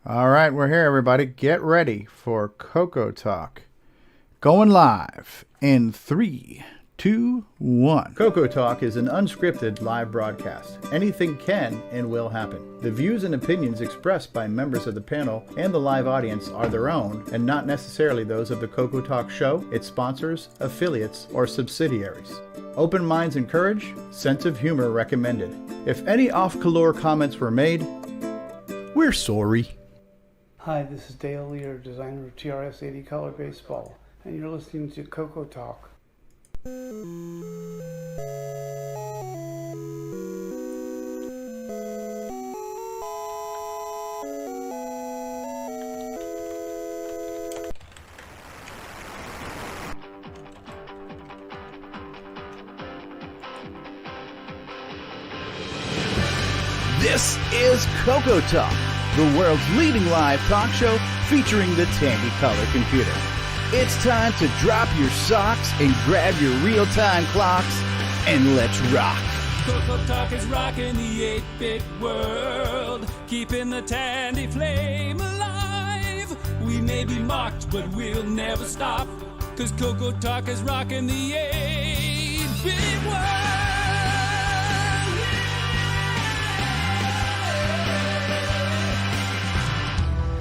All right, we're here, everybody. Get ready for CoCoTALK. Going live in 3, 2, 1. CoCoTALK is an unscripted live broadcast. Anything can and will happen. The views and opinions expressed by members of the panel and the live audience are their own and not necessarily those of the CoCoTALK show, its sponsors, affiliates, or subsidiaries. Open minds encouraged, sense of humor recommended. If any off-color comments were made, we're sorry. Hi, this is Dale Lear, designer of TRS-80 Color Baseball, and you're listening to CoCoTALK. This is CoCoTALK, the world's leading live talk show featuring the Tandy Color computer. It's time to drop your socks and grab your real-time clocks, and let's rock. CoCoTALK is rocking the 8-bit world, keeping the Tandy flame alive. We may be mocked, but we'll never stop, cause CoCoTALK is rocking the 8-bit world.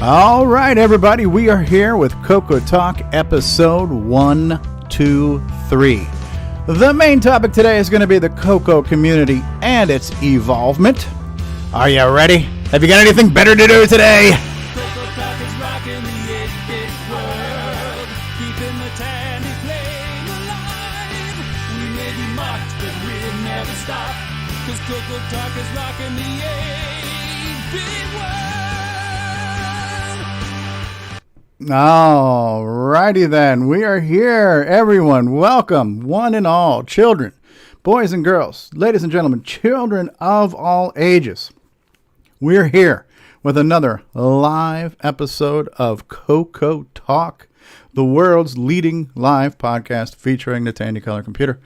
All right, everybody, we are here with CoCoTALK episode 123. The main topic today is going to be the Coco community and its evolvement. Are you ready? Have you got anything better to do today? CoCoTALK is rocking the 8-bit world, keeping the Tandy flame alive. We may be mocked, but we'll never stop, cause CoCoTALK is rocking the 8-bit world. All righty then, we are here. Everyone, welcome, one and all, children, boys and girls, ladies and gentlemen, children of all ages. We're here with another live episode of CoCoTALK, the world's leading live podcast featuring the Tandy Color computer.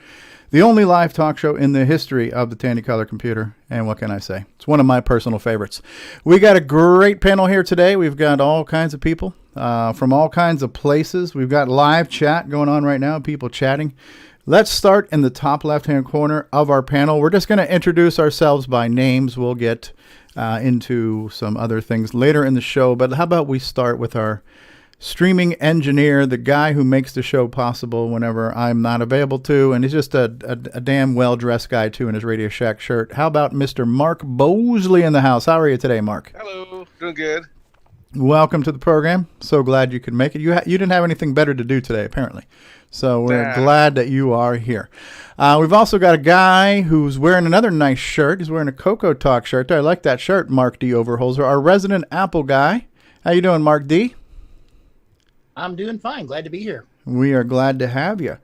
The only live talk show in the history of the Tandy Color computer. And what can I say? It's one of my personal favorites. We got a great panel here today. We've got all kinds of people from all kinds of places. We've got live chat going on right now, people chatting. Let's start in the top left-hand corner of our panel. We're just going to introduce ourselves by names. We'll get into some other things later in the show. But how about we start with our streaming engineer, the guy who makes the show possible whenever I'm not available to, and he's just a damn well-dressed guy, too, in his Radio Shack shirt. How about Mr. Mark Bosley in the house? How are you today, Mark? Hello, doing good. Welcome to the program. So glad you could make it. You didn't have anything better to do today, apparently. So we're glad that you are here. We've also got a guy who's wearing another nice shirt. He's wearing a CoCoTALK shirt. I like that shirt, Mark D. Overholzer, our resident Apple guy. How you doing, Mark D.? I'm doing fine. Glad to be here. We are glad to have you.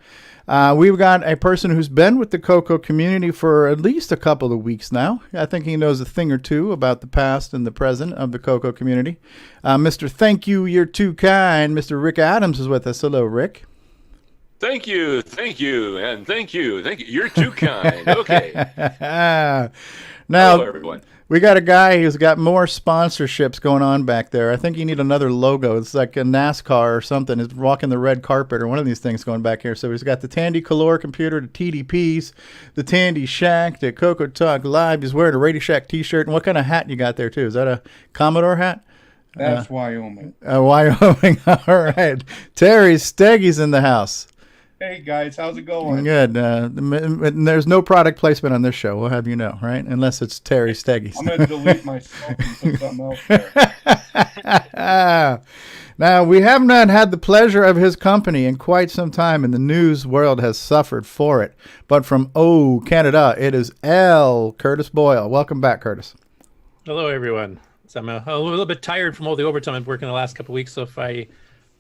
We've got a person who's been with the Coco community for at least a couple of weeks now. I think he knows a thing or two about the past and the present of the Coco community. Mr. Thank You, You're Too Kind. Mr. Rick Adams is with us. Hello, Rick. Thank you, and thank you. You're too kind. Okay. Now, hello, everyone. We got a guy who's got more sponsorships going on back there. I think you need another logo. It's like a NASCAR or something. It's walking the red carpet or one of these things going back here. So he's got the Tandy Color computer, the TDPs, the Tandy Shack, the CoCoTALK Live. He's wearing a Radio Shack t-shirt. And what kind of hat you got there, too? Is that a Commodore hat? That's Wyoming. Wyoming. All right. Terry Steggy's in the house. Hey, guys. How's it going? Good. There's no product placement on this show. We'll have you know, right? Unless it's Terry Steggy's. I'm going to delete myself and put something else there. Now, we have not had the pleasure of his company in quite some time, and the news world has suffered for it. But from Canada, it is L. Curtis Boyle. Welcome back, Curtis. Hello, everyone. So I'm a little bit tired from all the overtime I've been working the last couple of weeks, so if I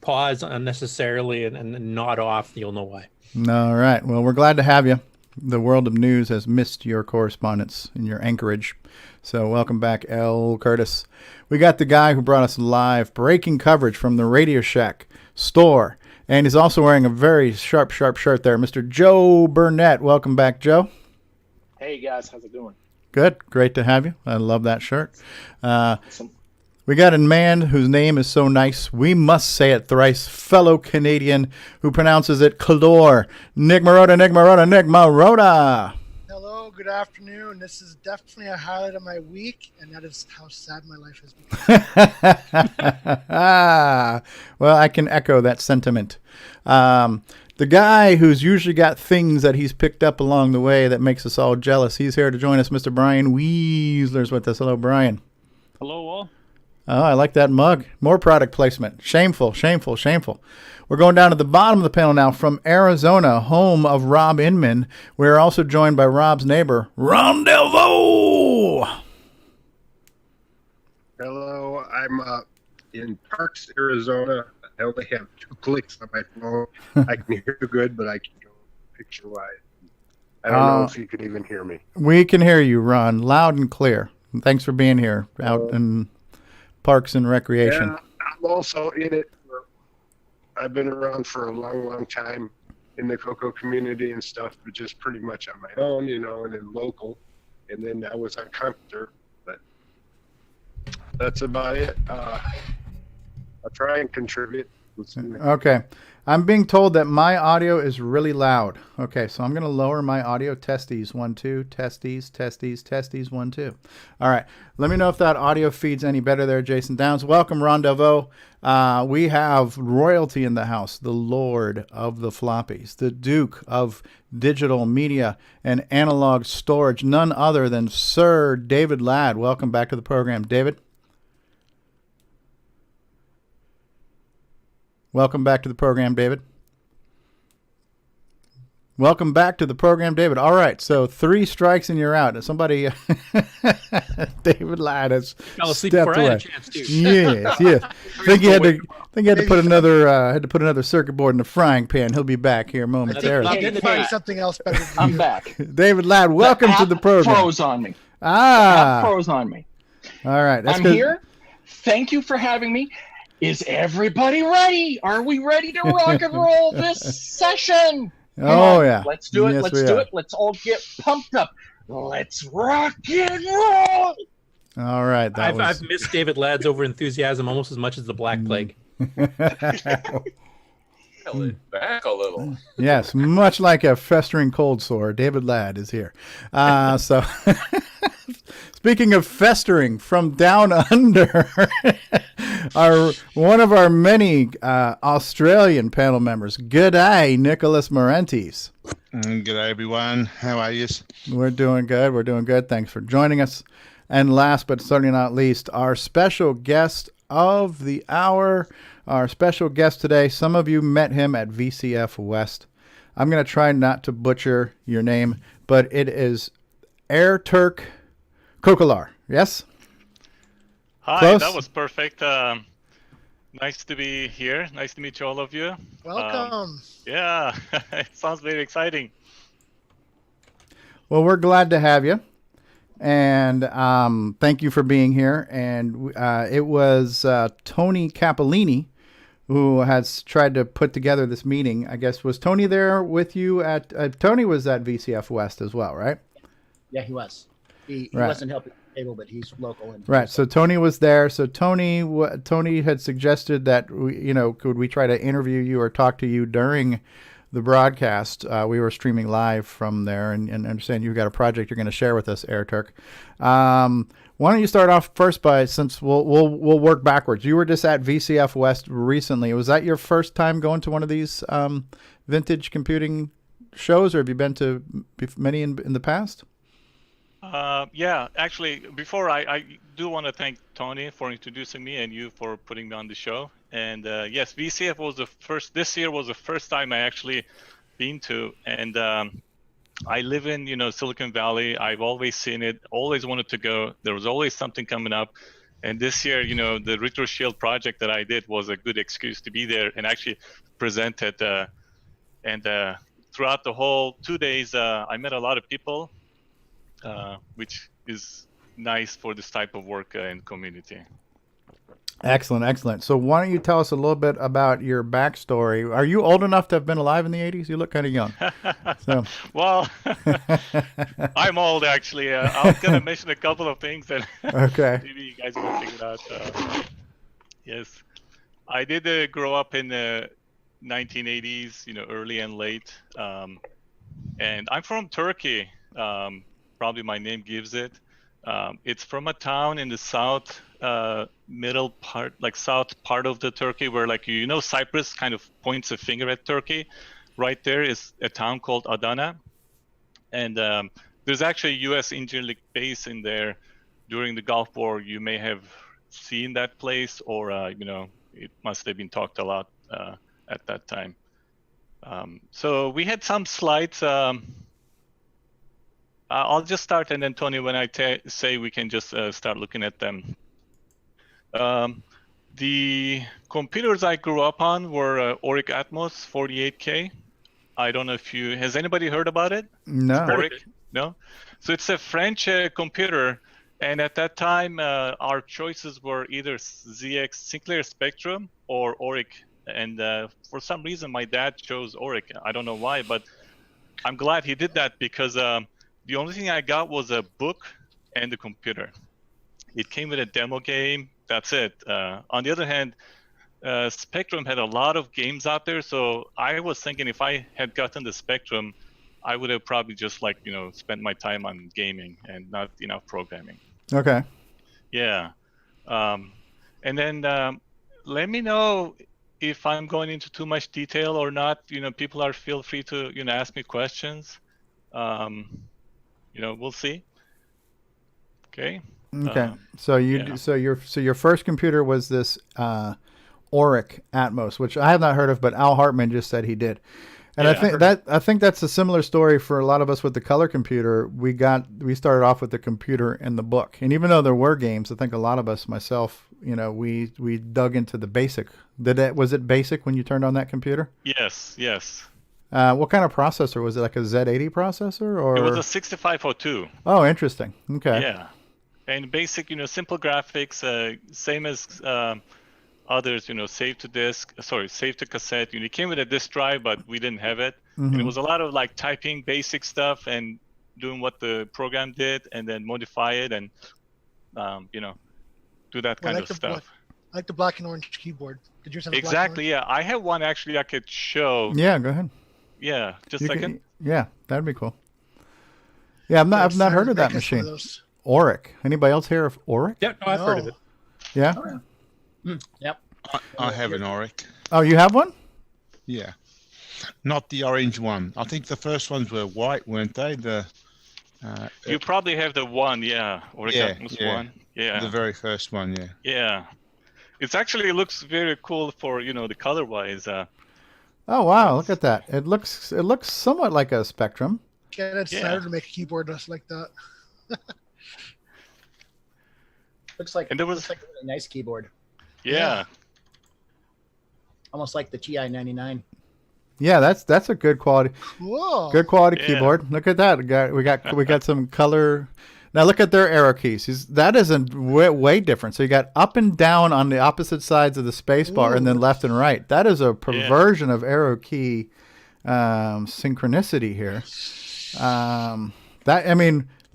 pause unnecessarily and nod off, you'll know why. All right. Well, we're glad to have you. The world of news has missed your correspondence in your anchorage. So welcome back, L. Curtis. We got the guy who brought us live breaking coverage from the Radio Shack store. And he's also wearing a very sharp shirt there. Mr. Joe Burnett. Welcome back, Joe. Hey, guys. How's it going? Good. Great to have you. I love that shirt. Awesome. We got a man whose name is so nice, we must say it thrice. Fellow Canadian who pronounces it Calor. Nick Marotta, Nick Marotta, Nick Marotta. Hello, good afternoon. This is definitely a highlight of my week, and that is how sad my life has become. Well, I can echo that sentiment. The guy who's usually got things that he's picked up along the way that makes us all jealous, he's here to join us. Mr. Brian Weasler's with us. Hello, Brian. Hello, all. Oh, I like that mug. More product placement. Shameful, shameful, shameful. We're going down to the bottom of the panel now from Arizona, home of Rob Inman. We're also joined by Rob's neighbor, Ron Delvaux. Hello, I'm in Parks, Arizona. I only have 2 clicks on my phone. I can hear you good, but I can go picture-wise. I don't know if you can even hear me. We can hear you, Ron, loud and clear. Thanks for being here out in Parks and Recreation. Yeah, I'm also in it. I've been around for a long, long time in the Coco community and stuff, but just pretty much on my own, and then local. And then I was on Computer, but that's about it. I'll try and contribute. Okay. I'm being told that my audio is really loud. Okay, so I'm going to lower my audio. Testes, 1, 2. Testes, testes, testes, 1, 2. All right. Let me know if that audio feeds any better there, Jason Downs. Welcome, Ron Delvaux. We have royalty in the house, the Lord of the floppies, the Duke of digital media and analog storage, none other than Sir David Ladd. Welcome back to the program, David. Welcome back to the program, David. Welcome back to the program, David. All right, so 3 strikes and you're out. Somebody, David Ladd has stepped away. Yes. Think he had to put another circuit board in the frying pan. He'll be back here momentarily. I can find something else better than I'm you. back. David Ladd, welcome to the program. Froze on me. Ah, Froze on me. All right. I'm here. Thank you for having me. Is everybody ready? Are we ready to rock and roll this session? Oh, yeah. Let's do it. Yes, Let's do it. Let's all get pumped up. Let's rock and roll. All right. I've missed David Ladd's over enthusiasm almost as much as the Black Plague. Held it back a little. Yes, much like a festering cold sore, David Ladd is here. So, speaking of festering, from down under, one of our many Australian panel members. G'day, Nicholas Morentes. G'day, everyone. How are you? We're doing good. We're doing good. Thanks for joining us. And last but certainly not least, our special guest of the hour. Our special guest today, some of you met him at VCF West. I'm going to try not to butcher your name, but it is Airturk Kokalar. Yes? Hi, Close? That was perfect. Nice to be here. Nice to meet you, all of you. Welcome. Yeah, it sounds very exciting. Well, we're glad to have you. And thank you for being here. And it was Tony Capolini who has tried to put together this meeting. I guess, was Tony there with you at Tony was at VCF West as well, right? Yeah, he was. He Right. wasn't helping able, but he's local. And Right. So Tony was there. So Tony had suggested that could we try to interview you or talk to you during the broadcast. We were streaming live from there, and understand you've got a project you're going to share with us, Airturk. Why don't you start off first since we'll work backwards. You were just at VCF West recently. Was that your first time going to one of these vintage computing shows, or have you been to many in the past? Yeah, actually, before I do want to thank Tony for introducing me and you for putting me on the show. And yes, VCF was this year was the first time I actually been to. And I live in, Silicon Valley. I've always seen it, always wanted to go. There was always something coming up. And this year, the RetroShield project that I did was a good excuse to be there and actually present it. And throughout the whole 2 days, I met a lot of people, which is nice for this type of work in community. Excellent, excellent. So why don't you tell us a little bit about your backstory? Are you old enough to have been alive in the 80s? You look kind of young. So. Well, I'm old actually. I'm gonna mention a couple of things that Okay. maybe you guys will figure it out. Yes, I did grow up in the 1980s, early and late. And I'm from Turkey. Probably my name gives it. It's from a town in the south, middle part, like south part of the Turkey, where Cyprus kind of points a finger at Turkey. Right there is a town called Adana, and there's actually a U.S. Incirlik base in there. During the Gulf War, you may have seen that place, or it must have been talked a lot at that time. So we had some slides. I'll just start, and then Tony, when I say we can just start looking at them. The computers I grew up on were Auric Atmos 48K. I don't know if has anybody heard about it? No. Auric? No? So it's a French computer, and at that time, our choices were either ZX Sinclair Spectrum or Auric. And for some reason, my dad chose Auric. I don't know why, but I'm glad he did that, because the only thing I got was a book and the computer. It came with a demo game. That's it. On the other hand, Spectrum had a lot of games out there, so I was thinking if I had gotten the Spectrum, I would have probably just spent my time on gaming and not enough programming. Okay. Yeah. And then let me know if I'm going into too much detail or not. People feel free to ask me questions. We'll see. Okay. Okay. So your first computer was this Auric Atmos, which I have not heard of, but Al Hartman just said he did. And Yeah, I think that's a similar story for a lot of us with the color computer. We started off with the computer and the book. And even though there were games, I think a lot of us, myself, we dug into the basic. Was it basic when you turned on that computer? Yes. What kind of processor was it? Like a Z80 processor, or? It was a 6502. Oh, interesting. Okay. Yeah. And basic, simple graphics, same as others, save to cassette. It came with a disk drive, but we didn't have it. Mm-hmm. And it was a lot of typing basic stuff and doing what the program did, and then modify it and, do that kind of stuff. I like the black and orange keyboard. Did yours have a Exactly, yeah. I have one actually I could show. Yeah, go ahead. Yeah, just a second. Yeah, that'd be cool. Yeah, I've not heard of that machine. Auric. Anybody else hear of Auric? Yeah, no, I've heard of it. Yeah? Oh, yeah. Yep. I have an Auric. Oh, you have one? Yeah. Not the orange one. I think the first ones were white, weren't they? You probably have the one, yeah. Auric Atmos one. Yeah. The very first one, yeah. Yeah. It looks very cool for, the color-wise. Oh, wow, look at that. It looks somewhat like a Spectrum. Get it started to make a keyboard just like that. Looks like a really nice keyboard. Yeah. Almost like the TI 99. Yeah, that's a good quality. Whoa. Good quality keyboard. Look at that. We got some color. Now look at their arrow keys. That isn't way different. So you got up and down on the opposite sides of the space bar, and then left and right. That is a perversion of arrow key synchronicity here.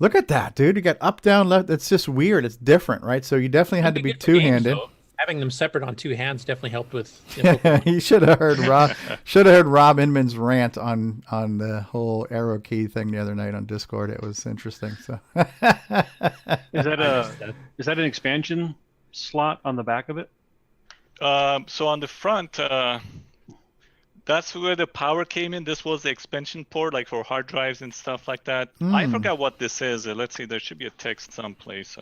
Look at that, dude. You got up, down, left. It's just weird. It's different, right? So you definitely had to be two-handed. Having them separate on two hands definitely helped with. You should have heard Rob Inman's rant on the whole arrow key thing the other night on Discord. It was interesting. So is that an expansion slot on the back of it? So on the front, that's where the power came in. This was the expansion port, like for hard drives and stuff like that. I forgot what this is. Let's see. There should be a text someplace.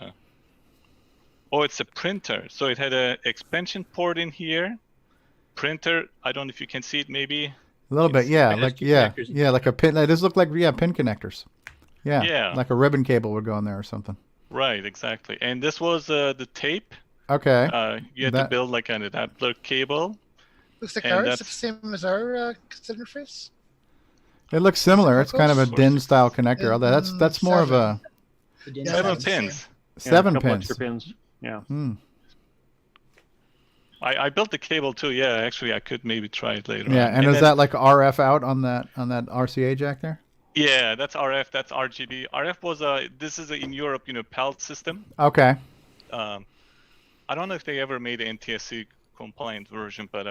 Oh, it's a printer. So it had an expansion port in here. Printer. I don't know if you can see it. Maybe a little bit. Yeah, like a pin. It does look like pin connectors. Yeah. Like a ribbon cable would go in there or something. Right. Exactly. And this was the tape. Okay. You had to build like an adapter cable. Looks like ours. It's the same as our interface. It looks similar. It's kind of a DIN style connector. That's more of a 7 pins. 7 pins. Extra pins. Yeah. I built the cable too. Yeah, actually, I could maybe try it later. Yeah, on. and is then, that like RF out on that RCA jack there? Yeah, that's RF. That's RGB. RF was this is in Europe, PAL system. Okay. I don't know if they ever made an NTSC compliant version, but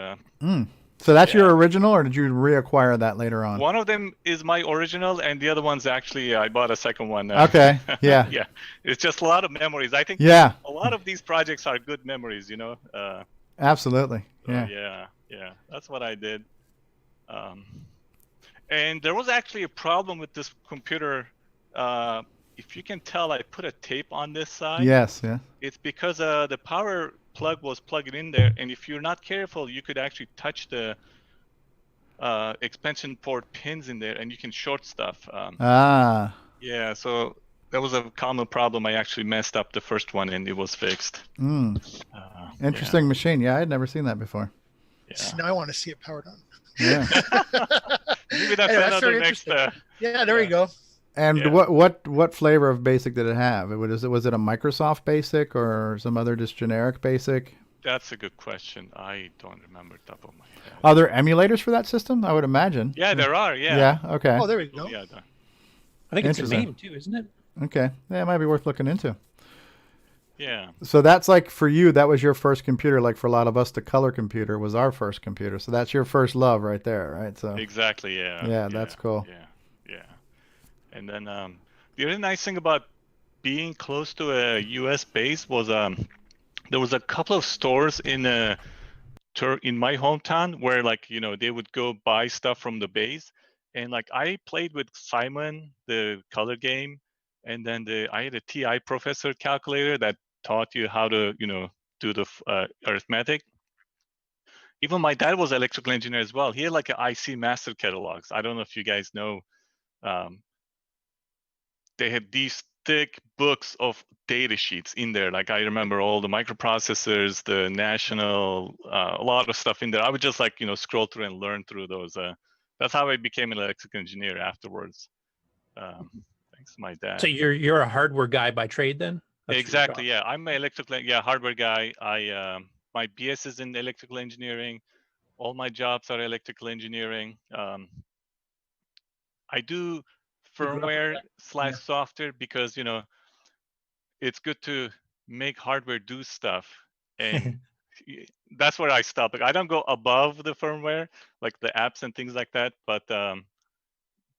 So that's your original, or did you reacquire that later on? one of them is my original, and the other one's actually I bought a second one. Okay. Yeah. Yeah, it's just a lot of memories. I think. Yeah. A lot of these projects are good memories, Absolutely. Yeah. Yeah. That's what I did. And there was actually a problem with this computer. If you can tell, I put a tape on this side. Yes. Yeah. It's because the power plug was plugged in there, and if you're not careful, you could actually touch the expansion port pins in there, and you can short stuff. Yeah, so that was a common problem. I actually messed up the first one, and it was fixed. Interesting machine. Yeah, I had never seen that before. Yeah. So now I want to see it powered on. Yeah. Maybe that's another next. Yeah, there you go. And what flavor of BASIC did it have? Was it a Microsoft BASIC or some other just generic BASIC? That's a good question. I don't remember top of my head. Are there emulators for that system? I would imagine. Yeah, there are. Yeah. Yeah. Okay. Oh, there we go. Yeah. I think it's a name too, isn't it? Okay. Yeah, it might be worth looking into. Yeah. So that's like for you, that was your first computer. Like for a lot of us, the color computer was our first computer. So that's your first love right there, right? So exactly. Yeah. Yeah, that's cool. Yeah. And then the other nice thing about being close to a U.S. base was there was a couple of stores in my hometown where they would go buy stuff from the base, and I played with Simon, the color game, and then I had a TI professor calculator that taught you how to do the arithmetic. Even my dad was electrical engineer as well. He had an IC master catalogs. I don't know if you guys know. They had these thick books of data sheets in there. I remember all the microprocessors, the national, a lot of stuff in there. I would just scroll through and learn through those. That's how I became an electrical engineer afterwards. Thanks to my dad. So you're a hardware guy by trade then? Exactly. Yeah, I'm an hardware guy. My BS is in electrical engineering. All my jobs are electrical engineering. I do firmware / software because it's good to make hardware do stuff, and that's where I stop. I don't go above the firmware, like the apps and things like that, but the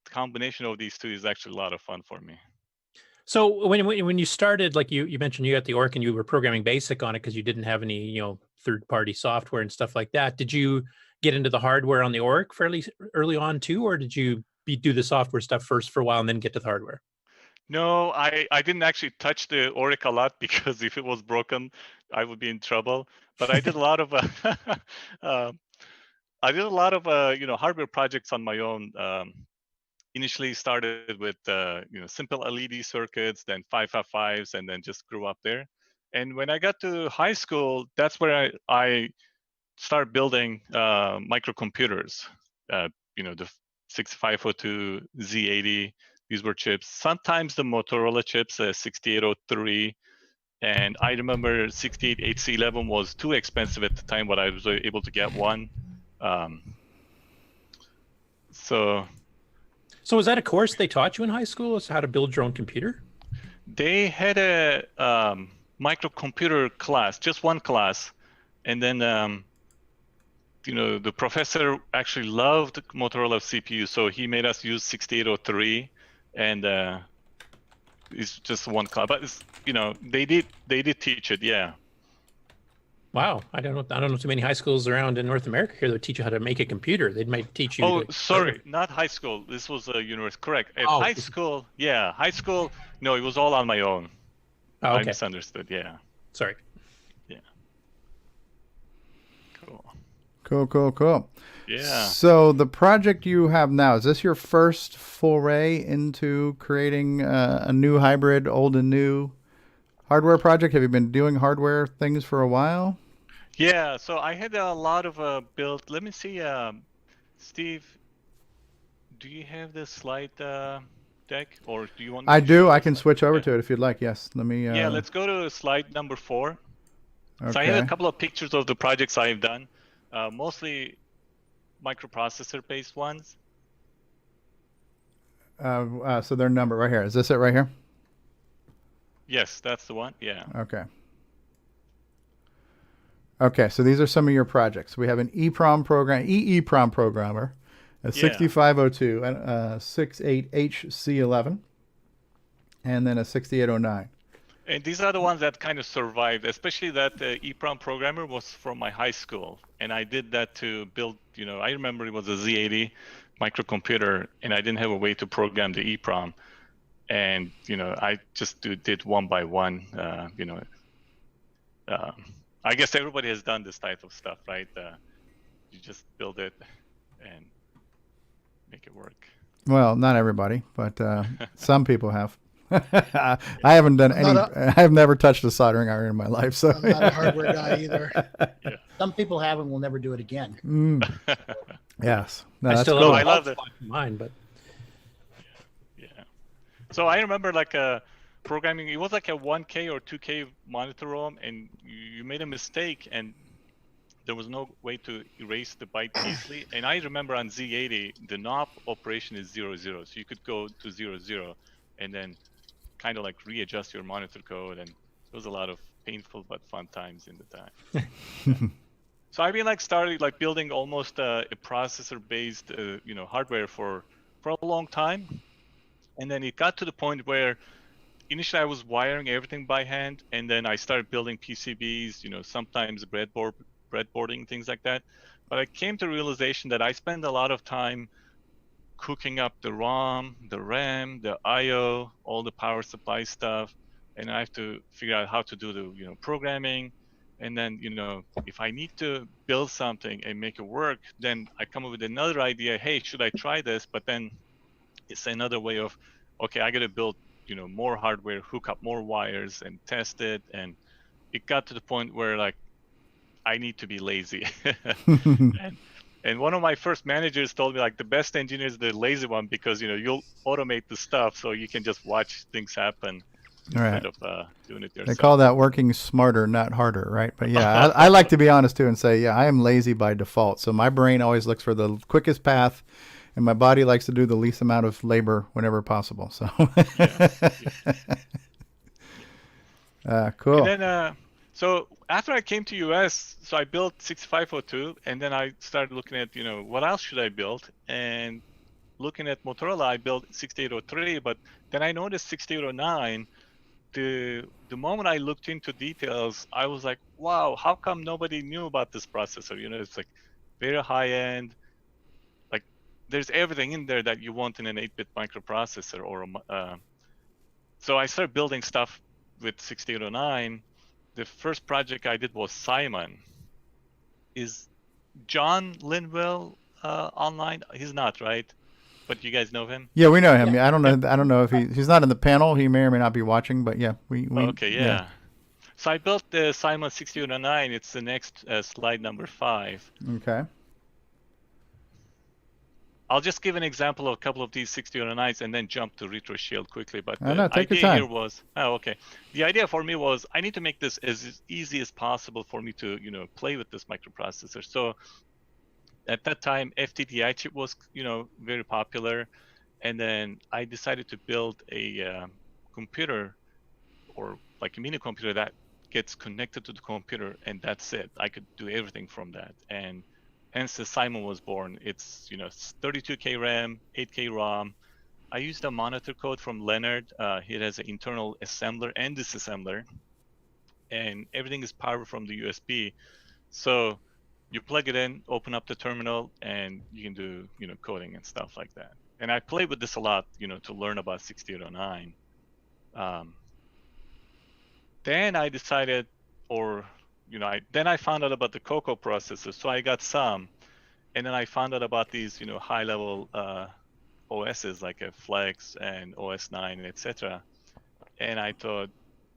combination of these two is actually a lot of fun for me. So when you started, like you mentioned, you got the ORC and you were programming BASIC on it because you didn't have any third-party software and stuff like that. Did you get into the hardware on the ORC fairly early on too, or did you do the software stuff first for a while and then get to the hardware? No, I didn't actually touch the ORC a lot because if it was broken, I would be in trouble. But I did a lot of hardware projects on my own. Initially started with simple LED circuits, then 555s, and then just grew up there. And when I got to high school, that's where I started building microcomputers. The 6502, Z80, these were chips. Sometimes the Motorola chips, 6803. And I remember 68HC11 was too expensive at the time, but I was able to get one. So was that a course they taught you in high school, is how to build your own computer? They had a microcomputer class, just one class. And then the professor actually loved Motorola CPU, so he made us use 6803, and it's just one class. But they did teach it, yeah. Wow, I don't know too many high schools around in North America here that would teach you how to make a computer. They might teach you. Oh, sorry, not high school. This was a university. Correct. At high school, high school. No, it was all on my own. Oh, okay. I misunderstood. Yeah. Sorry. Yeah. Cool. Yeah. So the project you have now, is this your first foray into creating a new hybrid, old and new hardware project? Have you been doing hardware things for a while? Yeah, so I had a lot of build. Let me see, Steve, do you have the slide deck, or do you want me I to do. show I the can slide? switch over to it if you'd like. Yes. Let me. Yeah, let's go to slide number 4. So I have a Okay. couple of pictures of the projects I've done, mostly microprocessor-based ones. So their number right here. Is this it right here? Yes, that's the one. Yeah. Okay. Okay, so these are some of your projects. We have an EEPROM programmer, a 6502, and a 68HC11, and then a 6809. And these are the ones that kind of survived, especially that EEPROM programmer was from my high school. And I did that to build, I remember it was a Z80 microcomputer, and I didn't have a way to program the EEPROM. And, I just did one by one, I guess everybody has done this type of stuff, right? You just build it and make it work. Well, not everybody, but some people have. I haven't done any. I've never touched a soldering iron in my life, so I'm not a hardware guy either. Yeah. Some people have and will never do it again. Yes, no, I that's still cool. have I love it. Mine, but yeah. So I remember like programming. It was like a 1K or 2K monitor ROM, and you made a mistake, and there was no way to erase the byte easily. And I remember on Z80, the knob operation is 00, so you could go to 00, and then kind of like readjust your monitor code, and it was a lot of painful but fun times in the time. Yeah. So I've been started building almost a processor-based hardware for a long time, and then it got to the point where initially I was wiring everything by hand, and then I started building PCBs, sometimes breadboarding, things like that. But I came to the realization that I spend a lot of time cooking up the ROM, the RAM, the I/O, all the power supply stuff, and I have to figure out how to do the programming. And then if I need to build something and make it work, then I come up with another idea. Hey, should I try this? But then it's another way of, okay, I got to build more hardware, hook up more wires, and test it. And it got to the point where I need to be lazy. And one of my first managers told me the best engineer is the lazy one, because you'll automate the stuff so you can just watch things happen instead of doing it yourself. They call that working smarter, not harder, right? But yeah, I like to be honest too and say, yeah, I am lazy by default. So my brain always looks for the quickest path, and my body likes to do the least amount of labor whenever possible. So cool. And then so after I came to US, so I built 6502, and then I started looking at, what else should I build? And looking at Motorola, I built 6803, but then I noticed 6809. The moment I looked into details, I was like, wow, how come nobody knew about this processor? It's very high end. There's everything in there that you want in an 8-bit microprocessor. So I started building stuff with 6809. The first project I did was Simon. Is John Linwell online? He's not, right? But you guys know him? Yeah, we know him. Yeah. I don't know if he's not in the panel. He may or may not be watching, but yeah, we okay, yeah. So I built the Simon 6809. It's the next slide number 5. Okay. I'll just give an example of a couple of these 6809s and then jump to RetroShield quickly. But the take your idea time. here was, the idea for me was I need to make this as easy as possible for me to, play with this microprocessor. So at that time, FTDI chip was, very popular. And then I decided to build a computer, or a mini computer that gets connected to the computer, and that's it. I could do everything from that. And hence the Simon was born. It's 32K RAM, 8K ROM. I used a monitor code from Leonard. It has an internal assembler and disassembler, and everything is powered from the USB. So you plug it in, open up the terminal, and you can do coding and stuff like that. And I played with this a lot, to learn about 6809. Then I decided, then I found out about the CoCo processor. So I got some, and then I found out about these, high-level OSs like a Flex and OS 9, etc. And I thought,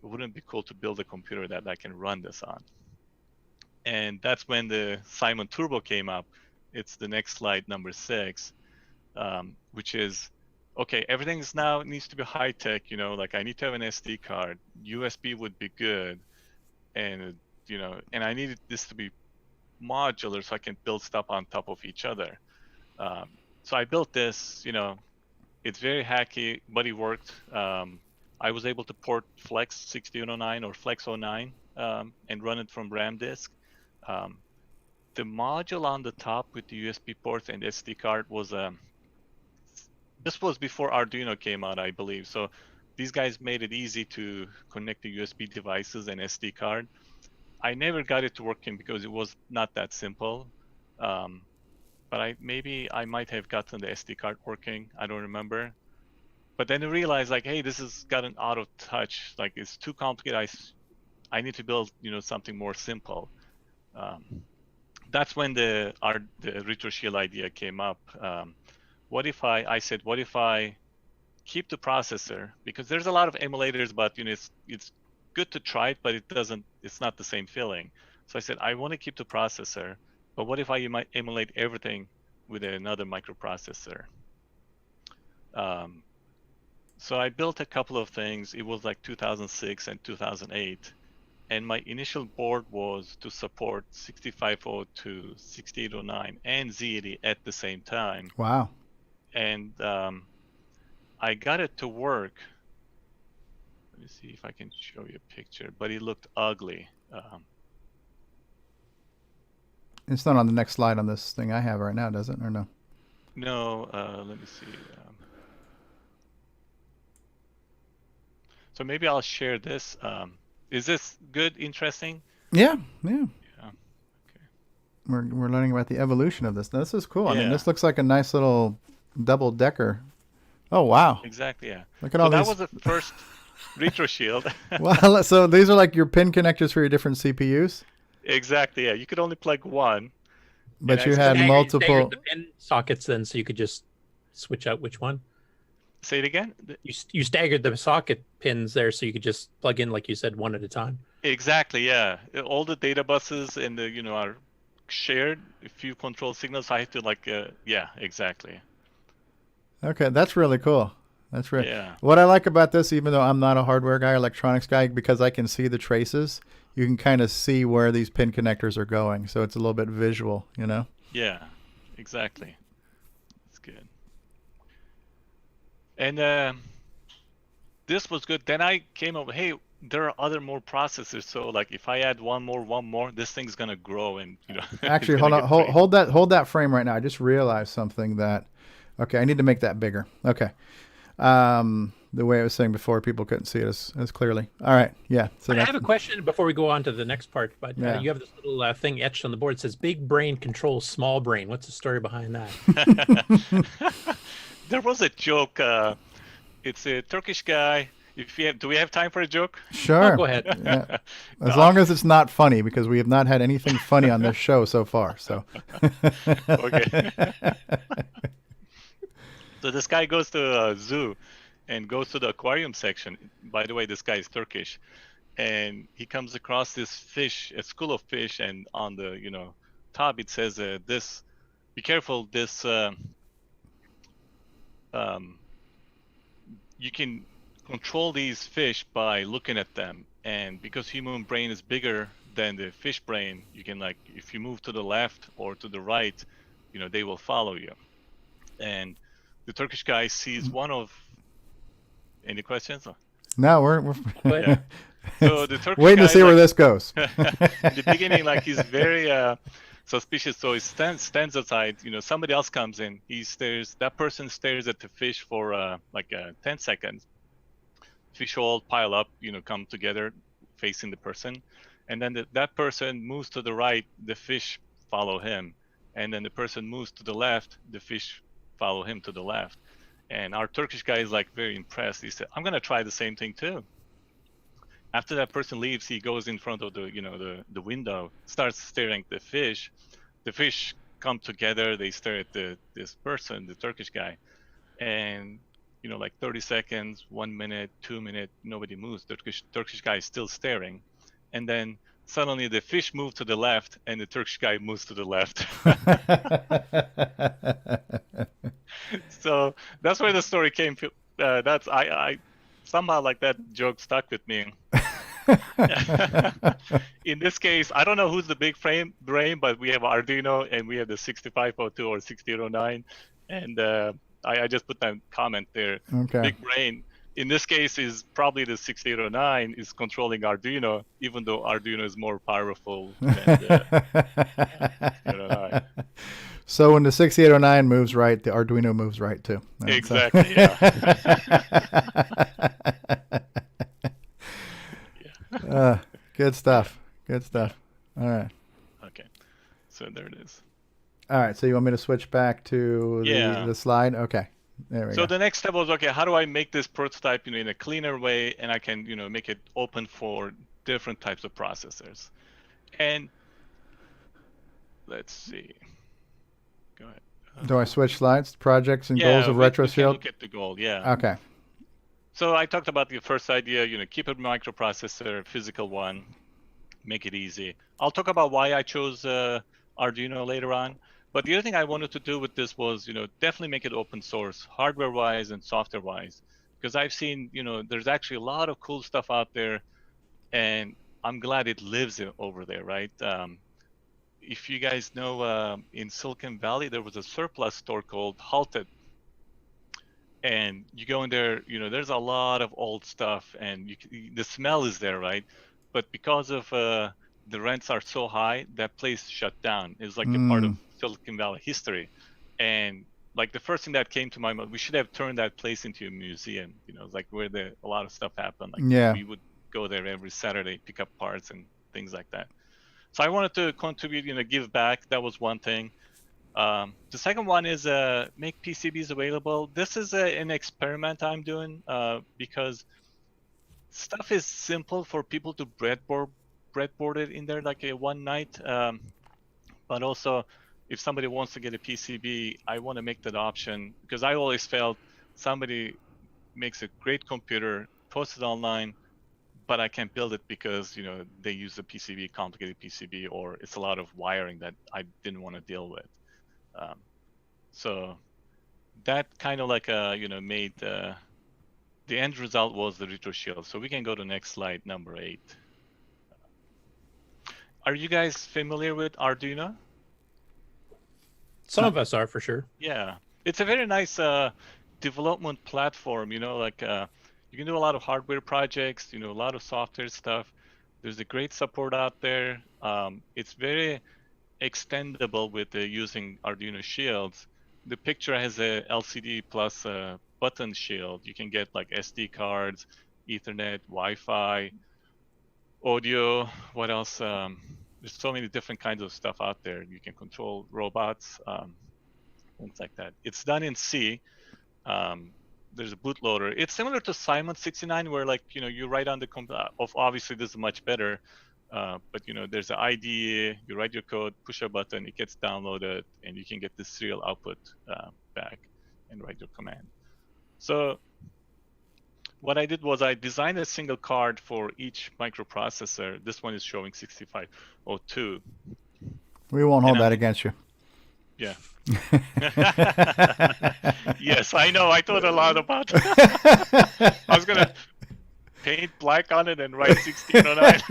wouldn't it be cool to build a computer that I can run this on? And that's when the Simon Turbo came up. It's the next slide, number 6, which is, okay, everything's now needs to be high-tech, I need to have an SD card. USB would be good. And and I needed this to be modular so I can build stuff on top of each other. So I built this, it's very hacky, but it worked. I was able to port Flex 1609 or Flex 09 and run it from RAM disk. The module on the top with the USB ports and SD card was, this was before Arduino came out, I believe. So these guys made it easy to connect the USB devices and SD card. I never got it to working because it was not that simple. But I might have gotten the SD card working. I don't remember. But then I realized, like, hey, this has gotten out of touch. Like, it's too complicated. I need to build, something more simple. That's when the RetroShield idea came up. What if I said, what if I keep the processor? Because there's a lot of emulators, but it's good to try it, but it's not the same feeling. So I said, I want to keep the processor, but what if I might emulate everything with another microprocessor? So I built a couple of things. It was like 2006 and 2008. And my initial board was to support 6502, 6809, and Z80 at the same time. Wow. And I got it to work. Let me see if I can show you a picture, but it looked ugly. It's not on the next slide on this thing I have right now, does it, or no? No, let me see. So maybe I'll share this. Is this good, interesting? Yeah. Okay. We're learning about the evolution of this. This is cool. I mean, Yeah. this looks like a nice little double-decker. Oh, wow. Exactly, yeah. Look at all that these. was the first RetroShield. Well, so these are like your pin connectors for your different CPUs? Exactly, yeah. You could only plug one. But And you I had staggered- multiple. Staggered the pin sockets then, so you could just switch out which one. Say it again? You staggered the socket pins there, so you could just plug in, like you said, one at a time. Exactly, yeah. All the data buses and the are shared. A few control signals. I have to yeah, exactly. Okay, that's really cool. That's really. Yeah. What I like about this, even though I'm not a hardware guy, electronics guy, because I can see the traces, you can kind of see where these pin connectors are going. So it's a little bit visual, Yeah, exactly. That's good. And this was good. Then I came up, hey, there are other more processors. So like if I add one more, this thing's gonna grow and Actually, hold on, hold that frame right now. I just realized something that. Okay, I need to make that bigger. Okay. The way I was saying before, people couldn't see it as clearly. All right, yeah. So I have a question before we go on to the next part, but Yeah. you have this little thing etched on the board. It says big brain controls small brain. What's the story behind that? There was a joke. It's a Turkish guy. Do we have time for a joke? Sure. Oh, go ahead. Yeah. As long as it's not funny, because we have not had anything funny on this show so far. So. Okay. So this guy goes to a zoo and goes to the aquarium section. By the way, this guy is Turkish. And he comes across this fish, a school of fish, and on the top it says this, be careful, this you can control these fish by looking at them. And because human brain is bigger than the fish brain, you can if you move to the left or to the right, they will follow you. And the Turkish guy sees one of. Any questions? No, we're Yeah. So the Turkish waiting to guy see where this goes. In the beginning, he's very suspicious, so he stands outside. Somebody else comes in. He stares. That person stares at the fish for 10 seconds. Fish all pile up, come together, facing the person, and then that person moves to the right. The fish follow him, and then the person moves to the left. The fish follow him to the left. And our Turkish guy is very impressed. He said, I'm gonna try the same thing too. After that person leaves, he goes in front of the window, starts staring at the fish. The fish come together, they stare at this person, the Turkish guy. And 30 seconds, 1 minute, 2 minutes, nobody moves. The Turkish guy is still staring. And then suddenly the fish moves to the left and the Turkish guy moves to the left. So that's where the story came. I somehow that joke stuck with me. In this case, I don't know who's the big brain, but we have Arduino and we have the 6502 or 6809, and I just put that comment there. Okay. Big brain. In this case, is probably the 6809 is controlling Arduino, even though Arduino is more powerful than the 6809. So when the 6809 moves right, the Arduino moves right too. Exactly. Yeah. Good stuff. Good stuff. All right. Okay. So there it is. All right. So you want me to switch back to the slide? Okay. There we go. So the next step was, okay, how do I make this prototype, in a cleaner way, and I can, make it open for different types of processors. And let's see. Go ahead. Do I switch slides? Projects and goals of RetroShield? Look at the goal, yeah. Okay. So I talked about the first idea, keep a microprocessor, physical one, make it easy. I'll talk about why I chose Arduino later on. But the other thing I wanted to do with this was, definitely make it open source, hardware-wise and software-wise. Because I've seen, there's actually a lot of cool stuff out there, and I'm glad it lives over there, right? If you guys know, in Silicon Valley, there was a surplus store called Halted. And you go in there, there's a lot of old stuff, and the smell is there, right? But because of the rents are so high, that place shut down. It's like a part of Silicon Valley history. And like the first thing that came to my mind, we should have turned that place into a museum, like where a lot of stuff happened. Like we would go there every Saturday, pick up parts and things like that. So I wanted to contribute, give back. That was one thing. The second one is make PCBs available. This is an experiment I'm doing because stuff is simple for people to breadboard it in there like a one night. But also, if somebody wants to get a PCB, I want to make that option, because I always felt somebody makes a great computer, posts it online, but I can't build it because they use a PCB, complicated PCB, or it's a lot of wiring that I didn't want to deal with. So that kind of like made the end result was the RetroShield. So we can go to next slide, number 8. Are you guys familiar with Arduino? Some of us are, for sure. Yeah, it's a very nice development platform. You can do a lot of hardware projects, a lot of software stuff. There's a great support out there. It's very extendable with using Arduino shields. The picture has a LCD plus a button shield. You can get like SD cards, Ethernet, Wi-Fi, audio. What else? There's so many different kinds of stuff out there. You can control robots, things like that. It's done in C. There's a bootloader. It's similar to Simon 69, where you write on the computer. Obviously, this is much better. But there's an IDE. You write your code, push a button, it gets downloaded, and you can get the serial output back and write your command. So what I did was I designed a single card for each microprocessor. This one is showing 6502. We won't hold that against you. Yeah. Yes, I know. I thought a lot about it. I was going to paint black on it and write 1609.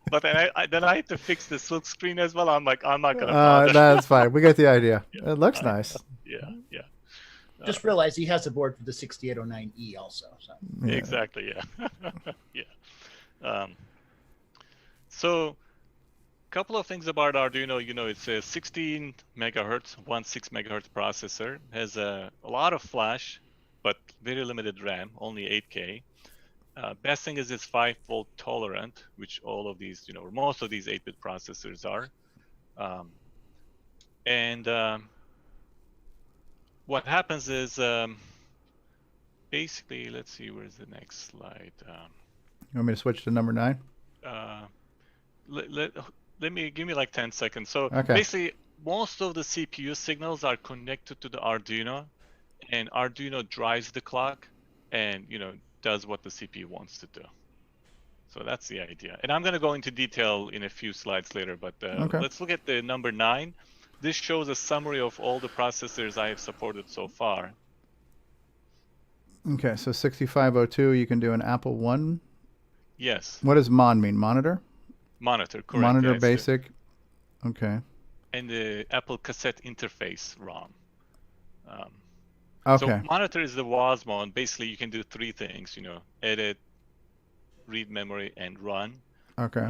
But then I had to fix the silk screen as well. I'm like, I'm not going to bother. That's fine. We get the idea. Yeah. It looks nice. Yeah. Just realized he has a board for the 6809E also. So. Yeah. Exactly, yeah. Yeah. So a couple of things about Arduino. It's a 16 megahertz, 16 megahertz processor. Has a lot of flash, but very limited RAM, only 8K. Best thing is it's 5-volt tolerant, which all of these, most of these 8-bit processors are. What happens is, basically, let's see, where's the next slide? You want me to switch to number 9? Give me like 10 seconds. So basically, most of the CPU signals are connected to the Arduino, and Arduino drives the clock and does what the CPU wants to do. So that's the idea. And I'm going to go into detail in a few slides later, but let's look at the number 9. This shows a summary of all the processors I have supported so far. Okay, so 6502, you can do an Apple I Yes. What does mon mean? Monitor? Monitor, correct. Monitor yeah, it's basic. Okay. and the Apple cassette interface ROM. Okay. So monitor is the WASMO, and basically you can do three things, edit, read memory, and run. Okay.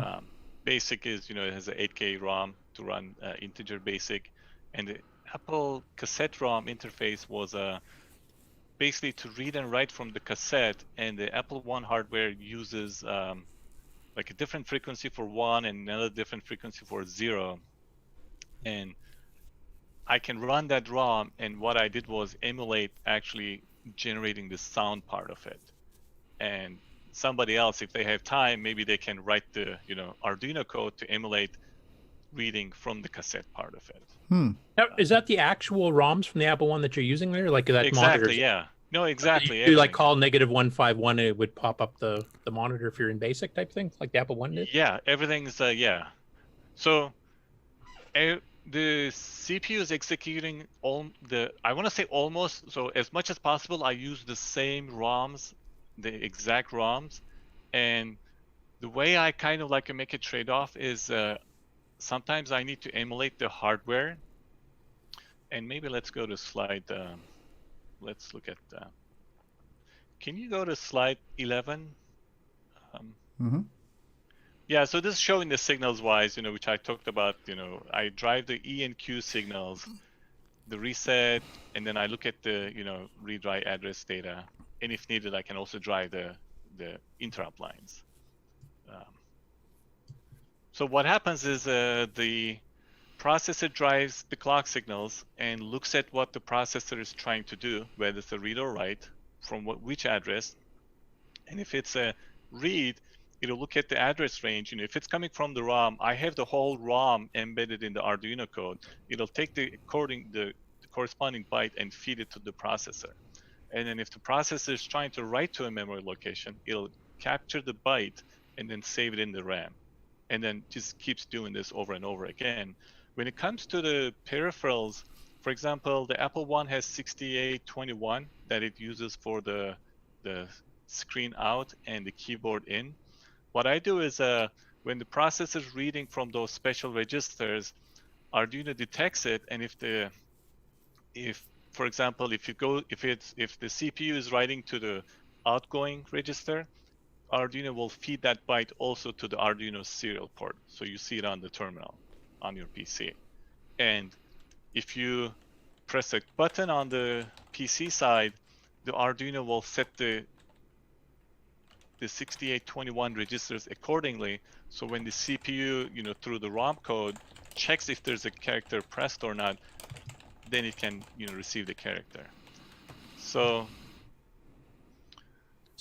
Basic is, it has an 8K ROM to run integer basic, and the Apple cassette ROM interface was basically to read and write from the cassette, and the Apple One hardware uses like a different frequency for 1 and another different frequency for 0. And I can run that ROM, and what I did was emulate actually generating the sound part of it. And somebody else, if they have time, maybe they can write the Arduino code to emulate reading from the cassette part of it. Now, is that the actual ROMs from the Apple One that you're using there? Like that monitor? Exactly, yeah. No, exactly. You like call -151 and it would pop up the monitor if you're in basic type thing, like the Apple One did? Yeah, everything's, yeah. So the CPU is executing I want to say almost, so as much as possible, I use the same ROMs, the exact ROMs. And the way I kind of like to make a trade-off is sometimes I need to emulate the hardware. And maybe let's go to slide, let's look at, can you go to slide 11? Yeah, so this is showing the signals wise, which I talked about, I drive the E and Q signals, the reset, and then I look at the, read-write address data. And if needed, I can also drive the interrupt lines. So what happens is the processor drives the clock signals and looks at what the processor is trying to do, whether it's a read or write, from which address. And if it's a read, it'll look at the address range. If it's coming from the ROM, I have the whole ROM embedded in the Arduino code. It'll take the corresponding byte and feed it to the processor. And then if the processor is trying to write to a memory location, it'll capture the byte and then save it in the RAM. And then just keeps doing this over and over again. When it comes to the peripherals, for example, the Apple One has 6821 that it uses for the screen out and the keyboard in. What I do is when the processor is reading from those special registers, Arduino detects it, and for example, if the CPU is writing to the outgoing register, Arduino will feed that byte also to the Arduino serial port. So you see it on the terminal on your PC. And if you press a button on the PC side, the Arduino will set the 6821 registers accordingly. So when the CPU, through the ROM code, checks if there's a character pressed or not, then it can, receive the character. So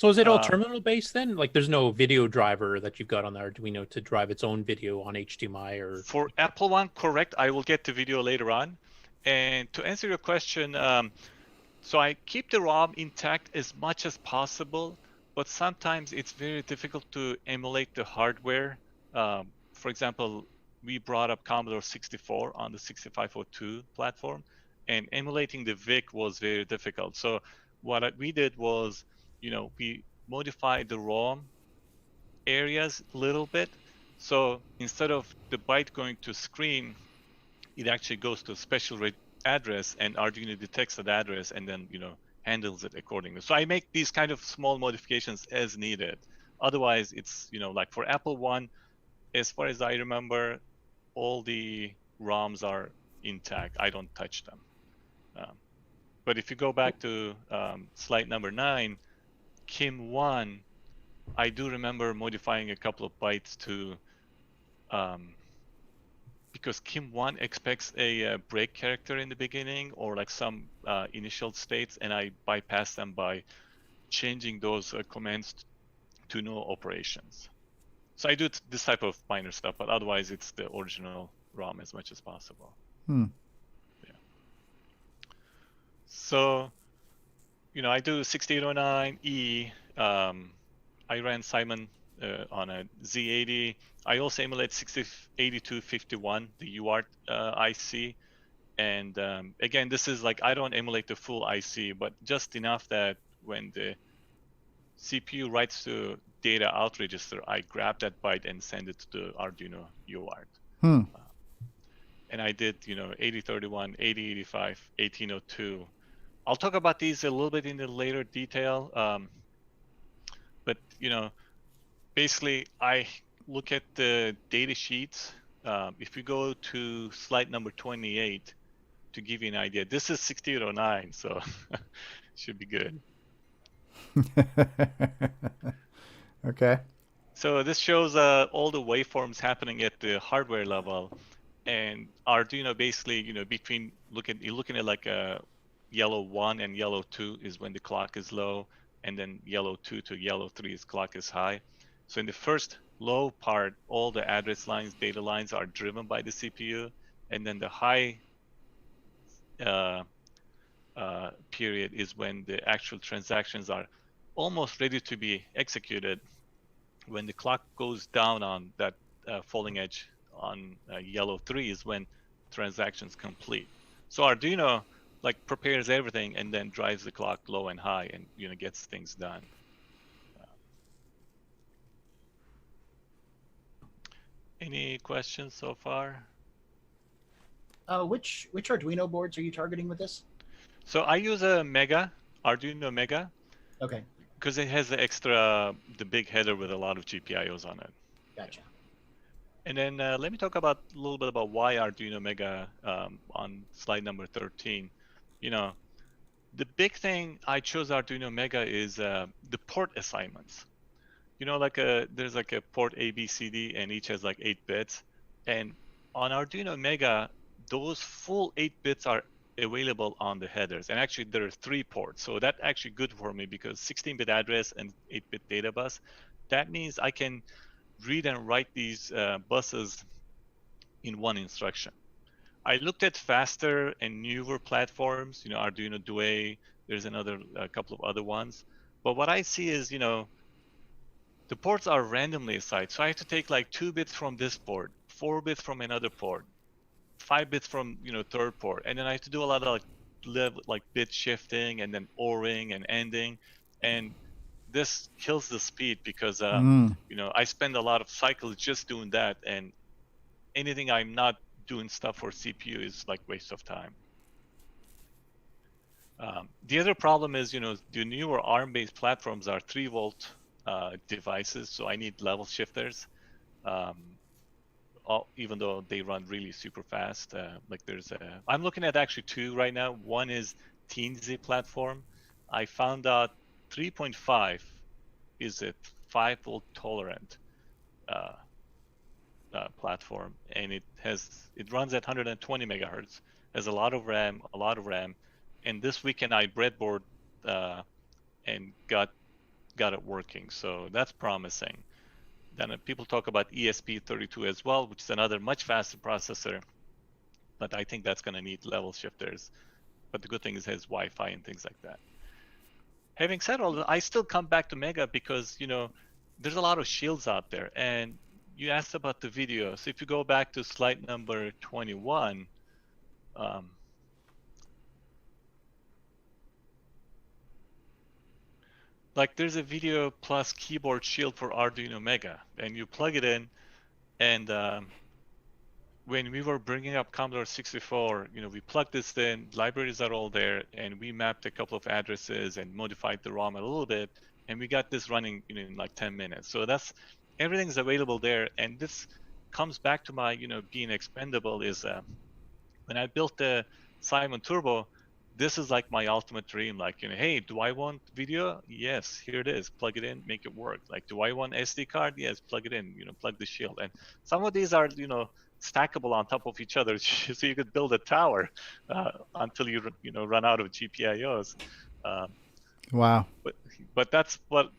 is it all terminal based then? Like there's no video driver that you've got on the Arduino to drive its own video on HDMI or? For Apple One, correct. I will get the video later on. And to answer your question, so I keep the ROM intact as much as possible, but sometimes it's very difficult to emulate the hardware. For example, we brought up Commodore 64 on the 6502 platform, and emulating the VIC was very difficult. So what we did was, we modified the ROM areas a little bit. So instead of the byte going to screen, it actually goes to a special address, and Arduino detects that address and then, handles it accordingly. So I make these kind of small modifications as needed. Otherwise, it's, like for Apple One, as far as I remember, all the ROMs are intact. I don't touch them. But if you go back to slide number 9, Kim 1, I do remember modifying a couple of bytes to, because Kim 1 expects a break character in the beginning or like some initial states, and I bypass them by changing those commands to no operations. So I do this type of minor stuff, but otherwise it's the original ROM as much as possible. Yeah. So, I do 6809E. I ran Simon on a Z80. I also emulate 8251, the UART IC. And again, this is like, I don't emulate the full IC, but just enough that when the CPU writes to data out register, I grab that byte and send it to the Arduino UART. And I did, 8031, 8085, 1802. I'll talk about these a little bit in the later detail. But, basically, I look at the data sheets. If you go to slide number 28, to give you an idea, this is 6809, so should be good. Okay. So this shows all the waveforms happening at the hardware level, and Arduino basically, between you're looking at like a yellow 1 and yellow 2 is when the clock is low, and then yellow 2 to yellow 3 is clock is high. So in the first low part, all the address lines, data lines are driven by the CPU, and then the high period is when the actual transactions are almost ready to be executed. When the clock goes down on that falling edge on yellow 3 is when transactions complete. So Arduino prepares everything and then drives the clock low and high and gets things done. Any questions so far? Which Arduino boards are you targeting with this? So I use a Arduino Mega. Okay. Because it has the big header with a lot of GPIOs on it. Gotcha. And then let me talk a little bit about why Arduino Mega on slide number 13. The big thing I chose Arduino Mega is the port assignments. There's like a port A, B, C, D, and each has like 8 bits. And on Arduino Mega, those full 8 bits are available on the headers, and actually there are 3 ports, so that's actually good for me because 16-bit address and 8-bit data bus, that means I can read and write these buses in one instruction. I looked at faster and newer platforms, Arduino Due, there's a couple of other ones, but what I see is the ports are randomly assigned, so I have to take like 2 bits from this port, 4 bits from another port, 5 bits from third port, and then I have to do a lot of bit shifting and then ORing and ending, and this kills the speed because I spend a lot of cycles just doing that, and anything I'm not doing stuff for CPU is like waste of time. The other problem is the newer ARM-based platforms are 3-volt devices, so I need level shifters. Even though they run really super fast. I'm looking at actually 2 right now. One is Teensy platform. I found out 3.5 is a 5-volt tolerant platform, and it runs at 120 megahertz. Has a lot of RAM, and this weekend I breadboard and got it working. So that's promising. Then people talk about ESP32 as well, which is another much faster processor, but I think that's going to need level shifters. But the good thing is it has Wi-Fi and things like that. Having said all that, I still come back to Mega because there's a lot of shields out there, and you asked about the video. So if you go back to slide number 21, there's a video plus keyboard shield for Arduino Mega, and you plug it in, and when we were bringing up Commodore 64, we plugged this in, libraries are all there, and we mapped a couple of addresses and modified the ROM a little bit, and we got this running in like 10 minutes. So everything's available there, and this comes back to my being expendable is when I built the Simon Turbo. This is like my ultimate dream. Hey, do I want video? Yes, here it is. Plug it in, make it work. Do I want SD card? Yes, plug it in. Plug the shield. And some of these are stackable on top of each other, so you could build a tower until you run out of GPIOs. Wow. But that's what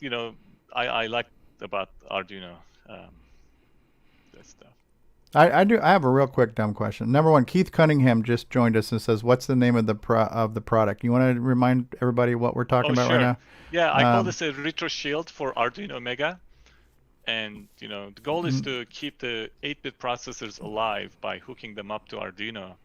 I like about Arduino. That stuff. I have a real quick dumb question. Number one, Keith Cunningham just joined us and says, "What's the name of the product?" You want to remind everybody what we're talking about right now? Yeah, I call this a RetroShield for Arduino Mega, and the goal is to keep the 8-bit processors alive by hooking them up to Arduino,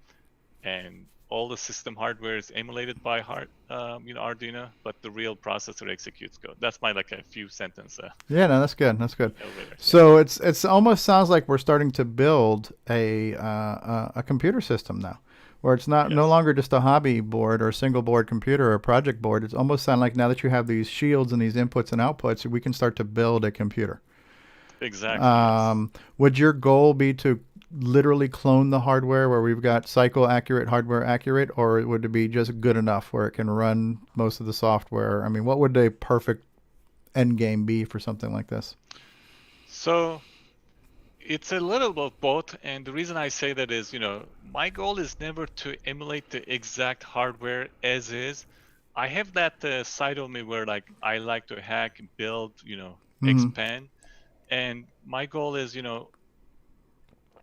and all the system hardware is emulated by Arduino, but the real processor executes code. That's my like a few sentence. Yeah, no, that's good. That's good. Elevator. So it's almost sounds like we're starting to build a computer system now, where it's no longer just a hobby board or a single board computer or a project board. It's almost sound like now that you have these shields and these inputs and outputs, we can start to build a computer. Exactly. Would your goal be to literally clone the hardware where we've got cycle accurate, hardware accurate, or would it be just good enough where it can run most of the software? I mean, what would a perfect end game be for something like this? So it's a little of both, and the reason I say that is, my goal is never to emulate the exact hardware as is. I have that side of me where like I like to hack, build, expand, and my goal is,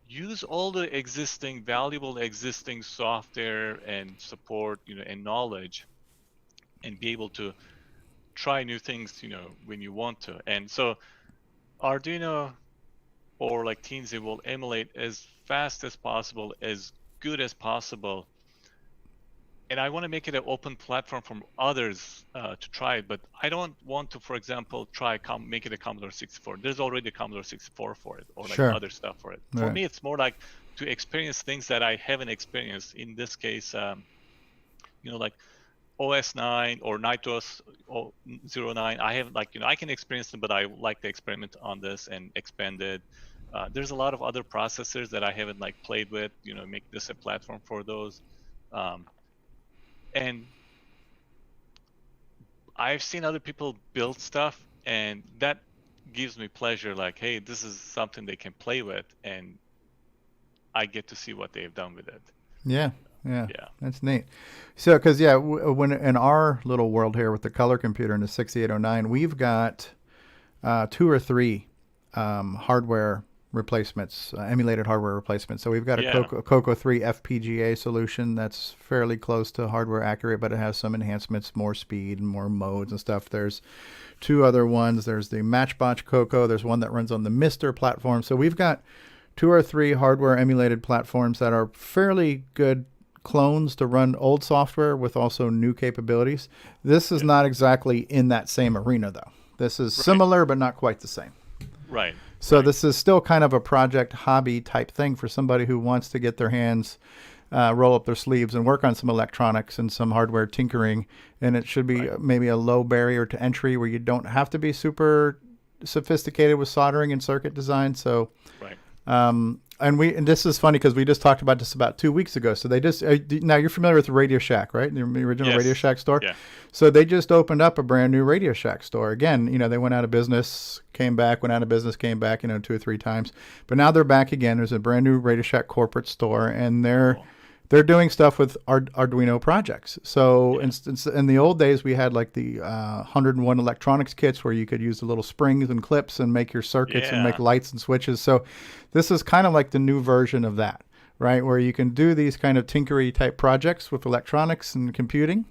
use all the valuable existing software and support, and knowledge, and be able to try new things, when you want to. And so Arduino or like Teensy will emulate as fast as possible, as good as possible. And I want to make it an open platform for others to try it, but I don't want to, for example, make it a Commodore 64. There's already a Commodore 64 for it, or like other stuff for it. For me, it's more like to experience things that I haven't experienced. In this case, like OS 9 or NightOS 09. I haven't I can experience them, but I like to experiment on this and expand it. There's a lot of other processors that I haven't played with. Make this a platform for those. And I've seen other people build stuff, and that gives me pleasure. Like, hey, this is something they can play with, and I get to see what they've done with it. Yeah, that's neat. So, because when in our little world here with the color computer and the 6809, we've got 2 or 3 hardware replacements, emulated hardware replacements. So we've got a Coco 3 FPGA solution that's fairly close to hardware accurate, but it has some enhancements, more speed and more modes and stuff. There's 2 other ones. There's the Matchbox Coco. There's one that runs on the Mister platform. So we've got 2 or 3 hardware emulated platforms that are fairly good clones to run old software with also new capabilities. This is not exactly in that same arena, though. This is similar, but not quite the same. Right. So this is still kind of a project hobby type thing for somebody who wants to get their hands, roll up their sleeves and work on some electronics and some hardware tinkering. And it should be maybe a low barrier to entry where you don't have to be super sophisticated with soldering and circuit design. So, and this is funny because we just talked about this about 2 weeks ago. So they just, now you're familiar with Radio Shack, right? The original Radio Shack store. Yeah. So they just opened up a brand new Radio Shack store. Again, they went out of business, came back, went out of business, came back, 2 or 3 times. But now they're back again. There's a brand new Radio Shack corporate store, and they're doing stuff with Arduino projects. So in the old days, we had like the 101 electronics kits where you could use the little springs and clips and make your circuits and make lights and switches. So this is kind of like the new version of that, right? Where you can do these kind of tinkery type projects with electronics and computing.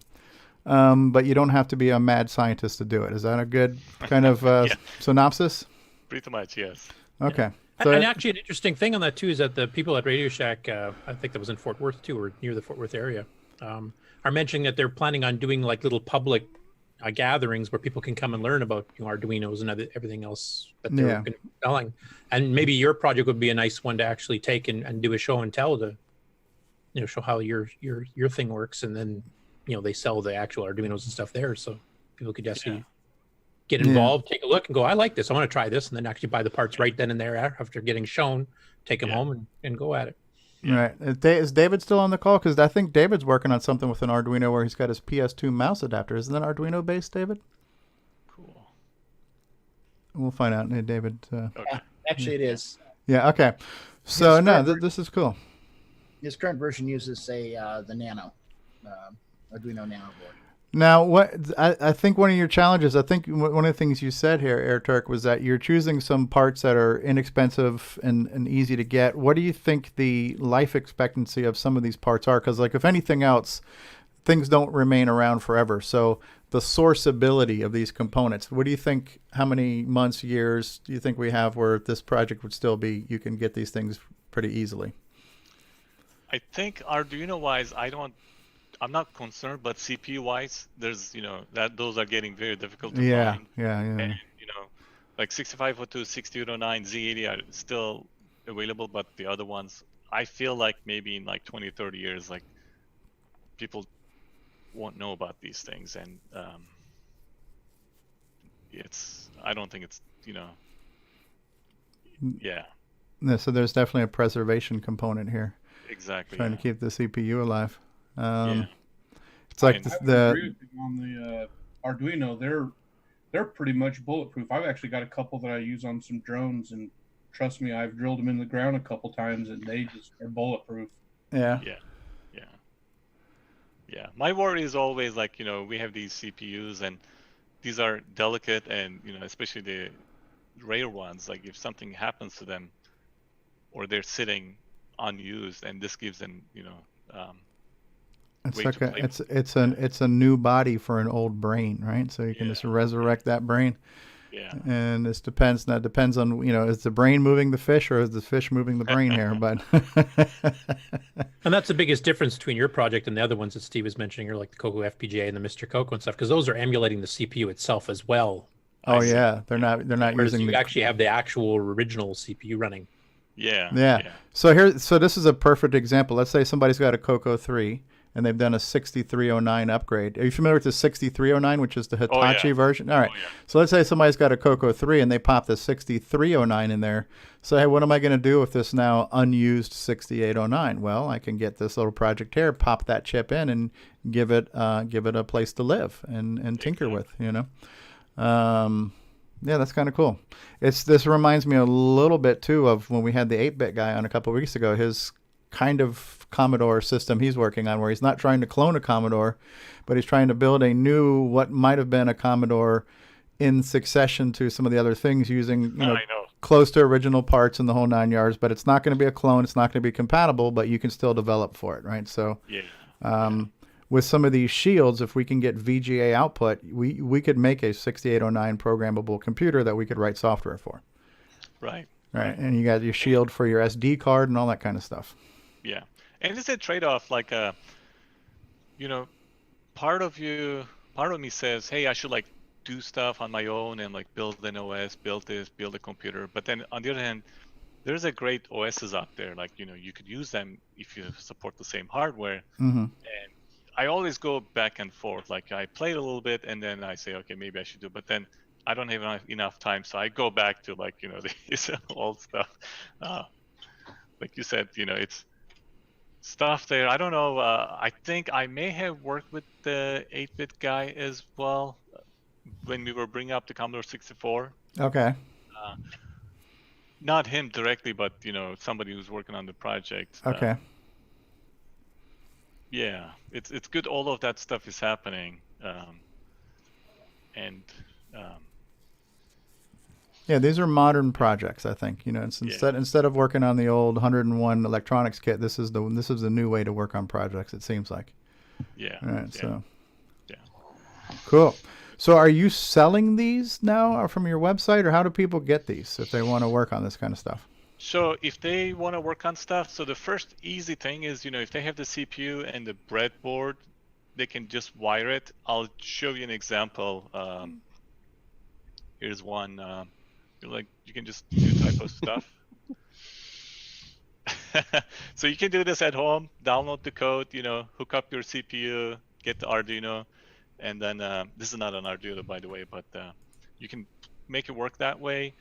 But you don't have to be a mad scientist to do it. Is that a good kind of synopsis? Pretty much, yes. Okay. So, and actually, an interesting thing on that too is that the people at Radio Shack, I think that was in Fort Worth too, or near the Fort Worth area, are mentioning that they're planning on doing like little public gatherings where people can come and learn about Arduinos and everything else that they're going to be selling. And maybe your project would be a nice one to actually take and do a show and tell to, show how your thing works, and then they sell the actual Arduinos and stuff there, so people could actually get involved, take a look, and go, I like this, I want to try this, and then actually buy the parts right then and there after getting shown, take them home and go at it. Right. Is David still on the call? Because I think David's working on something with an Arduino where he's got his PS2 mouse adapter. Isn't that Arduino based, David? Cool. We'll find out. Hey, David. Actually, it is. Yeah. Okay. So this is cool. His current version uses the Nano, Arduino Nano board. Now, what I think one of your challenges, I think one of the things you said here, Air Turk, was that you're choosing some parts that are inexpensive and easy to get. What do you think the life expectancy of some of these parts are? Because, if anything else, things don't remain around forever. So the sourceability of these components, what do you think, how many months, years do you think we have where this project would still be, you can get these things pretty easily? I think Arduino wise, I'm not concerned, but CPU wise, there's that those are getting very difficult to Yeah, find. yeah. And like 6502, 6809, Z80 are still available, but the other ones, I feel like maybe in like 20, 30 years, like people won't know about these things, and I don't think it's yeah. No, so there's definitely a preservation component here. Exactly. Trying to keep the CPU alive. Yeah. It's like I would agree with you on the Arduino. They're pretty much bulletproof. I've actually got a couple that I use on some drones, and trust me, I've drilled them in the ground a couple times, and they just are bulletproof. Yeah. Yeah. Yeah. Yeah. My worry is always like, we have these CPUs and these are delicate, and, especially the rare ones, like if something happens to them or they're sitting unused, and this gives them, it's way like to play with. it's a new body for an old brain, right? So you can just resurrect that brain. Yeah. And this depends. Now, it depends on, is the brain moving the fish, or is the fish moving the brain here? But And that's the biggest difference between your project and the other ones that Steve was mentioning, or like the Coco FPGA and the Mr. Coco and stuff, because those are emulating the CPU itself as well. oh yeah, they're not Whereas using you the actually have the actual original CPU running. Yeah. So this is a perfect example. Let's say somebody's got a Coco 3 and they've done a 6309 upgrade. Are you familiar with the 6309, which is the Hitachi version? All right. So let's say somebody's got a Coco 3 and they pop the 6309 in there. So, hey, what am I going to do with this now unused 6809? Well, I can get this little project here, pop that chip in, and give it a place to live and tinker with, Yeah, that's kind of cool. This reminds me a little bit too of when we had the 8-bit guy on a couple of weeks ago. His kind of Commodore system he's working on, where he's not trying to clone a Commodore, but he's trying to build a new, what might have been a Commodore in succession to some of the other things, using close to original parts and the whole 9 yards. But it's not going to be a clone. It's not going to be compatible, but you can still develop for it, right? So with some of these shields, if we can get VGA output, we could make a 6809 programmable computer that we could write software for. Right. Right. And you got your shield for your SD card and all that kind of stuff. Yeah. And it's a trade-off, like, part of me says, hey, I should like do stuff on my own and like build an OS, build this, build a computer. But then on the other hand, there's a great OSs out there. Like, you could use them if you support the same hardware. Mm-hmm. And I always go back and forth. Like, I play it a little bit and then I say, okay, maybe I should do it. But then I don't have enough time. So I go back to like, this old stuff. Like you said, it's stuff there. I don't know. I think I may have worked with the 8-bit guy as well when we were bringing up the Commodore 64. Okay. Not him directly, but somebody who's working on the project. Okay. Yeah, it's good. All of that stuff is happening, yeah, these are modern projects. I think it's instead of working on the old 101 electronics kit, this is the new way to work on projects. It seems like. Yeah. All right. Yeah. So. Yeah. Cool. So, are you selling these now, or from your website, or how do people get these if they want to work on this kind of stuff? So if they want to work on stuff, so the first easy thing is, if they have the CPU and the breadboard, they can just wire it. I'll show you an example. Here's one. You can just do type of stuff. So you can do this at home, download the code, hook up your CPU, get the Arduino, and then this is not an Arduino, by the way, but you can make it work that way.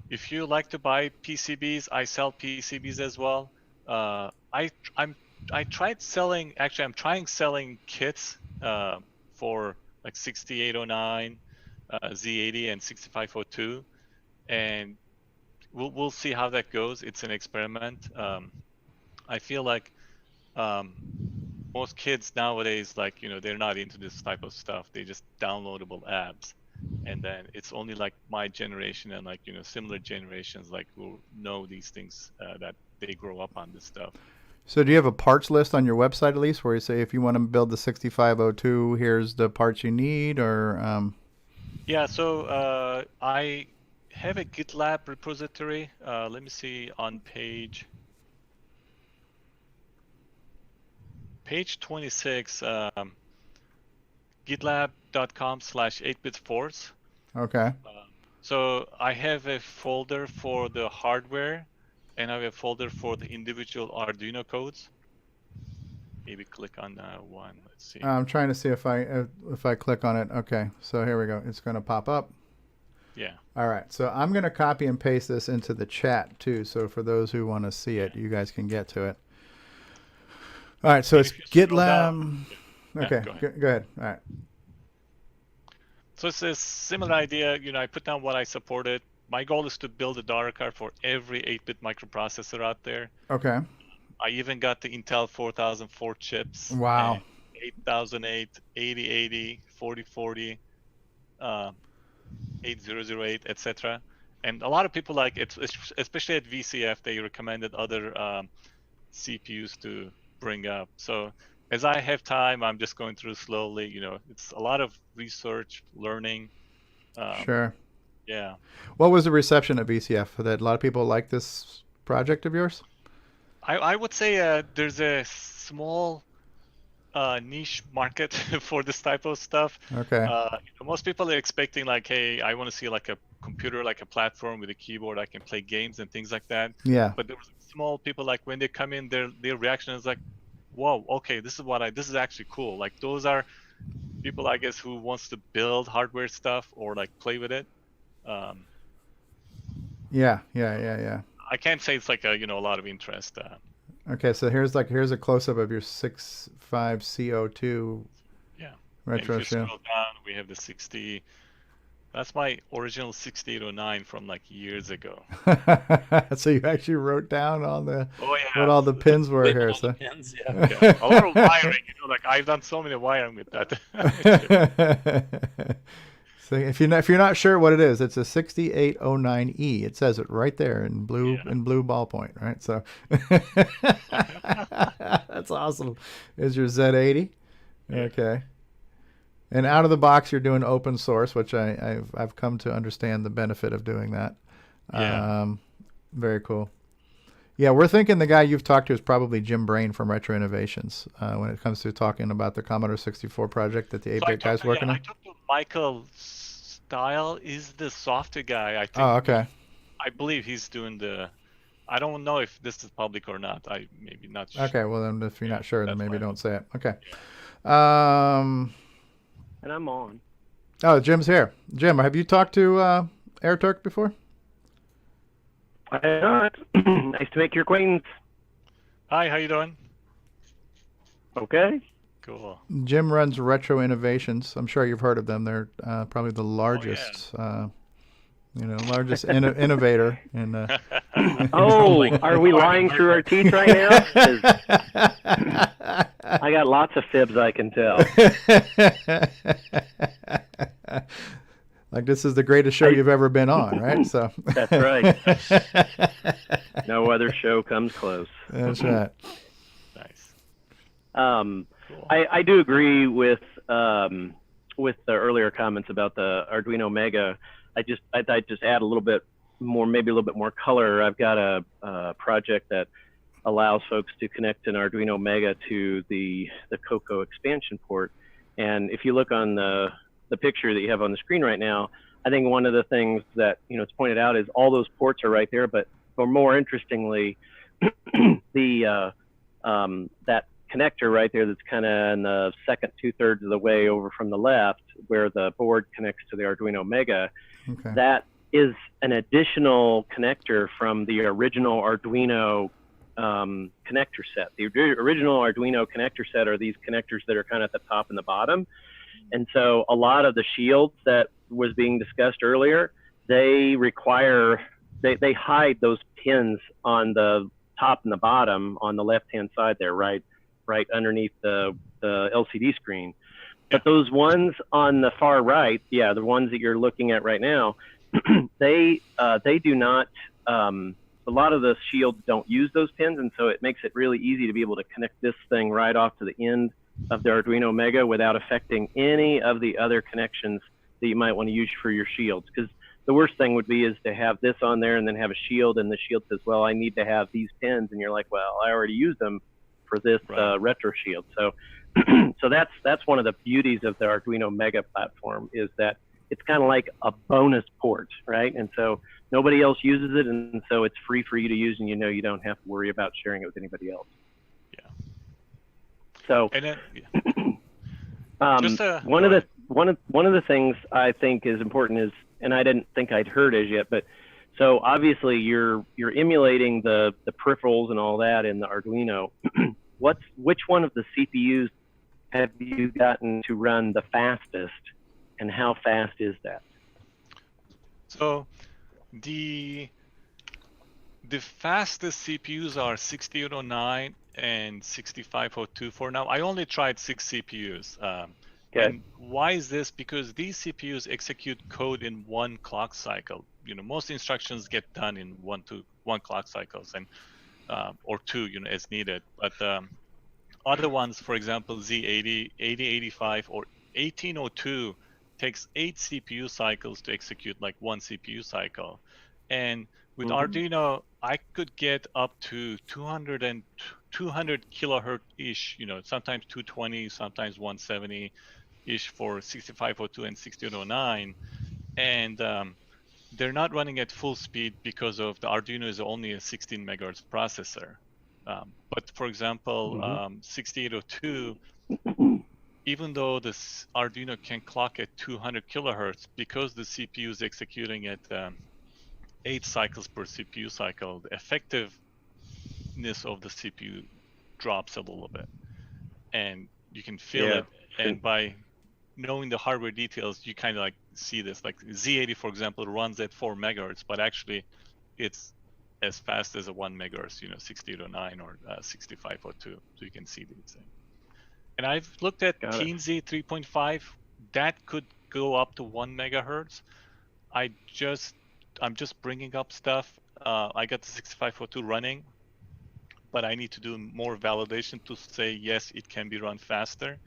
If you like to buy PCBs, I sell PCBs as well. I'm trying selling kits for like 6809, Z80, and 6502, and we'll see how that goes. It's an experiment. I feel like most kids nowadays, they're not into this type of stuff. They just downloadable apps. And then it's only like my generation and similar generations who know these things, that they grow up on this stuff. So do you have a parts list on your website at least, where you say if you want to build the 6502, here's the parts you need, or? Yeah. So I have a GitLab repository. Let me see on page. page 26, gitlab.com/8bitforce. Okay. So I have a folder for the hardware, and I have a folder for the individual Arduino codes. Maybe click on that one. Let's see. I'm trying to see if I click on it. Okay, so here we go. It's going to pop up. Yeah. All right, so I'm going to copy and paste this into the chat too. So for those who want to see it, you guys can get to it. All right, so it's GitLab. Okay, go ahead. All right. So it's a similar idea. You know, I put down what I supported. My goal is to build a daughter card for every 8-bit microprocessor out there. Okay. I even got the Intel 4004 chips. Wow. 8008, 8080, 4040, 8008, etc. And a lot of people like it, especially at VCF, they recommended other CPUs to bring up. So as I have time, I'm just going through slowly. You know, it's a lot of research, learning. Sure. Yeah. What was the reception at VCF? That a lot of people like this project of yours? I would say there's a small niche market for this type of stuff. Okay. Most people are expecting like, hey, I want to see like a computer, like a platform with a keyboard, I can play games and things like that. Yeah. But there was small people, like when they come in, their reaction is like, whoa, okay, this is actually cool. Like those are people, I guess, who wants to build hardware stuff or like play with it. Yeah. I can't say it's like a lot of interest. Okay, so here's a close up of your 6.5 CO2. Yeah. RetroShield. If you scroll down, we have the 60. That's my original 6809 from like years ago. So you actually wrote down on the yeah. what all the pins were here. So pins, yeah. A lot of wiring. Like I've done so many wiring with that. So if you're not sure what it is, it's a 6809E. It says it right there in blue ballpoint, right? So that's awesome. Is your Z80? Yeah. Okay. And out of the box, you're doing open source, which I've come to understand the benefit of doing that. Yeah. Very cool. Yeah, we're thinking the guy you've talked to is probably Jim Brain from Retro Innovations when it comes to talking about the Commodore 64 project that the 8-bit guy's working on. I talked to Michael Style. Is the software guy. I think. Oh, okay. I believe he's doing the. I don't know if this is public or not. I maybe not sure. Okay, well then if you're not sure, then maybe don't say it. Okay. And I'm on. Oh, Jim's here. Jim, have you talked to AirTurk before? I have not. Nice to make your acquaintance. Hi, how you doing? Okay. Cool. Jim runs Retro Innovations. I'm sure you've heard of them. They're probably the largest, largest innovator in. Oh, are we lying through our teeth right now? 'Cause I got lots of fibs I can tell. Like this is the greatest show you've ever been on, right? So that's right. No other show comes close. That's right. Nice. Cool. I do agree with the earlier comments about the Arduino Mega. I'd just add a little bit more, maybe a little bit more color. I've got a project that allows folks to connect an Arduino Mega to the CoCo expansion port. And if you look on the picture that you have on the screen right now, I think one of the things that it's pointed out is all those ports are right there. But more interestingly, that connector right there that's kind of in the second 2/3 of the way over from the left, where the board connects to the Arduino Mega, that is an additional connector from the original Arduino connector set. The original Arduino connector set are these connectors that are kind of at the top and the bottom. And so a lot of the shields that was being discussed earlier, they hide those pins on the top and the bottom on the left-hand side there, right underneath the LCD screen. But those ones on the far right, the ones that you're looking at right now, they do not, a lot of the shields don't use those pins, and so it makes it really easy to be able to connect this thing right off to the end of the Arduino Mega without affecting any of the other connections that you might want to use for your shields. Because the worst thing would be is to have this on there and then have a shield, and the shield says, well, I need to have these pins, and you're like, well, I already used them for this RetroShield. So so that's one of the beauties of the Arduino Mega platform, is that it's kind of like a bonus port, right? And so nobody else uses it, and so it's free for you to use, and you don't have to worry about sharing it with anybody else. Yeah. So And then, one of the things I think is important is, and I didn't think I'd heard as yet, but so obviously you're emulating the peripherals and all that in the Arduino. Which one of the CPUs have you gotten to run the fastest, and how fast is that? So the fastest CPUs are 6809 and 6502 for now. I only tried 6 CPUs. And why is this? Because these CPUs execute code in 1 clock cycle. Most instructions get done in one clock cycles, and or 2, as needed. But other ones, for example, Z80, 8085, or 1802 takes 8 CPU cycles to execute like 1 CPU cycle. And with Arduino, I could get up to 200 kilohertz-ish, sometimes 220, sometimes 170-ish for 6502 and 6809. And they're not running at full speed because of the Arduino is only a 16 megahertz processor. But for example, 6802, even though this Arduino can clock at 200 kilohertz, because the CPU is executing at 8 cycles per CPU cycle, the effectiveness of the CPU drops a little bit. And you can feel it. And by knowing the hardware details, you kind of like see this. Like Z80, for example, runs at 4 megahertz, but actually it's as fast as a 1 megahertz, 6809 or 6502. So you can see these things. And I've looked at TeenZ 3.5. That could go up to 1 megahertz. I'm just bringing up stuff. I got the 6502 running, but I need to do more validation to say, yes, it can be run faster.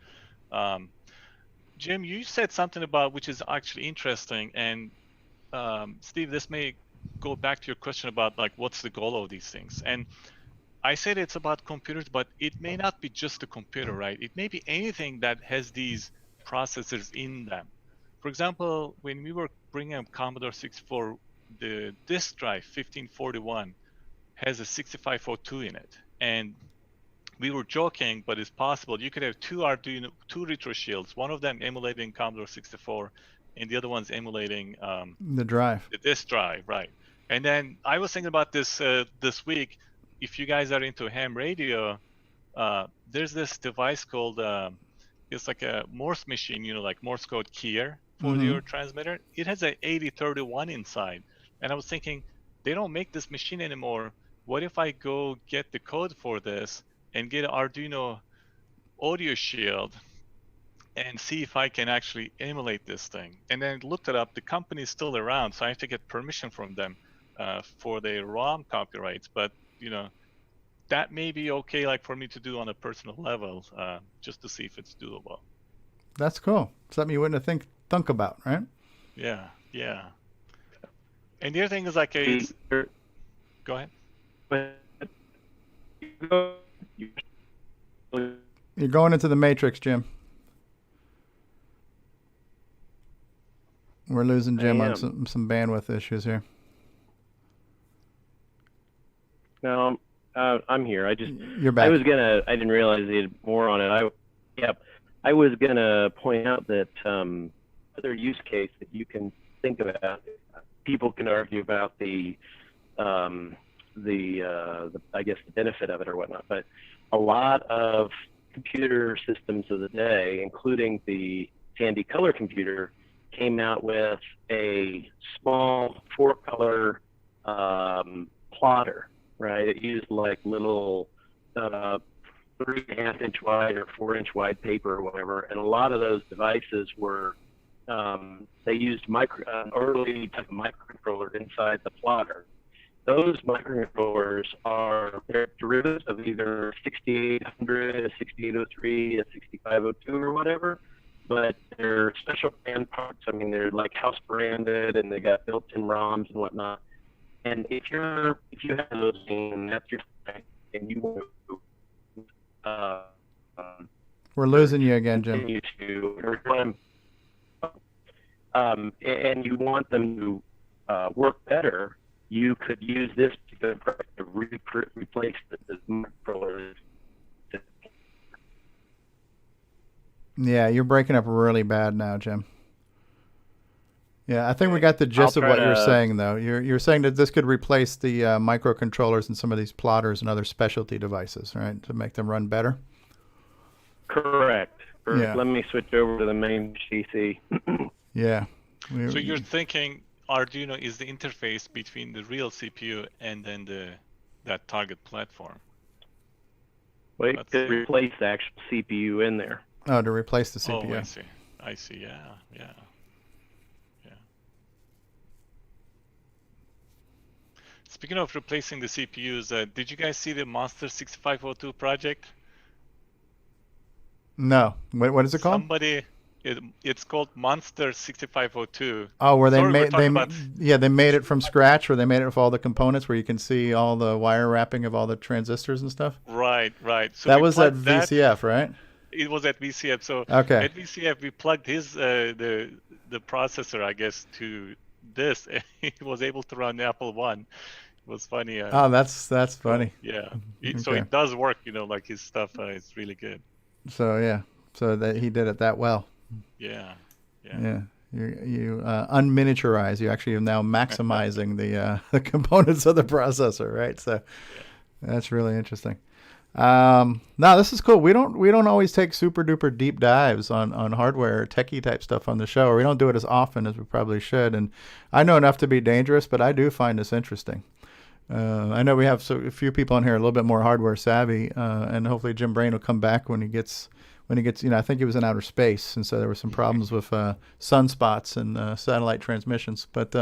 Jim, you said something about, which is actually interesting. And Steve, this may go back to your question about like, what's the goal of these things? And I said it's about computers, but it may not be just a computer, right? It may be anything that has these processors in them. For example, when we were bringing up Commodore 64, the disk drive 1541 has a 6502 in it. And we were joking, but it's possible. You could have 2 Arduino, 2 RetroShields, one of them emulating Commodore 64, and the other one's emulating the drive. The disk drive, right? And then I was thinking about this this week. If you guys are into ham radio, there's this device called it's like a Morse machine, like Morse code keyer for your transmitter. It has an 8031 inside, and I was thinking, they don't make this machine anymore. What if I go get the code for this and get an Arduino audio shield and see if I can actually emulate this thing? And then looked it up. The company is still around, so I have to get permission from them for their ROM copyrights. But that may be okay, like for me to do on a personal level, just to see if it's doable. That's cool. Something you wouldn't have thunk about, right? Yeah. And the other thing is like go ahead. You're going into the matrix, Jim. We're losing Jim on some bandwidth issues here. No, I'm here. You're back. I didn't realize they had more on it. I was gonna point out that other use case that you can think about. People can argue about the I guess the benefit of it or whatnot, but a lot of computer systems of the day, including the Tandy Color computer, came out with a small 4-color plotter, right? It used like little 3.5 inch wide or 4 inch wide paper or whatever, and a lot of those devices were they used early type of microcontroller inside the plotter. Those microcontrollers they're derivatives of either 6800, a 6803, a 6502 or whatever, but they're special brand parts. I mean, they're like house branded and they got built-in ROMs and whatnot. And if you have those and that's your thing, and you want to We're losing you again, Jim. continue to, and you want them to work better, you could use this particular product to replace the microcontrollers. Yeah, you're breaking up really bad now, Jim. Yeah, I think we got the gist of what you're saying, though. You're saying that this could replace the microcontrollers and some of these plotters and other specialty devices, right, to make them run better? Correct. Yeah. Let me switch over to the main PC. Yeah. So you're thinking Arduino is the interface between the real CPU and then that target platform? Well, it could replace the actual CPU in there. Oh, to replace the CPU. Oh, I see. I see. Yeah. Speaking of replacing the CPUs, did you guys see the Monster 6502 project? No. What is it called? It's called Monster 6502. Oh, where they Sorry, they made it from scratch, where they made it with all the components, where you can see all the wire wrapping of all the transistors and stuff. Right. So that was at VCF, right? It was at VCF. So okay. At VCF, we plugged his the processor, I guess, to this, and he was able to run Apple One. It was funny. Oh, that's funny. Yeah. Okay. So it does work, like his stuff is really good. So yeah, so that he did it that well. Yeah. You unminiaturize. You actually are now maximizing the components of the processor, right? So that's really interesting. No, this is cool. We don't always take super duper deep dives on hardware or techie type stuff on the show, or we don't do it as often as we probably should. And I know enough to be dangerous, but I do find this interesting. I know we have a few people on here a little bit more hardware savvy, and hopefully Jim Brain will come back when he gets, I think he was in outer space, and so there were some problems with sunspots and satellite transmissions. But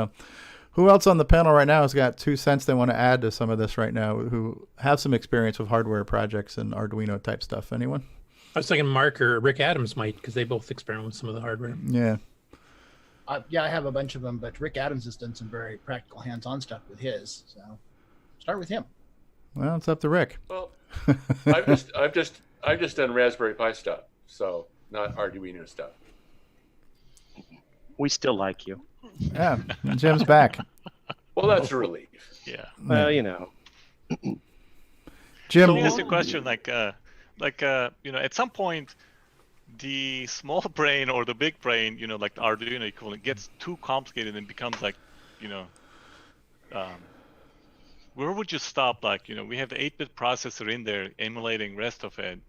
who else on the panel right now has got 2 cents they want to add to some of this right now, who have some experience with hardware projects and Arduino type stuff? Anyone? I was thinking Mark or Rick Adams might, because they both experiment with some of the hardware. Yeah. Yeah, I have a bunch of them, but Rick Adams has done some very practical hands-on stuff with his. So start with him. Well, it's up to Rick. Well, I've just done Raspberry Pi stuff, so not Arduino stuff. We still like you. Yeah, Jim's back. Well, that's a relief. Yeah. Well, Jim, so here's a question: at some point, the small brain or the big brain, like the Arduino equivalent, gets too complicated and becomes where would you stop? We have the 8-bit processor in there emulating rest of it.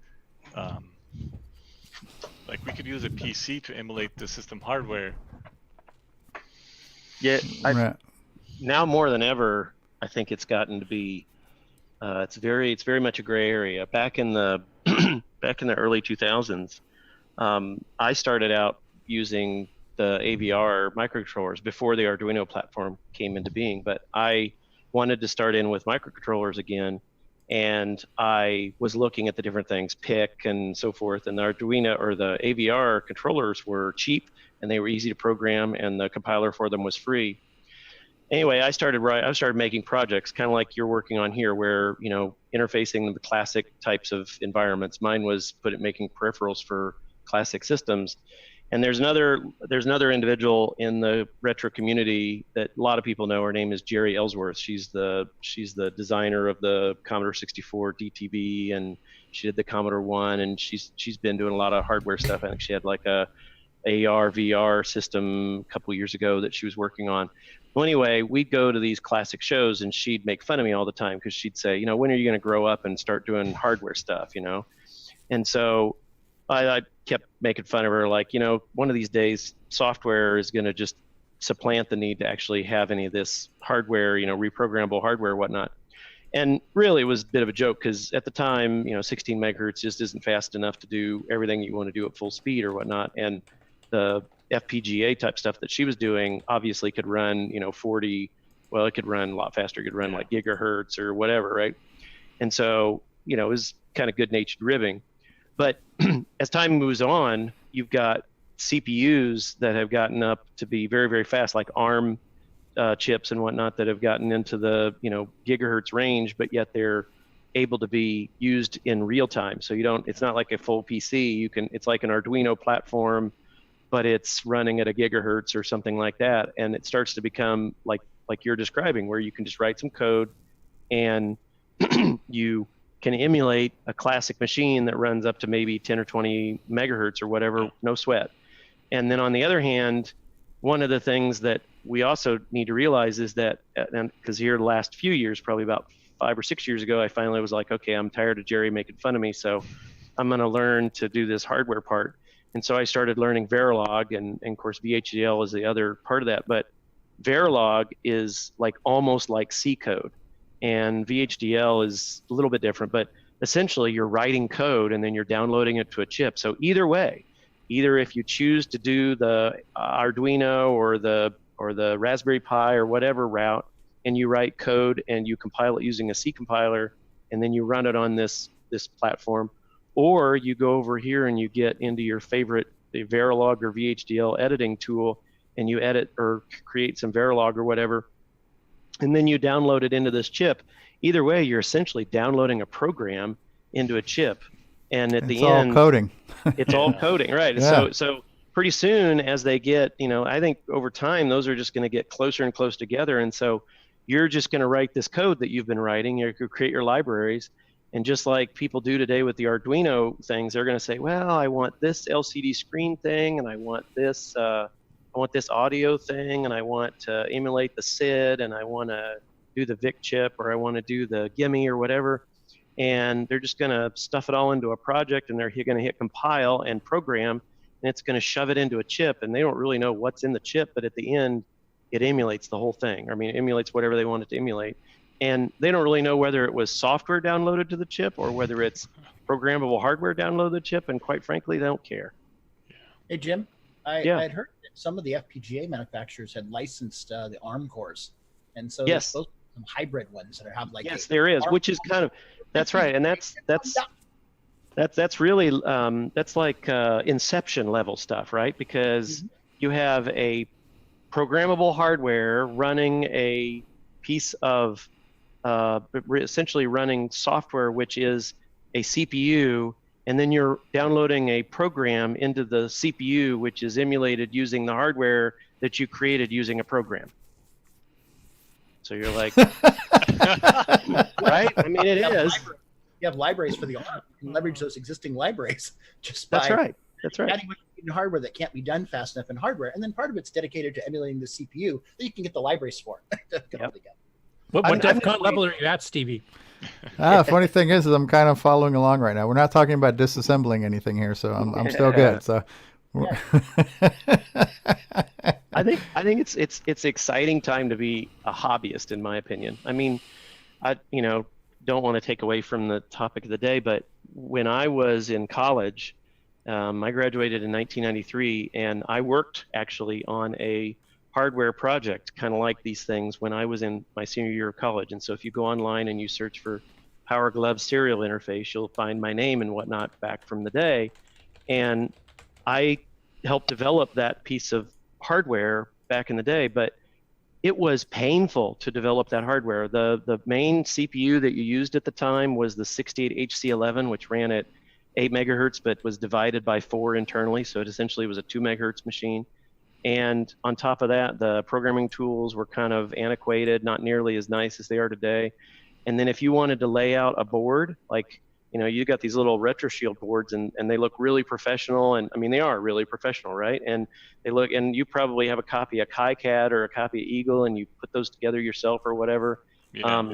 We could use a PC to emulate the system hardware. Yeah, now more than ever, I think it's gotten to be, it's very much a gray area. Back in the early 2000s, I started out using the AVR microcontrollers before the Arduino platform came into being, but I wanted to start in with microcontrollers again, and I was looking at the different things, PIC and so forth, and the Arduino or the AVR controllers were cheap and they were easy to program, and the compiler for them was free. Anyway, I started making projects kind of like you're working on here, where interfacing the classic types of environments. Mine was making peripherals for classic systems. And there's another individual in the retro community that a lot of people know. Her name is Jerry Ellsworth. She's the designer of the Commodore 64 DTV, and she did the Commodore 1, and she's been doing a lot of hardware stuff. I think she had like a AR VR system a couple years ago that she was working on. Well, anyway, we'd go to these classic shows, and she'd make fun of me all the time because she'd say, when are you going to grow up and start doing hardware stuff, And so I kept making fun of her, one of these days, software is going to just supplant the need to actually have any of this hardware, reprogrammable hardware, whatnot. And really, it was a bit of a joke because at the time, 16 megahertz just isn't fast enough to do everything you want to do at full speed or whatnot. And the FPGA type stuff that she was doing obviously could run, 40. Well, it could run a lot faster. It could run like gigahertz or whatever, right? And so, it was kind of good-natured ribbing. But as time moves on, you've got CPUs that have gotten up to be very, very fast, like ARM chips and whatnot, that have gotten into the gigahertz range, but yet they're able to be used in real time. So it's not like a full PC. It's like an Arduino platform, but it's running at a gigahertz or something like that. And it starts to become like you're describing, where you can just write some code and you can emulate a classic machine that runs up to maybe 10 or 20 megahertz or whatever, no sweat. And then on the other hand, one of the things that we also need to realize is that, because here the last few years, probably about 5 or 6 years ago, I finally was like, okay, I'm tired of Jerry making fun of me, so I'm going to learn to do this hardware part. And so I started learning Verilog, and of course VHDL is the other part of that. But Verilog is like almost like C code, and VHDL is a little bit different. But essentially, you're writing code and then you're downloading it to a chip. So either way, either if you choose to do the Arduino or the Raspberry Pi or whatever route, and you write code and you compile it using a C compiler, and then you run it on this platform, or you go over here and you get into your favorite the Verilog or VHDL editing tool, and you edit or create some Verilog or whatever, and then you download it into this chip. Either way, you're essentially downloading a program into a chip, and at the end, it's all coding. It's all coding, right? Yeah. So pretty soon, as they get, I think over time, those are just going to get closer and closer together, and so you're just going to write this code that you've been writing. You create your libraries. And just like people do today with the Arduino things, they're going to say, well, I want this LCD screen thing, and I want this audio thing, and I want to emulate the SID, and I want to do the VIC chip, or I want to do the Gimme or whatever. And they're just going to stuff it all into a project, and they're going to hit compile and program, and it's going to shove it into a chip, and they don't really know what's in the chip, but at the end, it emulates the whole thing. I mean, it emulates whatever they want it to emulate. And they don't really know whether it was software downloaded to the chip or whether it's programmable hardware downloaded to the chip, and quite frankly, they don't care. Hey, Jim, I had heard that some of the FPGA manufacturers had licensed the ARM cores. And so there's supposed to be some hybrid ones that have like there is, which is kind of, that's right. And that's really, that's like Inception level stuff, right? Because you have a programmable hardware running a piece of essentially running software, which is a CPU, and then you're downloading a program into the CPU, which is emulated using the hardware that you created using a program. So you're like, right? I mean, it is. You have libraries for the ARM. You can leverage those existing libraries just by That's right. adding hardware that can't be done fast enough in hardware, and then part of it's dedicated to emulating the CPU that you can get the libraries for. What DEF level are you at, Stevie? Funny thing is I'm kind of following along right now. We're not talking about disassembling anything here, so I'm still good. So I think it's exciting time to be a hobbyist, in my opinion. I mean, I don't want to take away from the topic of the day, but when I was in college, I graduated in 1993, and I worked actually on a hardware project, kind of like these things, when I was in my senior year of college. And so if you go online and you search for Power Glove serial interface, you'll find my name and whatnot back from the day. And I helped develop that piece of hardware back in the day, but it was painful to develop that hardware. The main CPU that you used at the time was the 68HC11, which ran at 8 megahertz, but was divided by 4 internally. So it essentially was a 2 megahertz machine. And on top of that, the programming tools were kind of antiquated, not nearly as nice as they are today. And then if you wanted to lay out a board, like, you got these little RetroShield boards, and they look really professional. And I mean, they are really professional, right? And they look, and you probably have a copy of KiCad or a copy of Eagle, and you put those together yourself or whatever. Yeah.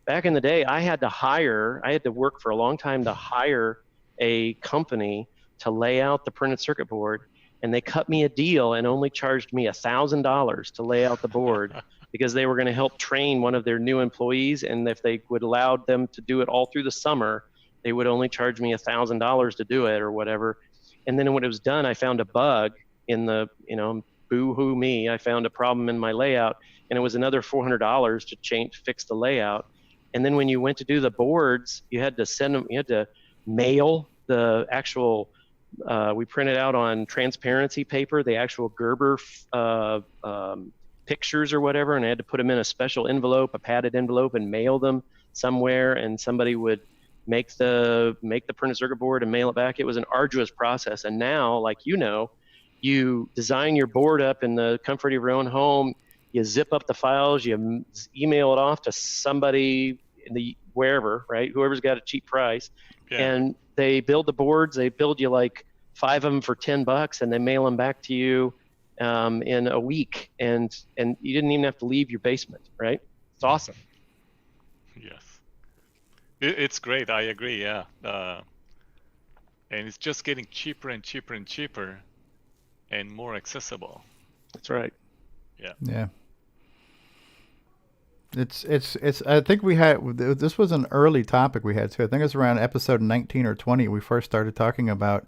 Back in the day, I had to work for a long time to hire a company to lay out the printed circuit board. And they cut me a deal and only charged me $1,000 to lay out the board because they were going to help train one of their new employees. And if they would allow them to do it all through the summer, they would only charge me $1,000 to do it or whatever. And then when it was done, I found a bug in the, boo-hoo me. I found a problem in my layout, and it was another $400 to fix the layout. And then when you went to do the boards, you had to mail the actual, we printed out on transparency paper, the actual Gerber pictures or whatever, and I had to put them in a special envelope, a padded envelope, and mail them somewhere, and somebody would make the printed circuit board and mail it back. It was an arduous process. And now, like, you design your board up in the comfort of your own home. You zip up the files, you email it off to somebody in the wherever, right? Whoever's got a cheap price, and they build the boards. They build you like 5 of them for $10, and they mail them back to you in a week, and you didn't even have to leave your basement, right? It's awesome. Yes, it's great. I agree. Yeah, and it's just getting cheaper and cheaper and cheaper, and more accessible. That's right. Yeah. Yeah. It's. I think this was an early topic we had too. I think it was around episode 19 or 20. We first started talking about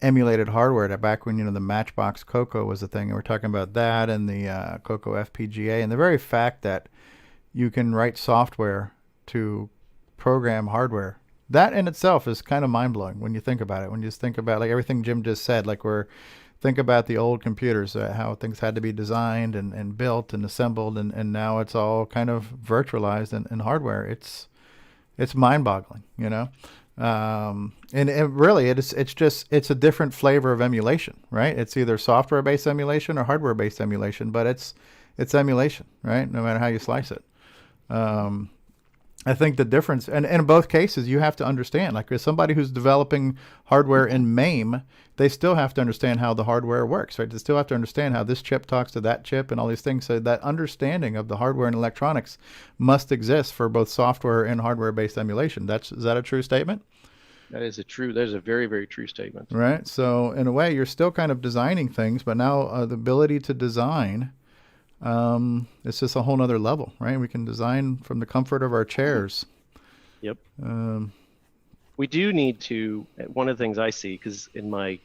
emulated hardware. Back when the Matchbox CoCo was a thing, and we're talking about that and the CoCo FPGA, and the very fact that you can write software to program hardware. That in itself is kind of mind blowing when you think about it. When you just think about like everything Jim just said, like think about the old computers, how things had to be designed and built and assembled, and now it's all kind of virtualized in hardware. It's mind-boggling, and really it's a different flavor of emulation, right? It's either software-based emulation or hardware-based emulation, but it's emulation, right? No matter how you slice it. I think the difference, and in both cases, you have to understand, like as somebody who's developing hardware in MAME, they still have to understand how the hardware works, right? They still have to understand how this chip talks to that chip and all these things. So that understanding of the hardware and electronics must exist for both software and hardware-based emulation. Is that a true statement? That is a very, very true statement. Right. So in a way, you're still kind of designing things, but now the ability to design, it's just a whole nother level, right? We can design from the comfort of our chairs. Yep. We do need to, one of the things I see, because in my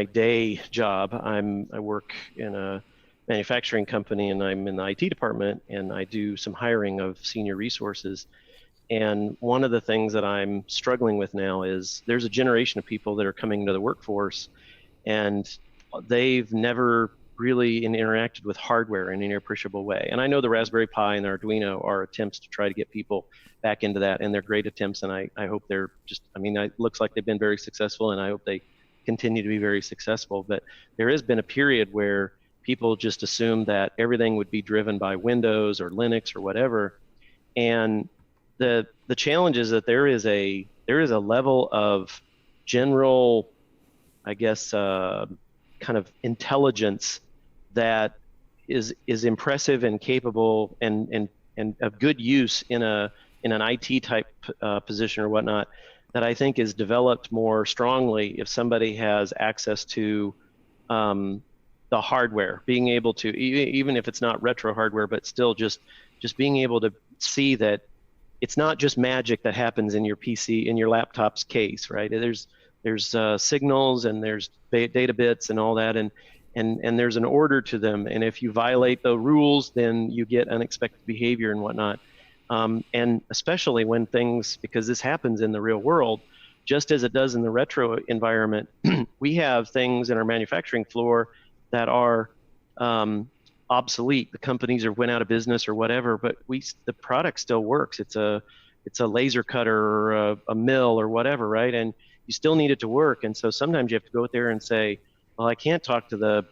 day job, I work in a manufacturing company, and I'm in the IT department, and I do some hiring of senior resources. And one of the things that I'm struggling with now is there's a generation of people that are coming into the workforce, and they've never really interacted with hardware in any appreciable way. And I know the Raspberry Pi and the Arduino are attempts to try to get people back into that, and they're great attempts, and I hope they're it looks like they've been very successful, and I hope they continue to be very successful. But there has been a period where people just assumed that everything would be driven by Windows or Linux or whatever. And the challenge is that there is a level of general, I guess, kind of intelligence that is impressive and capable and of good use in an IT type position or whatnot, that I think is developed more strongly if somebody has access to the hardware, being able to, even if it's not retro hardware, but still just being able to see that it's not just magic that happens in your PC, in your laptop's case, right? There's signals, and there's data bits and all that, and there's an order to them. And if you violate the rules, then you get unexpected behavior and whatnot. And especially when things, because this happens in the real world, just as it does in the retro environment, we have things in our manufacturing floor that are obsolete. The companies went out of business or whatever, but the product still works. It's a laser cutter or a mill or whatever, right? And you still need it to work. And so sometimes you have to go out there and say, well, I can't talk to the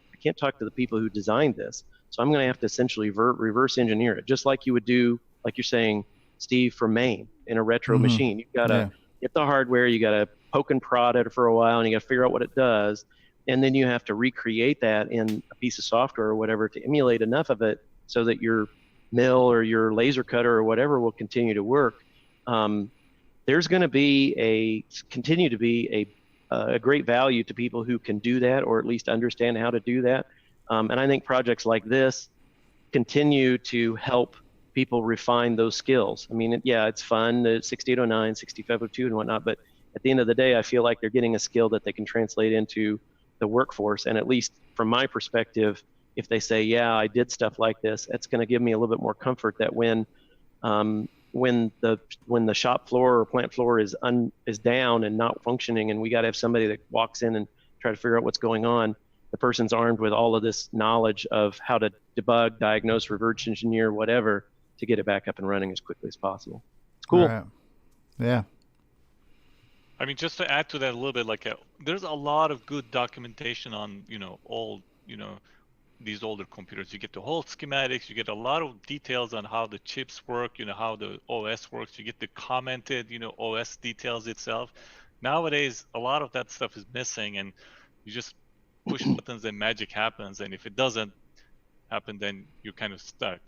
people who designed this. So I'm going to have to essentially reverse engineer it, just like you would do, like you're saying, Steve, for MAME in a retro machine. You've got to get the hardware, you got to poke and prod at it for a while, and you got to figure out what it does. And then you have to recreate that in a piece of software or whatever to emulate enough of it so that your mill or your laser cutter or whatever will continue to work. There's going to continue to be a great value to people who can do that, or at least understand how to do that. And I think projects like this continue to help people refine those skills. I mean, it's fun, the 6809, 6502 and whatnot, but at the end of the day, I feel like they're getting a skill that they can translate into the workforce. And at least from my perspective, if they say, yeah, I did stuff like this, that's going to give me a little bit more comfort that when the shop floor or plant floor is down and not functioning, and we got to have somebody that walks in and try to figure out what's going on, the person's armed with all of this knowledge of how to debug, diagnose, reverse engineer, whatever, to get it back up and running as quickly as possible. It's Cool. Right. Yeah. I mean, just to add to that a little bit, like there's a lot of good documentation on, old, these older computers. You get the whole schematics, you get a lot of details on how the chips work, how the OS works. You get the commented, OS details itself. Nowadays, a lot of that stuff is missing, and you just push buttons and magic happens. And if it doesn't happen, then you're kind of stuck.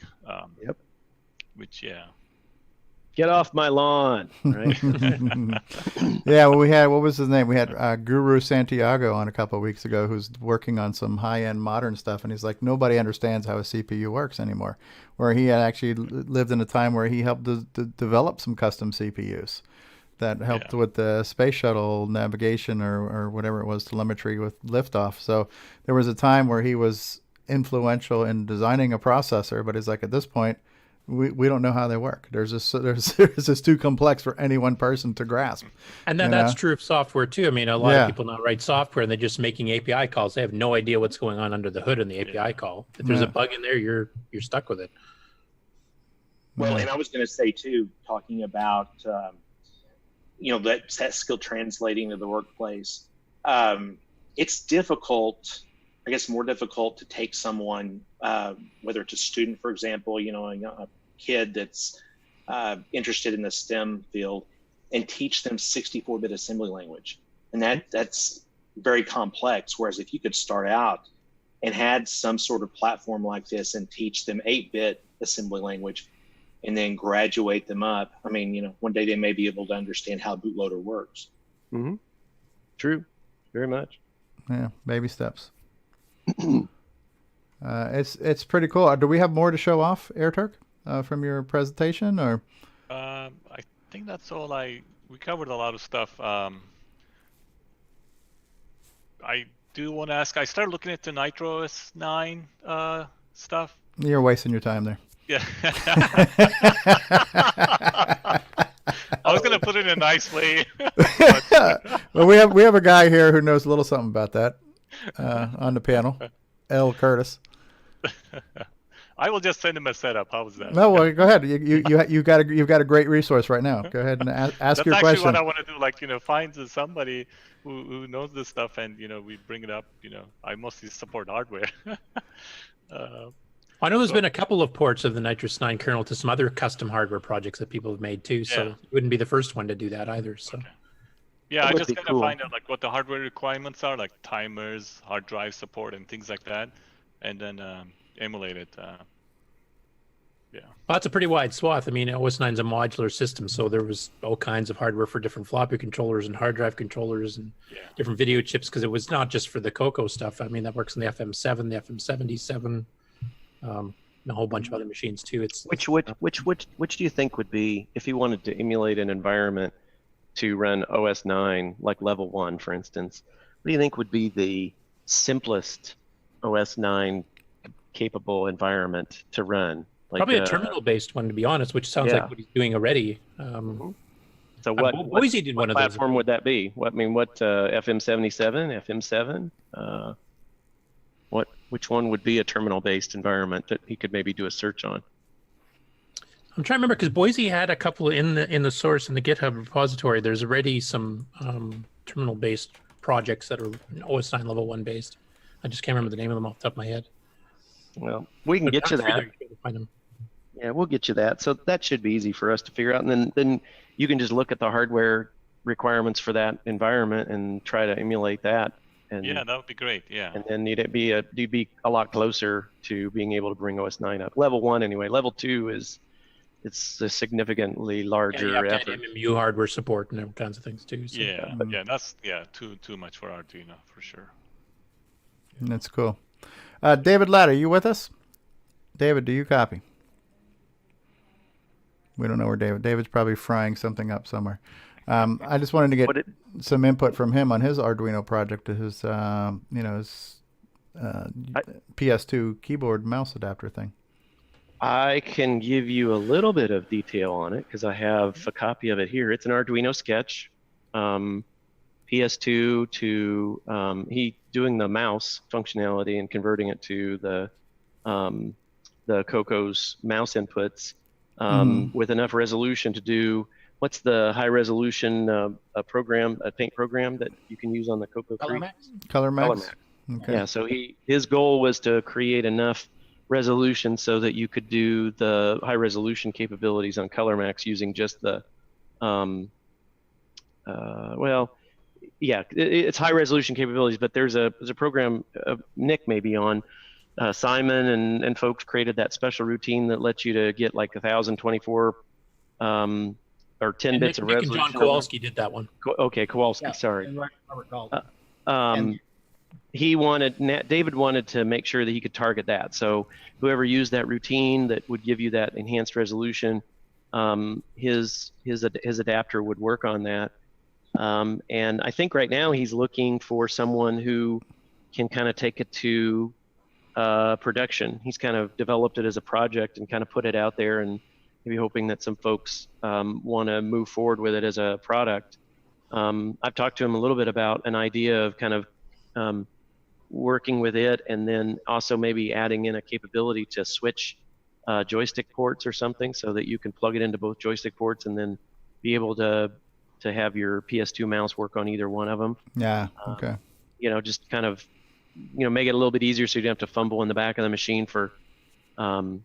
Yep. Which, yeah. Get off my lawn, right? Yeah, well, we had, what was his name? We had Guru Santiago on a couple of weeks ago, who's working on some high-end modern stuff, and he's like, nobody understands how a CPU works anymore. Where he had actually lived in a time where he helped develop some custom CPUs that helped with the space shuttle navigation or whatever it was, telemetry with liftoff. So there was a time where he was influential in designing a processor, but it's like, at this point, we don't know how they work. There's just too complex for any one person to grasp. And that's true of software too. I mean, a lot of people now write software and they're just making API calls. They have no idea what's going on under the hood in the API call. If there's a bug in there, you're stuck with it. Well, and I was going to say too, talking about that skill translating to the workplace. It's difficult. I guess more difficult to take someone, whether it's a student, for example, a kid that's interested in the STEM field, and teach them 64-bit assembly language. And that's very complex. Whereas if you could start out and had some sort of platform like this and teach them 8-bit assembly language and then graduate them up, I mean, one day they may be able to understand how bootloader works. Mm-hmm. True. Very much. Yeah. Baby steps. It's pretty cool. Do we have more to show off, AirTurk, from your presentation, or? I think that's all. We covered a lot of stuff. I do want to ask. I started looking at the Nitro S9 stuff. You're wasting your time there. Yeah. I was gonna put it in a nice way. Well, we have a guy here who knows a little something about that. On the panel, L. Curtis. I will just send him a setup. How's that? No, well, go ahead. You've got a great resource right now. Go ahead and ask your question. That's actually what I want to do. Find somebody who knows this stuff, and we bring it up. I mostly support hardware. I know there's been a couple of ports of the Nitrous 9 kernel to some other custom hardware projects that people have made too. So you wouldn't be the first one to do that either. So. Okay. Yeah, I just gotta find out what the hardware requirements are, like timers, hard drive support, and things like that, and then emulate it. Yeah. Well, that's a pretty wide swath. I mean, OS 9 is a modular system, so there was all kinds of hardware for different floppy controllers and hard drive controllers and different video chips, because it was not just for the CoCo stuff. I mean, that works on the FM7, the FM77, and a whole bunch of other machines too. Which do you think would be, if you wanted to emulate an environment to run OS 9, like level 1, for instance, what do you think would be the simplest OS 9 capable environment to run? Probably a terminal-based one, to be honest, which sounds like what he's doing already. So what did one of those. Platform would that be? What FM77, FM7? Which one would be a terminal-based environment that he could maybe do a search on? I'm trying to remember, because Boise had a couple in the source in the GitHub repository. There's already some terminal-based projects that are OS 9 level 1 based. I just can't remember the name of them off the top of my head. Well, we can get you that. Yeah, we'll get you that. So that should be easy for us to figure out, and then you can just look at the hardware requirements for that environment and try to emulate that. And, yeah, that would be great. Yeah. And then you'd be a lot closer to being able to bring OS 9 up. Level 1 anyway. Level 2 it's a significantly larger you have effort. to have MMU hardware support and all kinds of things too. So. Yeah, that's too much for Arduino for sure. That's cool. David Ladd, are you with us? David, do you copy? We don't know where David's probably frying something up somewhere. I just wanted to get some input from him on his Arduino project, his PS2 keyboard mouse adapter thing. I can give you a little bit of detail on it because I have a copy of it here. It's an Arduino sketch. PS2 to he doing the mouse functionality and converting it to the CoCo's mouse inputs. with enough resolution to do, what's the high resolution paint program that you can use on the Coco Creek? Color Max. Okay. Yeah, so his goal was to create enough resolution so that you could do the high resolution capabilities on Color Max using just the it's high resolution capabilities, but there's a program Nick may be on. Simon and folks created that special routine that lets you to get like 1024 or 10 bits of resolution. John Kowalski did that one. Okay, Kowalski, sorry. And Robert David wanted to make sure that he could target that. So whoever used that routine that would give you that enhanced resolution, his adapter would work on that. And I think right now he's looking for someone who can kind of take it to production. He's kind of developed it as a project and kind of put it out there, and maybe hoping that some folks want to move forward with it as a product. I've talked to him a little bit about an idea of kind of working with it, and then also maybe adding in a capability to switch joystick ports or something, so that you can plug it into both joystick ports and then be able to have your PS2 mouse work on either one of them. Yeah. Okay. Just kind of make it a little bit easier so you don't have to fumble in the back of the machine for connectors,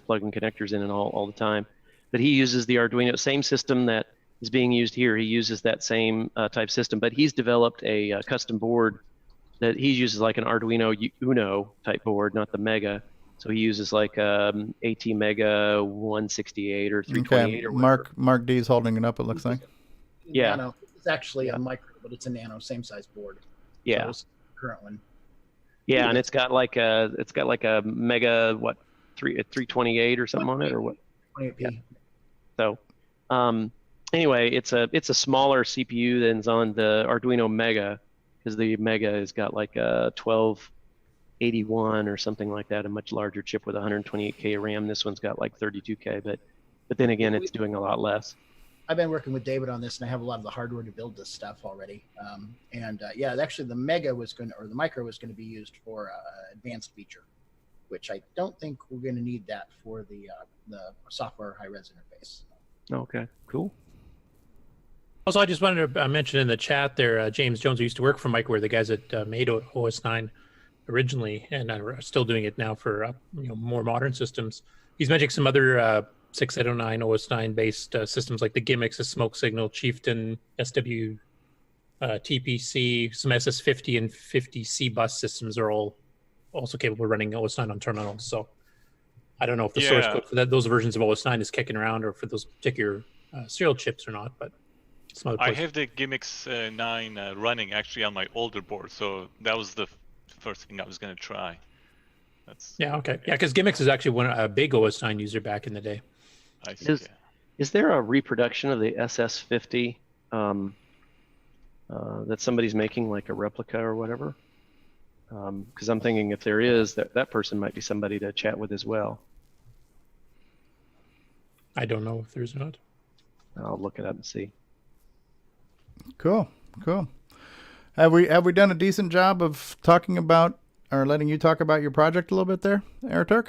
plugging connectors in and all the time. But he uses the Arduino, same system that is being used here. He uses that same type system, but he's developed a custom board that he uses, like an Arduino Uno type board, not the Mega. So he uses like AT Mega 168 or 328 or whatever. Mark D is holding it up, it looks like. Yeah. Nano. It's actually a micro, but it's a nano, same size board. Yeah. So it's the current one. Yeah, and it's got like a Mega 328 or something on it, or what? 28p. Yeah. So anyway, it's a smaller CPU than's on the Arduino Mega, because the Mega has got like a 1281 or something like that, a much larger chip with 128K of RAM. This one's got like 32K, but then again, it's doing a lot less. I've been working with David on this, and I have a lot of the hardware to build this stuff already. Actually, the Mega the Micro was going to be used for advanced feature, which I don't think we're going to need that for the software high-res interface. Okay, cool. Also, I just wanted to mention in the chat there, James Jones, who used to work for Microware, the guys that made OS 9 originally, and are still doing it now for more modern systems. He's mentioning some other 6809 OS 9 based systems like the Gimmicks, the Smoke Signal, Chieftain, SW, TPC, some SS50 and 50C bus systems are all also capable of running OS 9 on terminals. So I don't know if the source code for those versions of OS 9 is kicking around, or for those particular serial chips or not, but some other I have the Gimmicks 9 running actually on my older board, so that was the first thing I was going to try. Okay. Yeah, because Gimmicks is actually a big OS 9 user back in the day. I see. Is there a reproduction of the SS50 that somebody's making, like a replica or whatever? Because I'm thinking if there is, that person might be somebody to chat with as well. I don't know if there's not. I'll look it up and see. Cool. Have we done a decent job of talking about, or letting you talk about your project a little bit there, Araturk?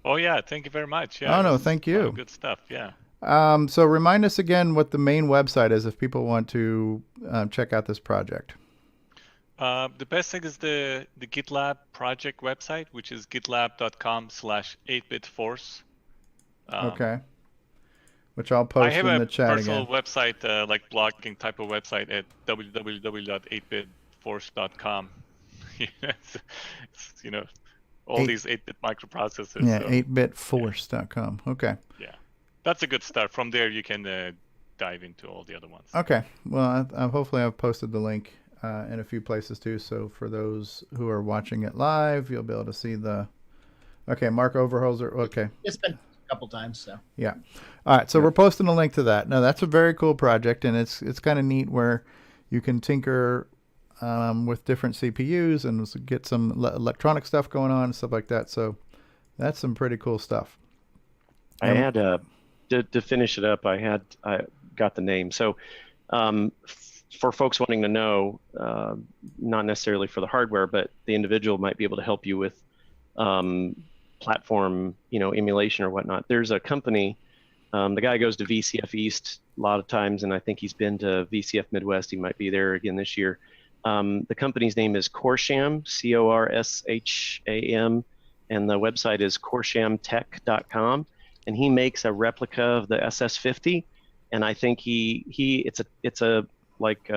Oh yeah, thank you very much. Yeah. Oh no, thank you. Good stuff. Yeah. So remind us again what the main website is if people want to check out this project. The best thing is the GitLab project website, which is gitlab.com/8bitforce. Okay. Which I'll post in the chat again. I have a personal website, like blogging type of website at www.8bitforce.com. it's all these 8-bit microprocessors. Yeah, 8bitforce.com. Okay. Yeah, that's a good start. From there, you can dive into all the other ones. Okay. Well, hopefully I've posted the link in a few places too. So for those who are watching it live, you'll be able to see the. Okay, Mark Overholzer. Okay. It's been a couple times, so. Yeah. All right. So we're posting a link to that. Now that's a very cool project, and it's kind of neat where you can tinker with different CPUs and get some electronic stuff going on and stuff like that. So that's some pretty cool stuff. I had to finish it up. I got the name. So for folks wanting to know, not necessarily for the hardware, but the individual might be able to help you with platform, emulation or whatnot. There's a company, the guy goes to VCF East a lot of times, and I think he's been to VCF Midwest. He might be there again this year. The company's name is Corsham, Corsham, and the website is corshamtech.com. And he makes a replica of the SS50. And I think it's a like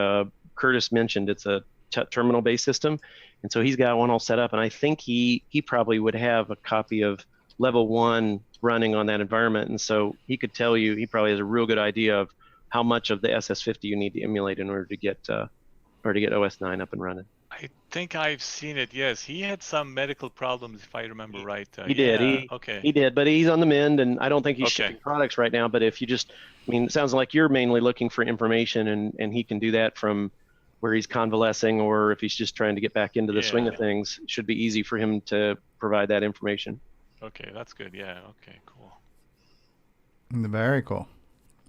Curtis mentioned, it's a terminal-based system. And so he's got one all set up. And I think he probably would have a copy of level 1 running on that environment. And so he could tell you, he probably has a real good idea of how much of the SS50 you need to emulate in order to get OS 9 up and running. I think I've seen it. Yes, he had some medical problems, if I remember right. He did. He did, but he's on the mend, and I don't think he's shipping products right now. But if you it sounds like you're mainly looking for information, and he can do that from where he's convalescing, or if he's just trying to get back into the swing of things, it should be easy for him to provide that information. Okay, that's good. Yeah. Okay, cool. Very cool.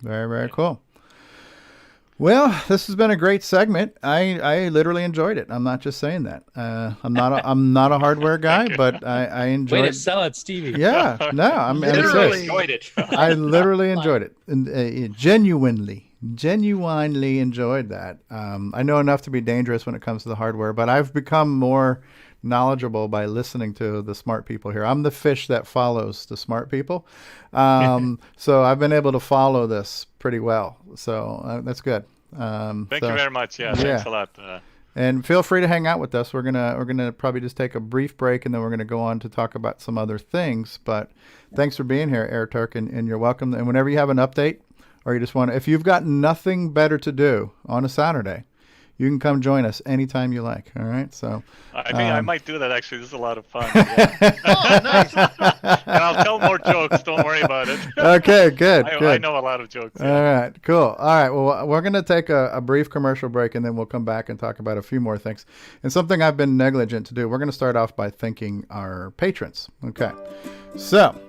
Very, very cool. Well, this has been a great segment. I literally enjoyed it. I'm not just saying that. I'm not a hardware guy, but I enjoyed. Way to sell it, Stevie. Yeah, no, I'm literally enjoyed it. I literally enjoyed it, and genuinely enjoyed that. I know enough to be dangerous when it comes to the hardware, but I've become more knowledgeable by listening to the smart people here. I'm the fish that follows the smart people. So I've been able to follow this pretty well. So that's good. Thank you very much. Yeah, thanks a lot. And feel free to hang out with us. We're gonna probably just take a brief break, and then we're gonna go on to talk about some other things. But thanks for being here, Air Turk, and you're welcome. And whenever you have an update, or you just want to, if you've got nothing better to do on a Saturday, you can come join us anytime you like. All right. So I think I might do that, actually. This is a lot of fun. Yeah. Oh, nice. And I'll tell more jokes. Don't worry about it. Okay, good. I know a lot of jokes. Yeah. All right, cool. All right. Well, we're going to take a brief commercial break, and then we'll come back and talk about a few more things. And something I've been negligent to do, we're going to start off by thanking our patrons. Okay. So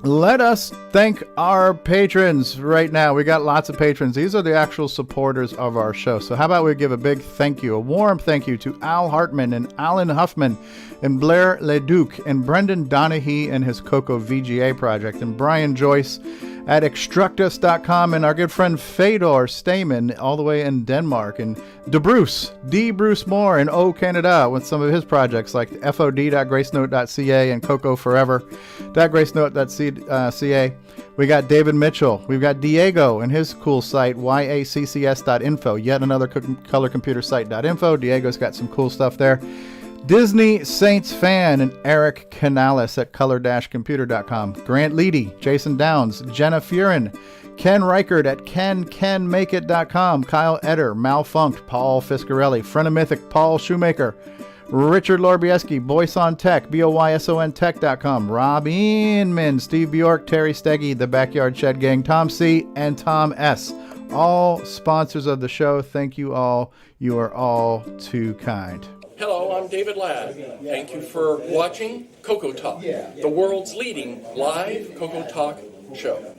let us thank our patrons right now. We got lots of patrons. These are the actual supporters of our show. So how about we give a big thank you, a warm thank you to Al Hartman and Alan Huffman and Blair Leduc and Brendan Donahue and his Coco VGA project, and Brian Joyce at Extructus.com, and our good friend Fedor Stamen all the way in Denmark, and D. Bruce Moore in O Canada with some of his projects like FOD.gracenote.ca and CocoForever.gracenote.ca. We got David Mitchell. We've got Diego and his cool site, YACCS.info, yet another colorcomputersite.info. Diego's got some cool stuff there. Disney Saints fan and Eric Canales at color-computer.com. Grant Leedy, Jason Downs, Jenna Furin, Ken Reichert at canmakeit.com. Kyle Eder, Malfunct, Paul Fiscarelli, Frenemythic, Paul Shoemaker, Richard Lorbieski, Boyson Tech, BOYSON Tech.com. Rob Inman, Steve Bjork, Terry Steggy, The Backyard Shed Gang, Tom C., and Tom S. All sponsors of the show. Thank you all. You are all too kind. Hello, I'm David Ladd. Thank you for watching CoCoTALK, the world's leading live CoCoTALK show.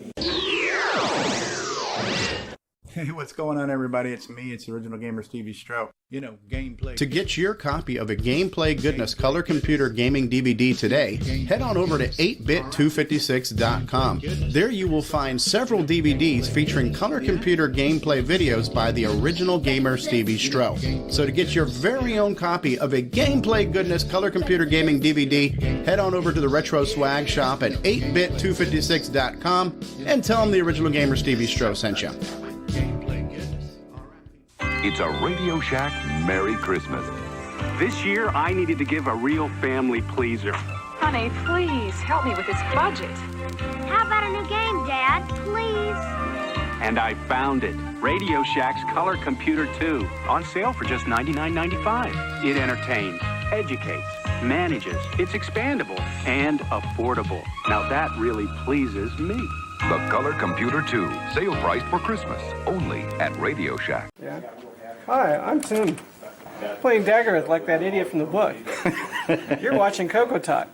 Hey, what's going on, everybody? It's me. It's the original gamer, Stevie Stroh. Gameplay. To get your copy of a Gameplay Goodness Color Computer Gaming DVD today, head on over to 8bit256.com. There you will find several DVDs featuring color computer gameplay videos by the original gamer, Stevie Stroh. So to get your very own copy of a Gameplay Goodness Color Computer Gaming DVD, head on over to the Retro Swag Shop at 8bit256.com and tell them the original gamer, Stevie Stroh, sent you. It's a Radio Shack Merry Christmas. This year, I needed to give a real family pleaser. Honey, please help me with this budget. How about a new game, Dad? Please. And I found it. Radio Shack's Color Computer 2. On sale for just $99.95. It entertains, educates, manages. It's expandable and affordable. Now that really pleases me. The Color Computer 2. Sale price for Christmas. Only at Radio Shack. Yeah. Hi, I'm Tim. Playing Dagger like that idiot from the book. You're watching CoCoTALK.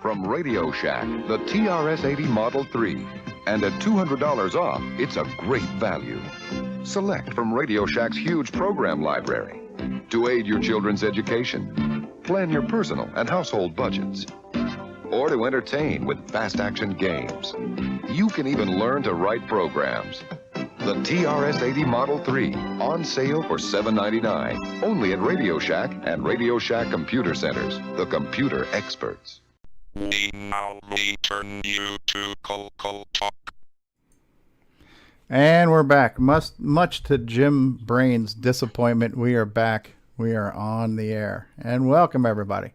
From Radio Shack, the TRS-80 Model 3. And at $200 off, it's a great value. Select from Radio Shack's huge program library to aid your children's education, plan your personal and household budgets, or to entertain with fast-action games. You can even learn to write programs. The TRS-80 Model 3, on sale for $7.99, only at Radio Shack and Radio Shack Computer Centers, the computer experts. We now return you to CoCoTALK. And we're back. Much to Jim Brain's disappointment, we are back. We are on the air. And welcome, everybody.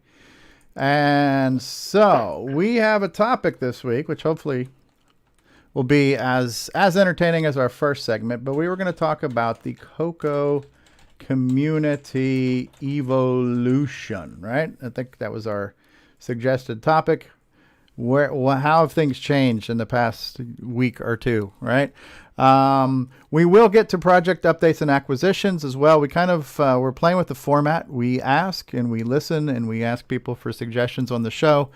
And so we have a topic this week, which hopefully will be as entertaining as our first segment. But we were going to talk about the Coco community evolution, right? I think that was our suggested topic. How have things changed in the past week or two, right? We will get to project updates and acquisitions as well. We kind of we're playing with the format. We ask and we listen and we ask people for suggestions on the show.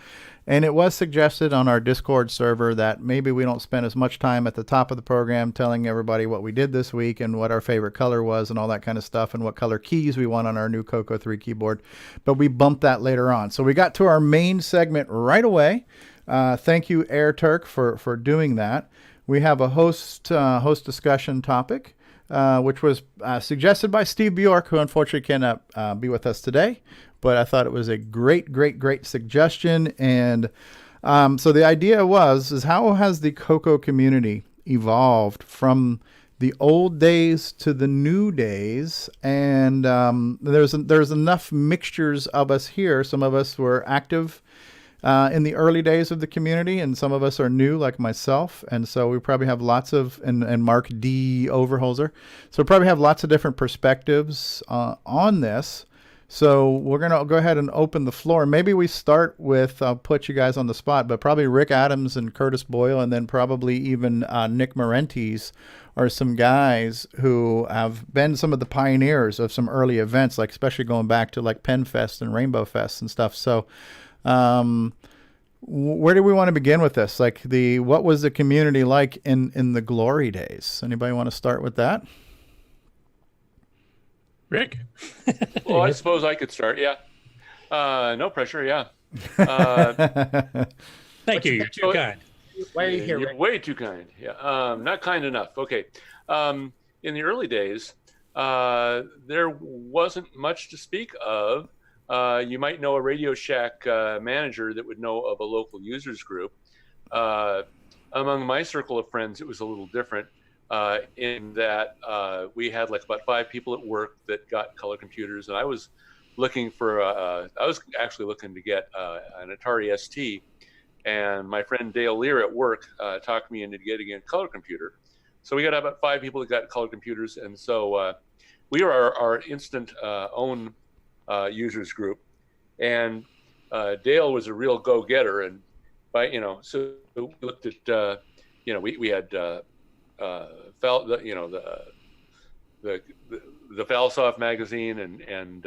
And it was suggested on our Discord server that maybe we don't spend as much time at the top of the program telling everybody what we did this week and what our favorite color was and all that kind of stuff and what color keys we want on our new Coco 3 keyboard. But we bumped that later on. So we got to our main segment right away. Thank you, Air Turk, for doing that. We have a host discussion topic, which was suggested by Steve Bjork, who unfortunately cannot be with us today. But I thought it was a great suggestion. And so the idea is how has the Coco community evolved from the old days to the new days? And there's enough mixtures of us here. Some of us were active in the early days of the community, and some of us are new, like myself. And so we probably have lots of, and Mark D. Overholzer. So we probably have lots of different perspectives on this. So we're going to go ahead and open the floor. Maybe we start with, I'll put you guys on the spot, but probably Rick Adams and Curtis Boyle, and then probably even Nick Marentes are some guys who have been some of the pioneers of some early events, like especially going back to like Penn Fest and Rainbow Fest and stuff. So where do we want to begin with this? Like what was the community like in the glory days? Anybody want to start with that? Rick? Well, I suppose I could start. Yeah. No pressure. Yeah. Thank you. You're too kind. Why are you here, You're Rick? way too kind. Yeah. Not kind enough. Okay. In the early days, there wasn't much to speak of. You might know a Radio Shack manager that would know of a local users group. Among my circle of friends, it was a little different. In that we had like about 5 people at work that got color computers, and I was looking for I was actually looking to get an Atari ST, and my friend Dale Lear at work talked me into getting a color computer. So we got about 5 people that got color computers, and so we were our instant own users group, and Dale was a real go-getter, and so we looked at we had the Falsoft magazine and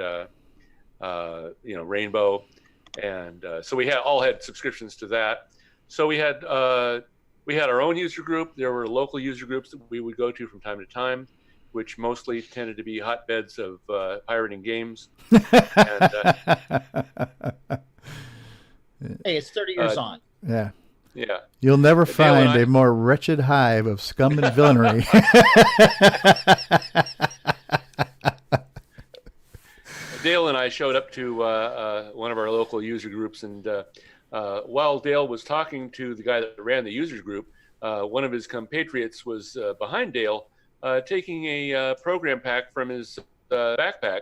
Rainbow, and so we all had subscriptions to that. So we had our own user group. There were local user groups that we would go to from time to time, which mostly tended to be hotbeds of pirating games. And, Hey, it's 30 years on. Yeah. Yeah. You'll never find a more wretched hive of scum and villainy. Dale and I showed up to one of our local user groups, and while Dale was talking to the guy that ran the users group, one of his compatriots was behind Dale, taking a program pack from his backpack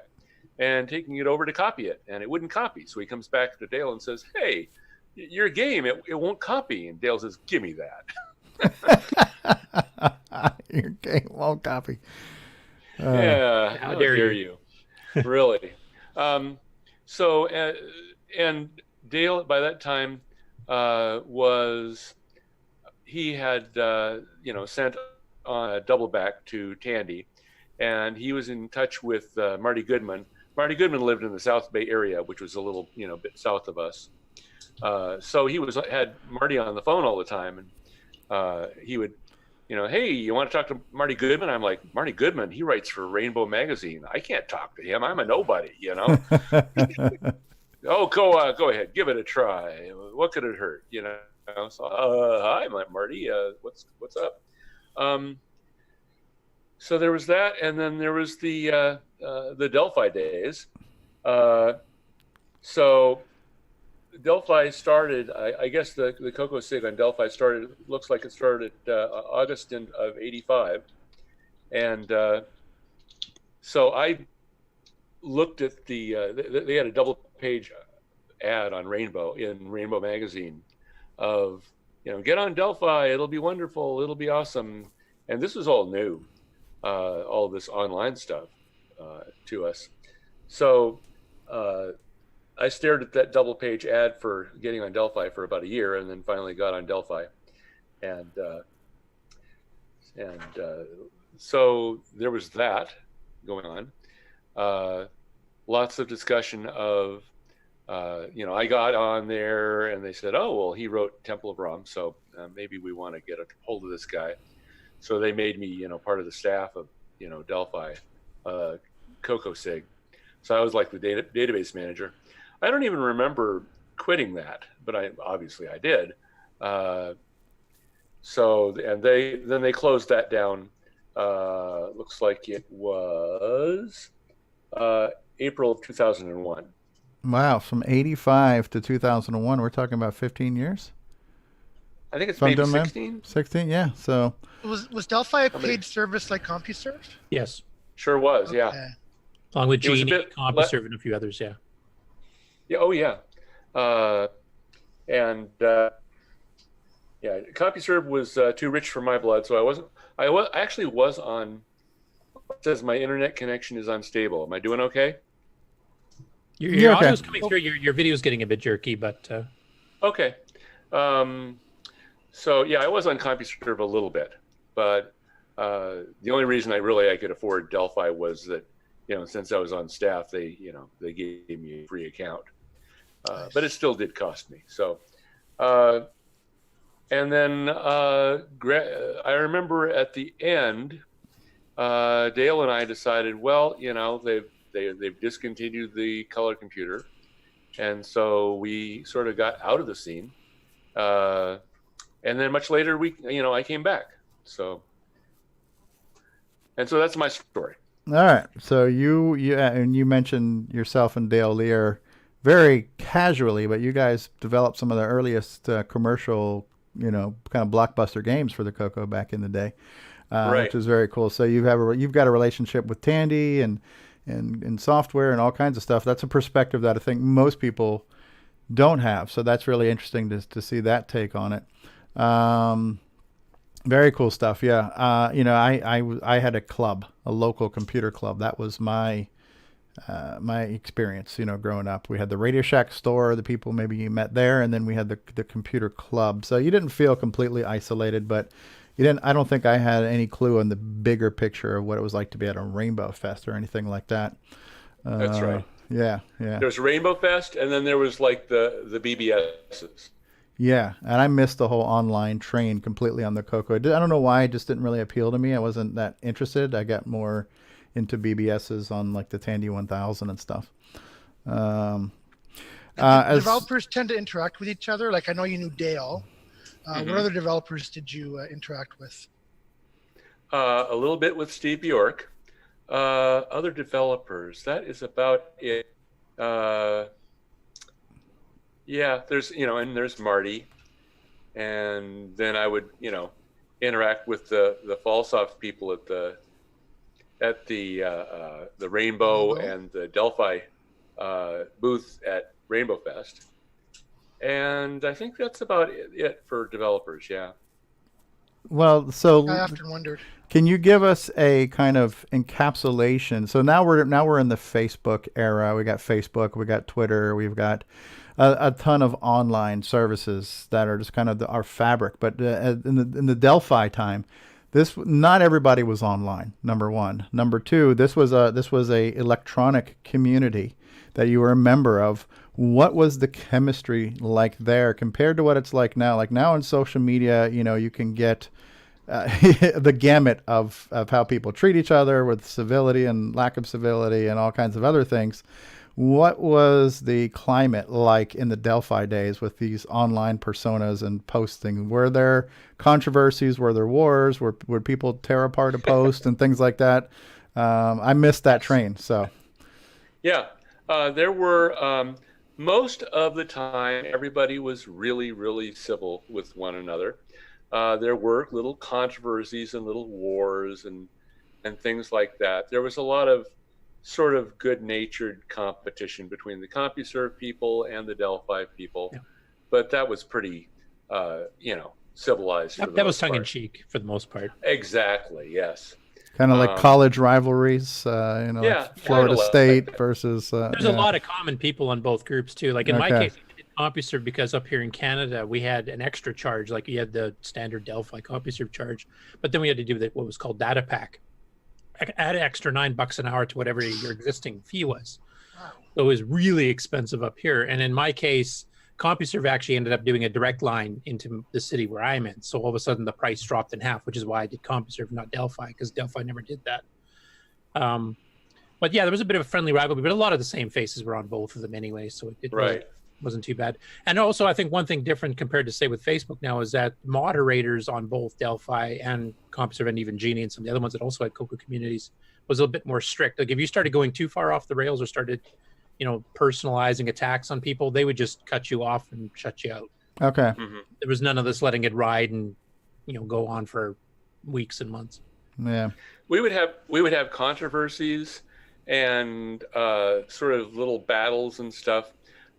and taking it over to copy it, and it wouldn't copy. So he comes back to Dale and says, "Hey, your game, it won't copy." And Dale says, "Give me that." Your game won't copy. Yeah, how dare you? Really. So, and Dale by that time he had sent on a double back to Tandy, and he was in touch with Marty Goodman, Marty Goodman lived in the South Bay area, which was a little, bit south of us. So he had Marty on the phone all the time, and he would, hey, you want to talk to Marty Goodman? I'm like, Marty Goodman, he writes for Rainbow Magazine. I can't talk to him. I'm a nobody, Oh, go ahead, give it a try. What could it hurt? So, hi, Marty. What's up? So there was that, and then there was the Delphi days. So Delphi started. I guess the CoCoSig on Delphi started. Looks like it started August of '85, and so I looked at they had a double-page ad on Rainbow Magazine of get on Delphi, it'll be wonderful, it'll be awesome, and this was all new, all this online stuff to us. So I stared at that double-page ad for getting on Delphi for about a year, and then finally got on Delphi, and so there was that going on. Lots of discussion of, I got on there and they said, oh, well, he wrote Temple of Rum, so maybe we want to get a hold of this guy. So they made me, part of the staff of, Delphi, CoCoSig. So I was like the database manager. I don't even remember quitting that, but I did. So, and then they closed that down. Looks like it was April of 2001. Wow, from 85 to 2001, we're talking about 15 years? I think it's maybe 16. 16, yeah. So was Delphi a paid service like CompuServe? Yes. Sure was, Okay. yeah. Along with It was a Genie, bit CompuServe, and a few others, yeah. Yeah, oh yeah. CompuServe was too rich for my blood, so I actually was on. It says my internet connection is unstable. Am I doing okay? Your okay. audio's coming through. Your video's getting a bit jerky, but Okay. So yeah, I was on CompuServe a little bit, but the only reason I could afford Delphi was that, since I was on staff, they gave me a free account, but it still did cost me. So, and then I remember at the end, Dale and I decided, well, they've discontinued the color computer, and so we sort of got out of the scene. And then much later, I came back. So that's my story. all right. So and you mentioned yourself and Dale Lear very casually, but you guys developed some of the earliest commercial, kind of blockbuster games for the Coco back in the day, Right. which is very cool. So you've got a relationship with Tandy and software and all kinds of stuff. That's a perspective that I think most people don't have. So that's really interesting to see that take on it. Very cool stuff. Yeah. I had a club, a local computer club. That was my experience, growing up. We had the Radio Shack store, the people maybe you met there, and then we had the computer club. So you didn't feel completely isolated, but I don't think I had any clue on the bigger picture of what it was like to be at a Rainbow Fest or anything like that. That's right. Yeah. There was Rainbow Fest, and then there was like the BBSs. Yeah, and I missed the whole online train completely on the Coco. I don't know why, it just didn't really appeal to me. I wasn't that interested. I got more into BBSs on like the Tandy 1000 and stuff. Developers tend to interact with each other. Like I know you knew Dale. What other developers did you interact with? A little bit with Steve Bjork. Other developers, that is about it. Yeah, there's and there's Marty, and then I would interact with the Fallsoft people at the Rainbow and the Delphi booth at Rainbow Fest, and I think that's about it for developers. Yeah. Well, so I often wondered. Can you give us a kind of encapsulation? So now we're in the Facebook era. We got Facebook, we got Twitter, we've got a ton of online services that are just kind of our fabric. But in the Delphi time, not everybody was online. Number one. Number two, this was a electronic community that you were a member of. What was the chemistry like there compared to what it's like now? Like now in social media, you can get the gamut of how people treat each other with civility and lack of civility and all kinds of other things. What was the climate like in the Delphi days with these online personas and posting? Were there controversies? Were there wars? Would people tear apart a post and things like that? I missed that train. So, yeah, there were most of the time everybody was really, really civil with one another. There were little controversies and little wars and things like that. There was a lot of sort of good-natured competition between the CompuServe people and the Delphi people, but that was pretty, civilized. That was tongue-in-cheek for the most part. Exactly. Yes. Kind of like college rivalries, like Florida State versus. There's a lot of common people on both groups too. Like in my case, I did CompuServe because up here in Canada we had an extra charge. Like you had the standard Delphi CompuServe charge, but then we had to do what was called data pack. Add an extra $9 an hour to whatever your existing fee was. So it was really expensive up here. And in my case, CompuServe actually ended up doing a direct line into the city where I'm in. So all of a sudden the price dropped in half, which is why I did CompuServe, not Delphi, because Delphi never did that. But yeah, there was a bit of a friendly rivalry, but a lot of the same faces were on both of them anyway. So it really wasn't too bad. And also I think one thing different compared to say with Facebook now is that moderators on both Delphi and CompuServe and even Genie and some of the other ones that also had Coco communities was a bit more strict. Like if you started going too far off the rails or started, personalizing attacks on people, they would just cut you off and shut you out. Okay. There was none of this letting it ride and, go on for weeks and months. Yeah. We would have controversies and sort of little battles and stuff,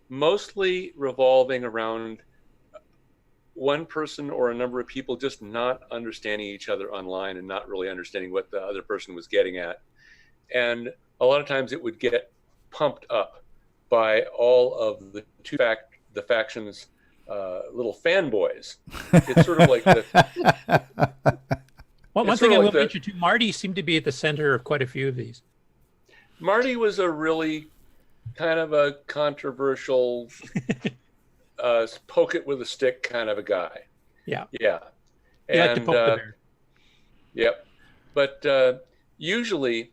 mostly revolving around one person or a number of people just not understanding each other online and not really understanding what the other person was getting at. And a lot of times it would get pumped up by all of the factions' little fanboys. It's sort of like one thing I will mention too, Marty seemed to be at the center of quite a few of these. Marty was a really kind of a controversial poke it with a stick kind of a guy. Yeah. Yeah. He liked to poke the bear. Yep. But usually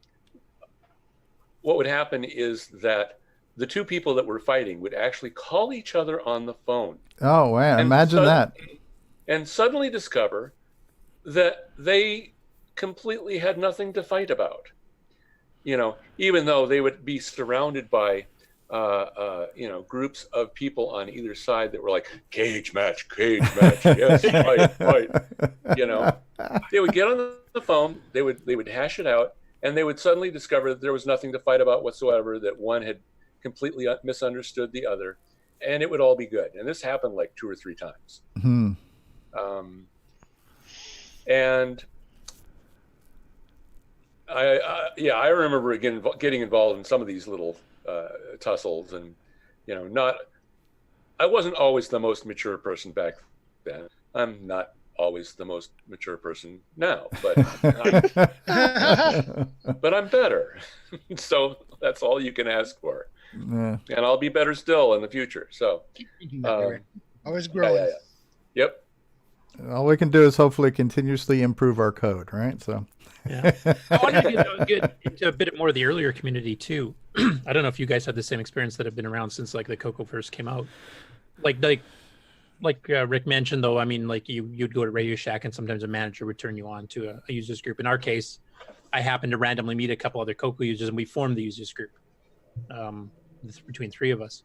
what would happen is that the two people that were fighting would actually call each other on the phone. Oh, wow. Imagine that. And suddenly discover that they completely had nothing to fight about. Even though they would be surrounded by groups of people on either side that were like, cage match, yes, fight. They would get on the phone, they would hash it out, and they would suddenly discover that there was nothing to fight about whatsoever, that one had completely misunderstood the other, and it would all be good. And this happened like 2 or 3 times. Mm-hmm. And I remember getting involved in some of these little tussles, and I wasn't always the most mature person back then. I'm not always the most mature person now, but I'm better. So that's all you can ask for. Yeah. And I'll be better still in the future. So always growing. Yeah. Yep. All we can do is hopefully continuously improve our code, right? So. Yeah. I wanted to get into a bit more of the earlier community too. I don't know if you guys had the same experience that have been around since like the Coco first came out. Like Rick mentioned though, I mean, like you'd go to Radio Shack and sometimes a manager would turn you on to a users group. In our case, I happened to randomly meet a couple other Coco users and we formed the users group between 3 of us.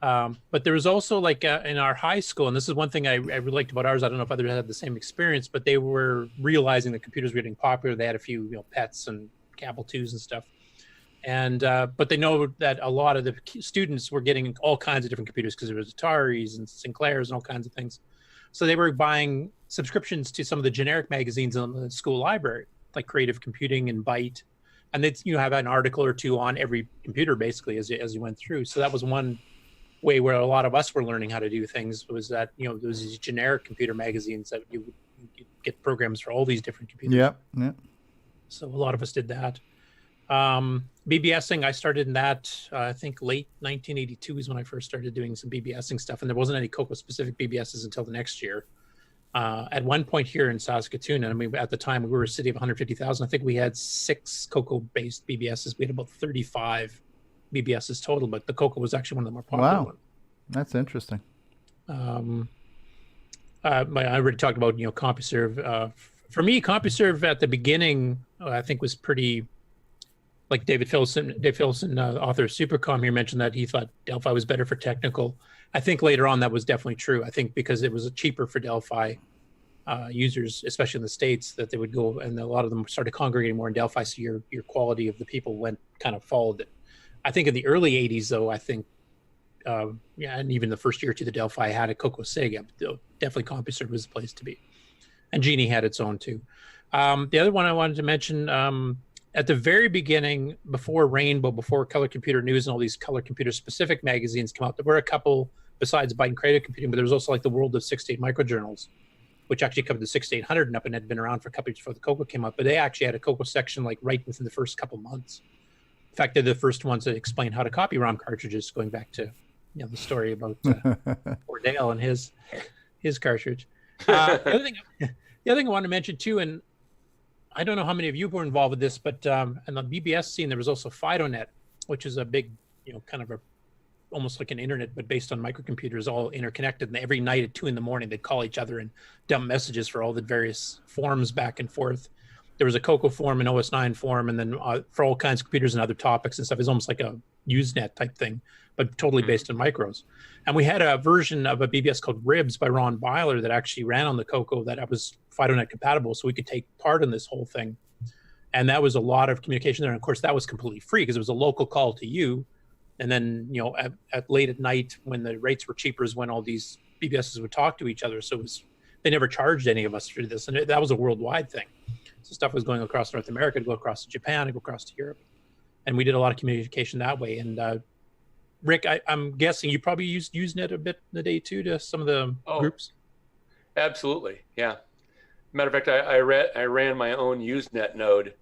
But there was also like in our high school, and this is one thing I really liked about ours. I don't know if others had the same experience, but they were realizing that computers were getting popular. They had a few pets and Cabal 2s and stuff. And but they know that a lot of the students were getting all kinds of different computers because there was Ataris and Sinclairs and all kinds of things. So they were buying subscriptions to some of the generic magazines in the school library, like Creative Computing and Byte. And they'd have an article or 2 on every computer basically as you went through. So that was one way where a lot of us were learning how to do things, was that there was these generic computer magazines that you get programs for all these different computers. Yep. Yep. So a lot of us did that. BBSing, I started in that, I think late 1982 is when I first started doing some BBSing stuff. And there wasn't any CoCo specific BBSs until the next year. At one point here in Saskatoon, and I mean, at the time we were a city of 150,000, I think we had 6 CoCo based BBSs. We had about 35 BBSs total, but the CoCo was actually one of the more popular ones. That's interesting. I already talked about, CompuServe. For me, CompuServe at the beginning, I think was pretty, like Dave Phillipson, author of Supercom here, mentioned that he thought Delphi was better for technical. I think later on that was definitely true. I think because it was cheaper for Delphi users, especially in the States, that they would go, and a lot of them started congregating more in Delphi, so your quality of the people followed it. I think in the early 80s, though, I think, and even the first year or two, the Delphi had a CoCo Sega. Definitely CompuServe was the place to be. And Genie had its own too. The other one I wanted to mention, at the very beginning, before Rainbow, before Color Computer News and all these color computer specific magazines come out, there were a couple besides Byte and Creative Computing, but there was also like the World of 6-8 Microjournals, which actually covered the 6-800 and up and had been around for a couple years before the CoCo came out. But they actually had a CoCo section like right within the first couple months. In fact, they're the first ones that explain how to copy ROM cartridges, going back to the story about poor Dale and his cartridge. The other thing I want to mention too, and I don't know how many of you were involved with this, but in the BBS scene, there was also FidoNet, which is a big, kind of almost like an internet, but based on microcomputers, all interconnected. And every night at 2 a.m, they'd call each other and dump messages for all the various forums back and forth. There was a CoCo forum, an OS9 forum, and then for all kinds of computers and other topics and stuff. It's almost like a Usenet type thing, but totally based on micros. And we had a version of a BBS called Ribs by Ron Byler that actually ran on the CoCo that was FidoNet compatible, so we could take part in this whole thing. And that was a lot of communication there. And of course, that was completely free because it was a local call to you. And then, at late at night when the rates were cheaper is when all these BBSs would talk to each other. So they never charged any of us for this. And that was a worldwide thing. So stuff was going across North America, to go across to Japan, to go across to Europe. And we did a lot of communication that way. And Rick, I'm guessing you probably used Usenet a bit in the day too to some of the groups. Absolutely, yeah. Matter of fact, I ran my own Usenet node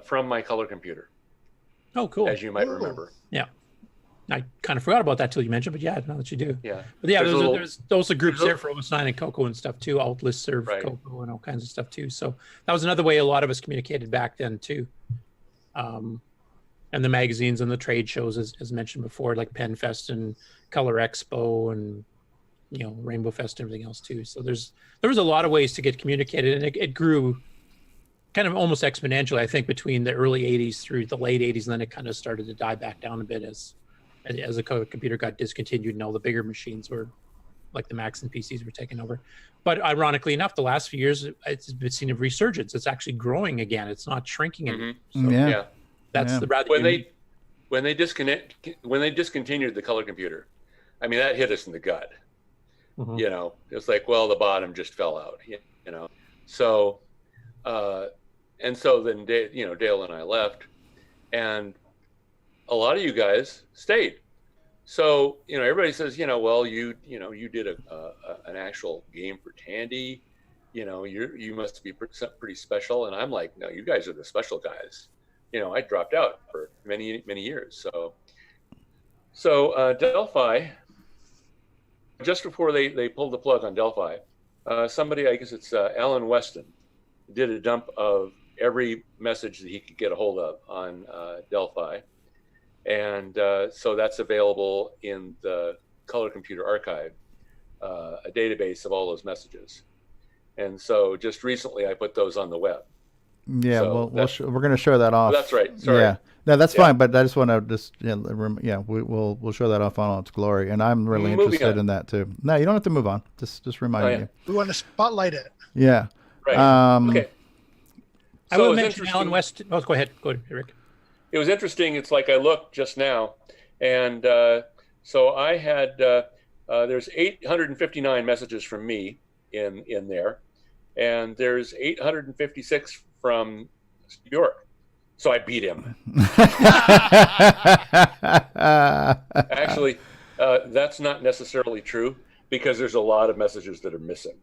from my color computer. Oh, cool. As you might remember. Yeah. I kind of forgot about that till you mentioned, but yeah, now that you do. Yeah. But yeah, there's those are groups there for OS9 and CoCo and stuff too. Alt listserv, CoCo, and all kinds of stuff too. So that was another way a lot of us communicated back then too. And the magazines and the trade shows, as mentioned before, like PenFest and Color Expo and Rainbow Fest and everything else too. So there was a lot of ways to get communicated, and it grew kind of almost exponentially, I think, between the early 80s through the late 80s, and then it kind of started to die back down a bit as the computer got discontinued and all the bigger machines were, like the Macs and PCs, were taken over. But ironically enough, the last few years, it's been seen a resurgence. It's actually growing again. It's not shrinking anymore. So that's the rather when they discontinued the color computer, I mean, that hit us in the gut. Mm-hmm. It's like, well, the bottom just fell out. So and so then Dale and I left, and a lot of you guys stayed. So everybody says, well, you did an actual game for Tandy, you must be pretty special. And I'm like, no, you guys are the special guys. I dropped out for many years. So Delphi, just before they pulled the plug on Delphi, somebody, I guess it's Alan Weston, did a dump of every message that he could get a hold of on Delphi. And so that's available in the Color Computer Archive, a database of all those messages. And so just recently I put those on the web. Yeah, so we're going to show that off. That's right. Sorry. Yeah, no, that's fine. But I just want to we'll show that off on all its glory, and I'm really interested in that too. No, you don't have to move on. Just reminding you. We want to spotlight it. Yeah. Right. Okay. I will mention Alan West. Oh, go ahead, Rick. It was interesting. It's like I looked just now, and so I had there's 859 messages from me in there, and there's 856 from York. So I beat him. Actually, that's not necessarily true because there's a lot of messages that are missing.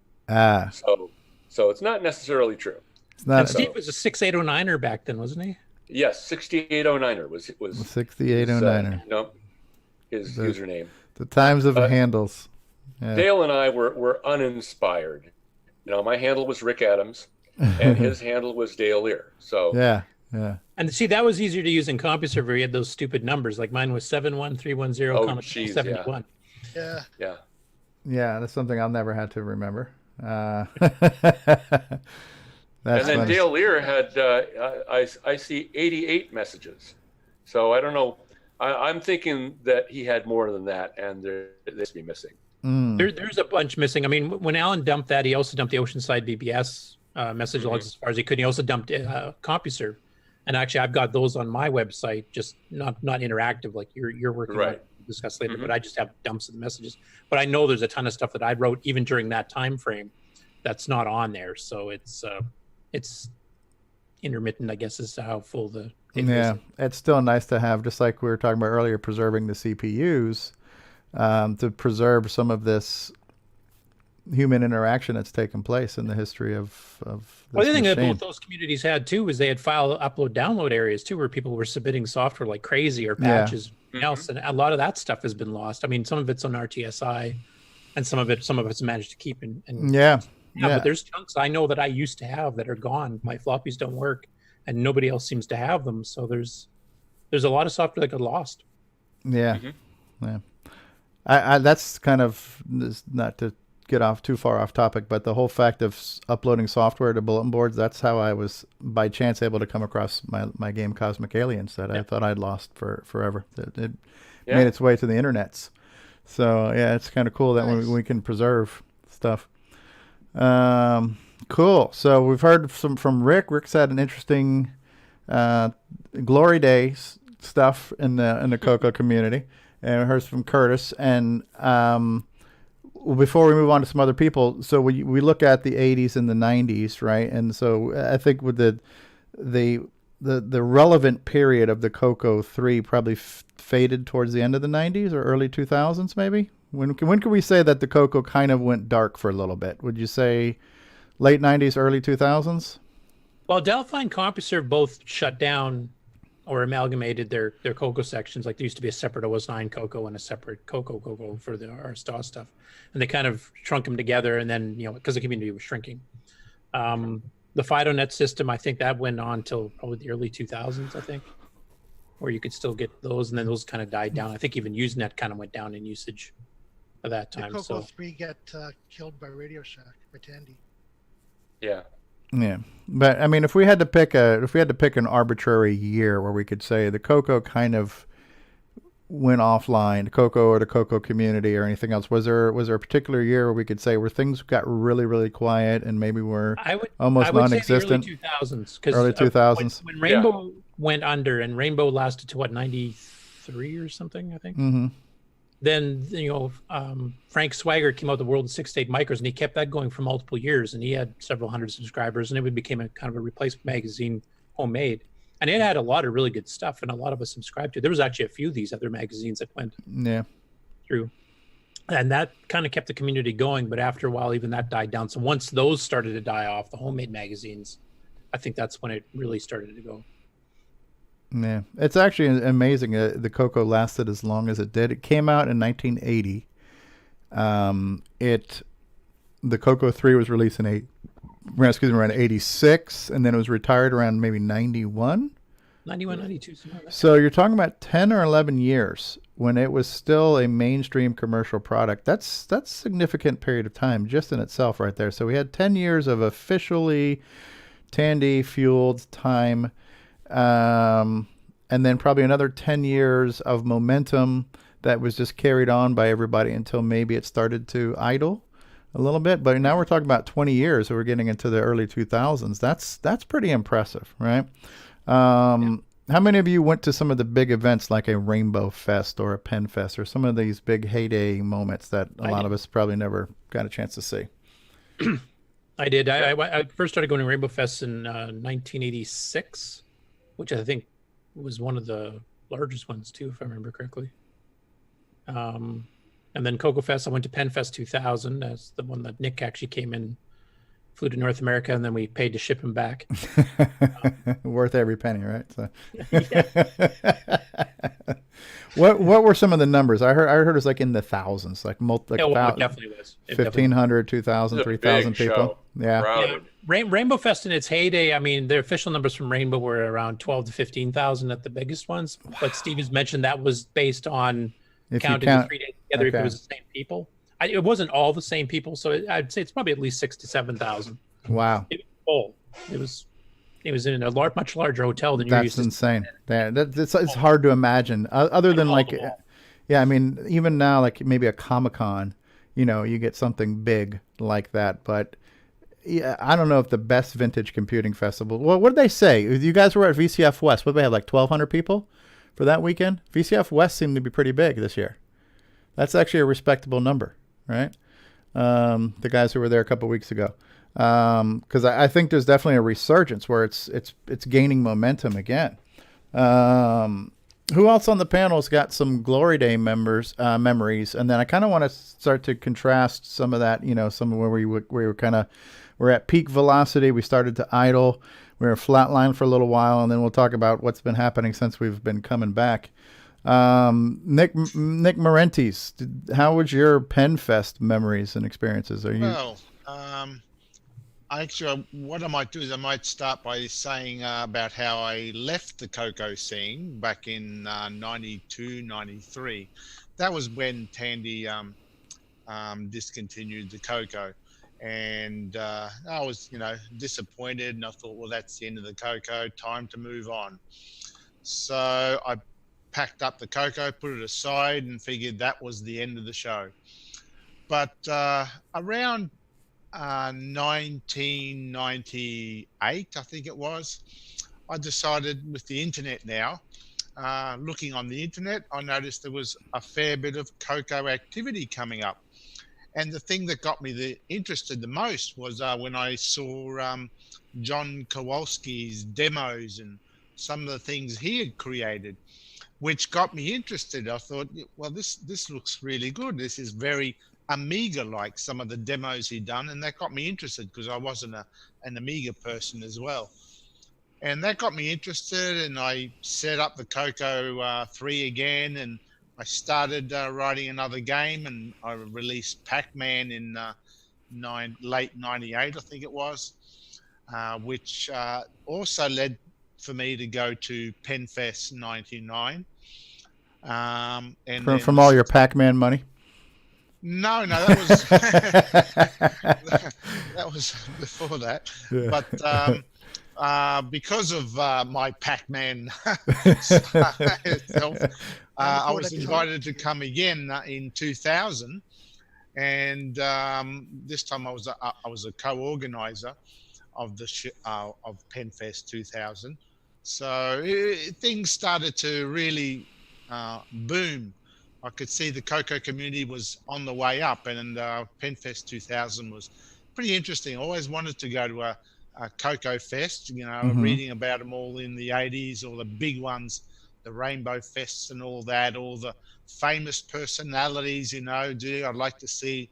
So it's not necessarily true. It's not. And Steve was a 6809er back then, wasn't he? Yes, 6809er was 6809er. His username. The times of handles. Yeah. Dale and I were uninspired. My handle was Rick Adams, and his handle was Dale Lear. So yeah. And see, that was easier to use in CompuServe. You had those stupid numbers. Like mine was 71310, 71. Yeah. Yeah, that's something I'll never have to remember. and then funny. Dale Lear had I see 88 messages. So I don't know. I'm thinking that he had more than that, and they should be missing. There's a bunch missing. I mean, when Alan dumped that, he also dumped the Oceanside BBS message logs as far as he could. He also dumped CompuServe, and actually, I've got those on my website, just not interactive like you're working on. Discuss later, but I just have dumps of the messages. But I know there's a ton of stuff that I wrote even during that time frame that's not on there. So it's intermittent, I guess, as to how full the yeah. It's still nice to have, just like we were talking about earlier, preserving the CPUs. To preserve some of this human interaction that's taken place in the history of this well, the other thing that machine. both those communities had too was they had file upload download areas too, where people were submitting software like crazy or patches else, and a lot of that stuff has been lost. I mean, some of it's on RTSI, and some of it's managed to keep. And but there's chunks I know that I used to have that are gone. My floppies don't work, and nobody else seems to have them. So there's a lot of software that got lost. Yeah, yeah. I that's kind of, not to get off too far off topic, but the whole fact of uploading software to bulletin boards, that's how I was by chance able to come across my game Cosmic Aliens that I thought I'd lost forever. It made its way to the internets. So yeah, it's kind of cool that we can preserve stuff. Cool. So we've heard from Rick. Rick's had an interesting Glory Days stuff in the Coco community. And we heard from Curtis. And before we move on to some other people, so we look at the 80s and the 90s, right? And so I think with the relevant period of the Coco 3 probably faded towards the end of the 90s or early 2000s, maybe? When can we say that the Coco kind of went dark for a little bit? Would you say late 90s, early 2000s? Well, Delphi and CompuServe both shut down or amalgamated their Coco sections. Like there used to be a separate OS9 Coco and a separate Coco for the RSTAW stuff. And they kind of shrunk them together, and then, because the community was shrinking. The FidoNet system, I think that went on till probably the early 2000s, I think, where you could still get those, and then those kind of died down. I think even Usenet kind of went down in usage at that time. The Coco 3 get killed by Radio Shack, by Tandy. Yeah. Yeah, but I mean, if we had to pick an arbitrary year where we could say the Coco kind of went offline, the Coco or the Coco community or anything else, was there a particular year where we could say where things got really, really quiet and maybe were almost non-existent? Say the early 2000s. Early 2000s. When Rainbow went under, and Rainbow lasted to 93 or something, I think. Mm-hmm. Then Frank Swagger came out with the World 6-8 Micros, and he kept that going for multiple years, and he had several hundred subscribers, and it became a kind of a replacement magazine, homemade, and it had a lot of really good stuff, and a lot of us subscribed to it. There was actually a few of these other magazines that went through, and that kind of kept the community going. But after a while, even that died down. So once those started to die off, the homemade magazines, I think that's when it really started to go. Yeah, it's actually amazing the Coco lasted as long as it did. It came out in 1980. The Coco 3 was released around 86, and then it was retired around maybe 91. 91, 92. Something like that. So you're talking about 10 or 11 years when it was still a mainstream commercial product. That's a significant period of time just in itself right there. So we had 10 years of officially Tandy-fueled time. And then probably another 10 years of momentum that was just carried on by everybody until maybe it started to idle a little bit. But now we're talking about 20 years, so we're getting into the early 2000s. That's pretty impressive, right? How many of you went to some of the big events like a Rainbow Fest or a Pen Fest or some of these big heyday moments that a lot of us probably never got a chance to see? I did. I first started going to Rainbow Fest in 1986. Which I think was one of the largest ones too, if I remember correctly. And then Coco Fest, I went to Pen Fest 2000. That's the one that Nick actually came in flew to North America, and then we paid to ship him back. Worth every penny, right? So. What were some of the numbers? I heard it was like in the thousands, like it definitely was. 1,500, 2,000, 3,000 people. Show. Yeah. Rainbow Fest in its heyday, I mean, the official numbers from Rainbow were around 12 to 15,000 at the biggest ones. But Steve has mentioned that was based on counting the 3 days together if it was the same people. It wasn't all the same people, so I'd say it's probably at least 6,000 to 7,000. Wow. It was full. It was in a much larger hotel than you're used to. That's insane. It's hard to imagine. Other than I mean, even now, like maybe a Comic-Con, you get something big like that. But yeah, I don't know if the best vintage computing festival. Well, what did they say? You guys were at VCF West. What did they have, like 1,200 people for that weekend? VCF West seemed to be pretty big this year. That's actually a respectable number, right? The guys who were there a couple weeks ago. Because I think there's definitely a resurgence where it's gaining momentum again. Who else on the panel has got some Glory Day memories? And then I kind of want to start to contrast some of that. Some of where we were we're at peak velocity. We started to idle. We were flatline for a little while, and then we'll talk about what's been happening since we've been coming back. Nick Marentes, how was your PenFest memories and experiences? Actually, what I might do is I might start by saying about how I left the Coco scene back in 92, 93. That was when Tandy discontinued the Coco. And I was, disappointed, and I thought, well, that's the end of the Coco, time to move on. So I packed up the Coco, put it aside, and figured that was the end of the show. But around 1998, I think it was, I decided with the internet now, looking on the internet, I noticed there was a fair bit of Coco activity coming up. And the thing that got me interested the most was when I saw John Kowalski's demos and some of the things he had created, which got me interested. I thought, well, this looks really good. This is very Amiga-like, some of the demos he'd done, and that got me interested because I wasn't an Amiga person as well. And that got me interested, and I set up the Coco 3 again, and I started writing another game, and I released Pac-Man in late 98, I think it was, which also led for me to go to PenFest 99. And from all your Pac-Man money? No, that was that was before that. Yeah. But because of my Pac-Man itself, I was invited to come again in 2000, and this time I was a co-organizer of the of PenFest 2000. So things started to really boom. I could see the Coco community was on the way up, and PenFest 2000 was pretty interesting. I always wanted to go to a Coco Fest, reading about them all in the 80s, all the big ones, the Rainbow Fests and all that, all the famous personalities, I'd like to see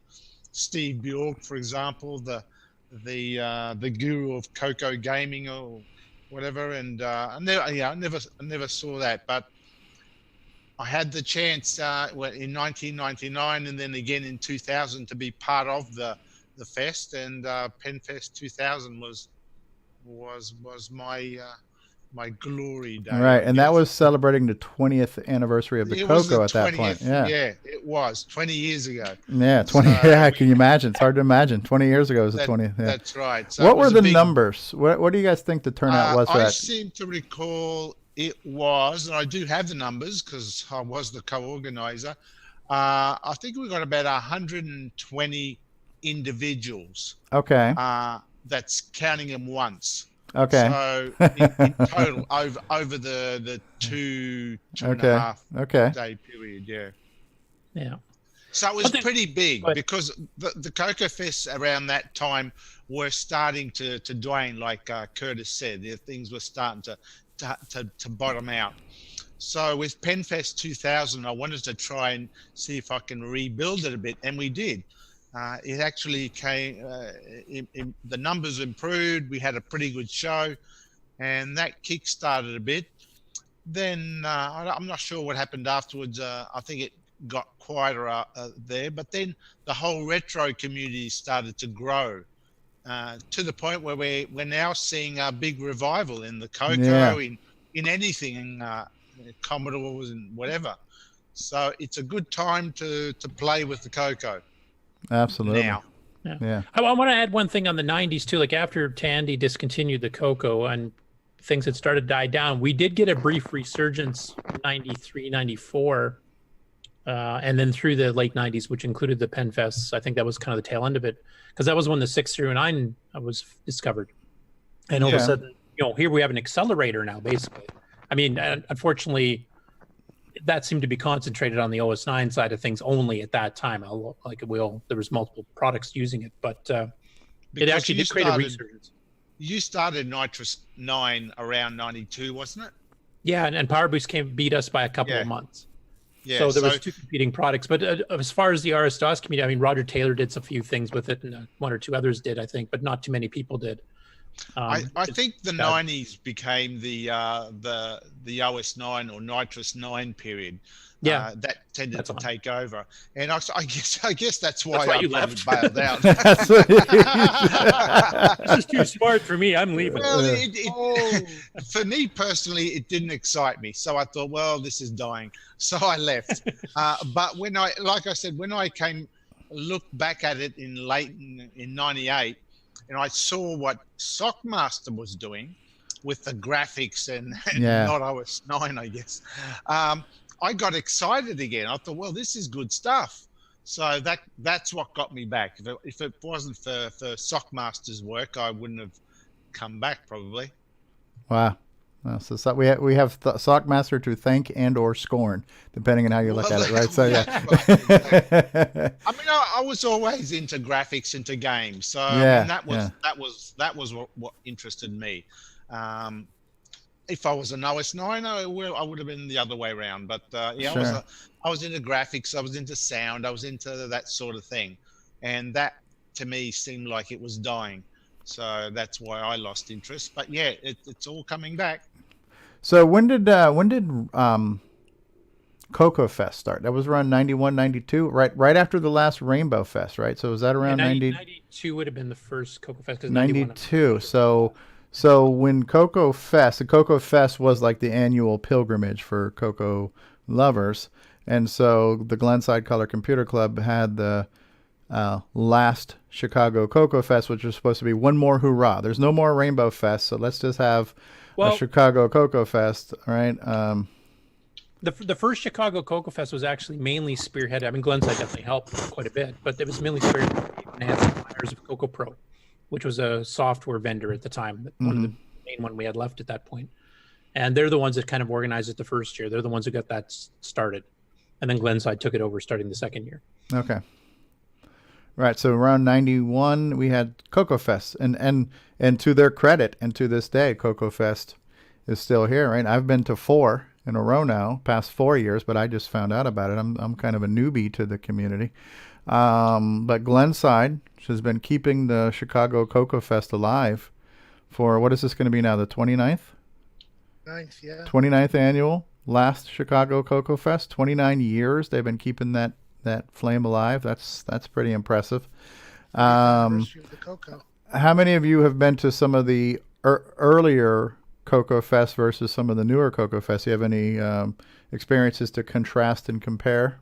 Steve Bjork, for example, the guru of Coco gaming or whatever, and I never saw that, but I had the chance in 1999 and then again in 2000 to be part of the fest, and PenFest 2000 was my glory day. Right, and that was celebrating the 20th anniversary of the Coco at that point. Yeah, it was 20 years ago. Yeah, 20. Yeah, can you imagine? It's hard to imagine. 20 years ago was the 20th. Yeah. That's right. So what were the numbers? What do you guys think the turnout was for that? I seem to recall it was, and I do have the numbers because I was the co-organizer. I think we got about 120 individuals. Okay. That's counting them once. Okay. So in total, over the two and a half day period, yeah. Yeah. So it was pretty big because the Coco Fests around that time were starting to wane, like Curtis said. Things were starting to bottom out. So with PenFest 2000, I wanted to try and see if I can rebuild it a bit, and we did. it actually came, the numbers improved. We had a pretty good show, and that kick-started a bit. Then I'm not sure what happened afterwards. I think it got quieter there, but then the whole retro community started to grow to the point where we're now seeing a big revival in the Coco, in anything, Commodores and whatever. So it's a good time to play with the Coco. Absolutely. Now. Yeah. I want to add one thing on the 90s too. Like after Tandy discontinued the Coco and things had started to die down, we did get a brief resurgence 93, 94. And then through the late 90s, which included the Pen Fests, I think that was kind of the tail end of it, because that was when the 609 was discovered. And all of a sudden, here we have an accelerator now, basically. I mean, unfortunately, that seemed to be concentrated on the OS9 side of things only at that time. There was multiple products using it, but it actually did create a resurgence. You started Nitrous 9 around 92, wasn't it? Yeah, and Power Boost beat us by a couple of months. Yeah, so there was two competing products. But as far as the RS-DOS community, I mean, Roger Taylor did a few things with it, and one or two others did, I think, but not too many people did. I think the 90s became the OS9 or Nitrous 9 period. Yeah, that tended to take over, and I guess that's why you left. Bailed out. This is too smart for me. I'm leaving. Well, for me personally, it didn't excite me, so I thought, well, this is dying, so I left. But when I looked back at it in 98, and I saw what Sockmaster was doing with the graphics and not OS9, I guess. I got excited again. I thought, well, this is good stuff. So that's what got me back. If it wasn't for Sockmaster's work, I wouldn't have come back probably. Wow. So we have Sockmaster to thank and or scorn, depending on how you look at it, right? So yeah. I mean, I was always into graphics, into games. So I mean, that was what interested me. If I was an OS9, I would have been the other way around. But I was into graphics, I was into sound, I was into that sort of thing, and that to me seemed like it was dying. So that's why I lost interest. But yeah, it's all coming back. So when did Coco Fest start? That was around 91, 92, right after the last Rainbow Fest, right? So was that around 92 would have been the first Coco Fest. 92. So when Coco Fest, the Coco Fest was like the annual pilgrimage for Coco lovers. And so the Glenside Color Computer Club had the last Chicago Coco Fest, which was supposed to be one more hurrah. There's no more Rainbow Fest, so let's just have a Chicago Coco Fest, right? The first Chicago Coco Fest was actually mainly spearheaded. I mean, Glenside definitely helped quite a bit, but it was mainly spearheaded by Nancy Myers of Coco Pro, which was a software vendor at the time, one of the main one we had left at that point. And they're the ones that kind of organized it the first year. They're the ones who got that started. And then Glenside took it over starting the second year. Okay. Right. So around 91, we had Coco Fest. And to their credit, and to this day, Coco Fest is still here, right? I've been to 4 in a row now, past 4 years, but I just found out about it. I'm kind of a newbie to the community. But Glenside has been keeping the Chicago Coco Fest alive for, what is this going to be now, the 29th? 29th annual, last Chicago Coco Fest, 29 years they've been keeping that flame alive. That's pretty impressive. How many of you have been to some of the earlier Coco Fest versus some of the newer Coco Fest? Do you have any experiences to contrast and compare?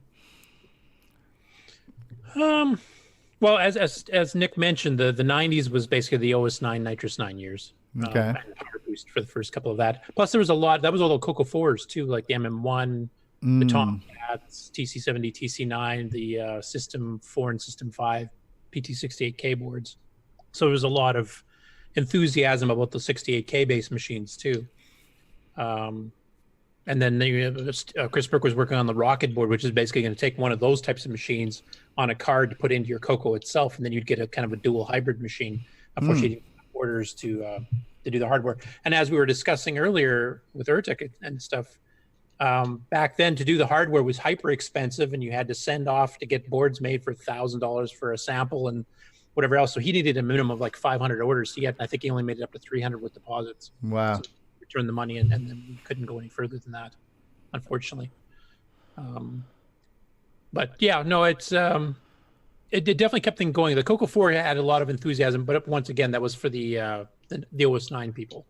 Well, as Nick mentioned, the 90s was basically the OS9 Nitrous 9 years. Okay. And Power Boost for the first couple of that. Plus, there was a lot. That was all the Coco 4s too, like the MM1, the Tomcats, TC70, TC9, the System 4 and System 5, PT68K boards. So there was a lot of enthusiasm about the 68K based machines too. And then Chris Burke was working on the Rocket board, which is basically going to take one of those types of machines on a card to put into your Coco itself, and then you'd get a kind of a dual hybrid machine. Unfortunately, you didn't have orders to do the hardware. And as we were discussing earlier with Urtek and stuff, Back then, to do the hardware was hyper expensive, and you had to send off to get boards made for $1,000 for a sample and whatever else. So he needed a minimum of like 500 orders to get. I think he only made it up to 300 with deposits. Wow. So return the money, and then we couldn't go any further than that, unfortunately. But yeah, no, it definitely kept things going. The Coco 4 had a lot of enthusiasm, but once again, that was for the OS9 people.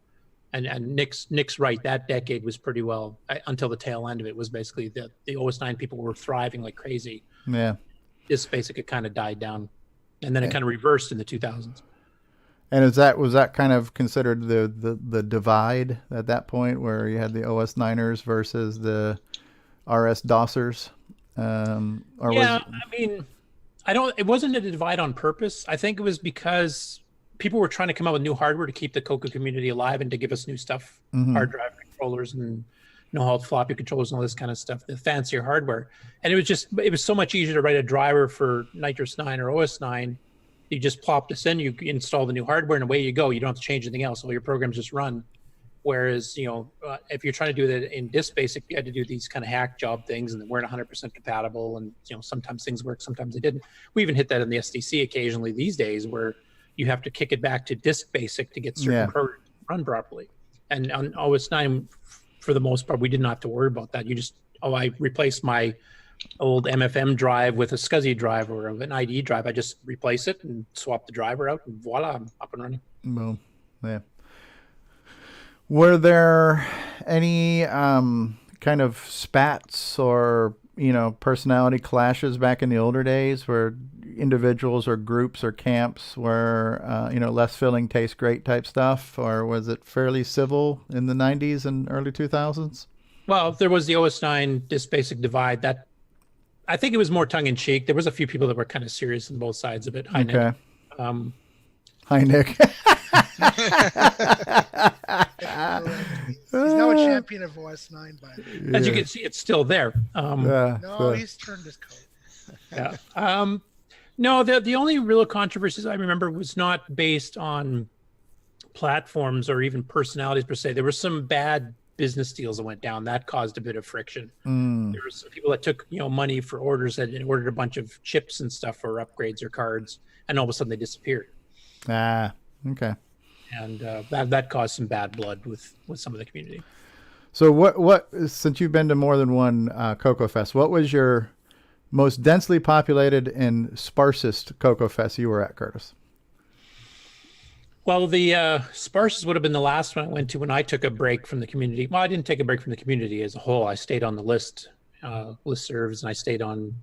And Nick's right. That decade was pretty well until the tail end of it was basically the OS9 people were thriving like crazy. Yeah. This basically kind of died down, and then it kind of reversed in the 2000s. And was that kind of considered the divide at that point, where you had the OS9ers versus the RS DOSers? It wasn't a divide on purpose. I think it was because people were trying to come out with new hardware to keep the Coco community alive and to give us new stuff, hard drive controllers and no-halt floppy controllers and all this kind of stuff, the fancier hardware. And it was so much easier to write a driver for Nitrous 9 or OS 9. You just plop this in, you install the new hardware, and away you go. You don't have to change anything else. All your programs just run. Whereas, if you're trying to do that in Disk Basic, you had to do these kind of hack job things, and they weren't 100% compatible. And, sometimes things work, sometimes they didn't. We even hit that in the SDC occasionally these days, where you have to kick it back to Disk Basic to get certain programs to run properly. And on OS 9, for the most part, we didn't have to worry about that. I replaced my old MFM drive with a SCSI drive or an IDE drive. I just replace it and swap the driver out, and voila, I'm up and running. Well, yeah. Were there any kind of spats or personality clashes back in the older days, where individuals or groups or camps were less filling tastes great type stuff, or was it fairly civil in the 90s and early 2000s? Well, there was the OS 9 Disk Basic divide. That I think it was more tongue in cheek. There was a few people that were kind of serious on both sides of it. Hi, okay. Nick. Hi, Nick. He's now a champion of OS 9, by the way. As you can see, it's still there. He's turned his coat. Yeah. No, the only real controversies I remember was not based on platforms or even personalities per se. There were some bad business deals that went down that caused a bit of friction. There was people that took money for orders that had ordered a bunch of chips and stuff for upgrades or cards, and all of a sudden they disappeared. Okay. And that caused some bad blood with some of the community. So what since you've been to more than one Coco Fest, what was your most densely populated and sparsest Coco Fest you were at, Curtis? Well, the sparsest would have been the last one I went to when I took a break from the community. Well, I didn't take a break from the community as a whole. I stayed on the listservs, and I stayed on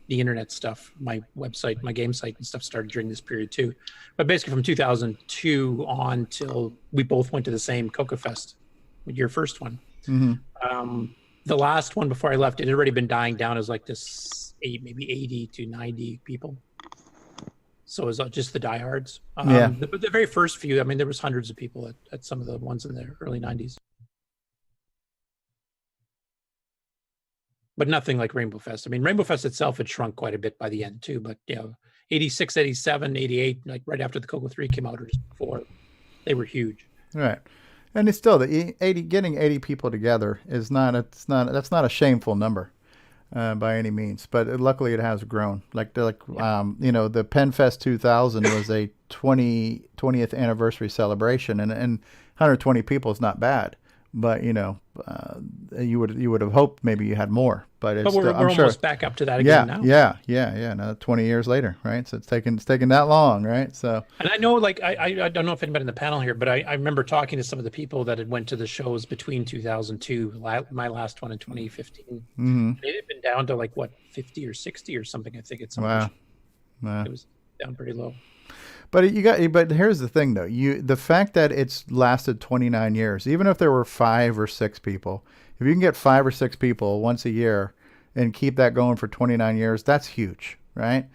the internet stuff. My website, my game site and stuff started during this period too. But basically from 2002 on till we both went to the same Coco Fest, your first one. The last one before I left, it had already been dying down as like this maybe 80 to 90 people. So it was just the diehards. The very first few, there was hundreds of people at some of the ones in the early 90s. But nothing like Rainbow Fest. Rainbow Fest itself had shrunk quite a bit by the end too. But 86, 87, 88, like right after the Coco 3 came out or just before, they were huge. Right. And it's still getting 80 people together that's not a shameful number by any means. But luckily it has grown. The PenFest 2000 was a 20th anniversary celebration, and 120 people is not bad. But you would have hoped maybe you had more. But we're almost back up to that again now. Yeah. Now 20 years later, right? So it's taken that long, right? So. And I know, I don't know if anybody in the panel here, but I remember talking to some of the people that had went to the shows between 2002, my last one in 2015. It had been down to 50 or 60 or something. I think it's wow. It was down pretty low. But here's the thing though, the fact that it's lasted 29 years, even if there were 5 or 6 people, if you can get 5 or 6 people once a year and keep that going for 29 years, that's huge, right?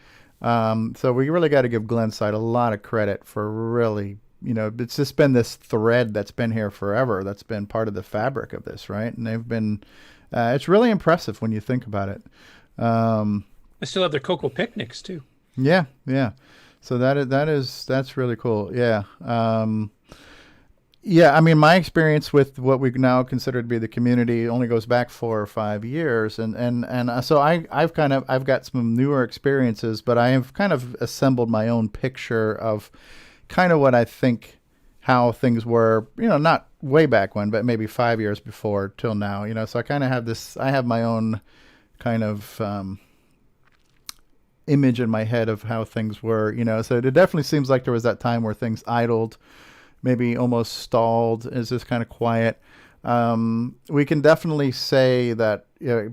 So we really got to give Glenside a lot of credit for really, it's just been this thread that's been here forever. That's been part of the fabric of this, right? And they've been, it's really impressive when you think about it. They still have their Coco picnics too. Yeah. So that's really cool. Yeah. Yeah, I mean, my experience with what we now consider to be the community only goes back 4 or 5 years, and so I've got some newer experiences, but I have kind of assembled my own picture of kind of what I think how things were, not way back when, but maybe 5 years before till now, So I kind of have this. I have my own kind of image in my head of how things were, So it definitely seems like there was that time where things idled, maybe almost stalled, is just kind of quiet. We can definitely say that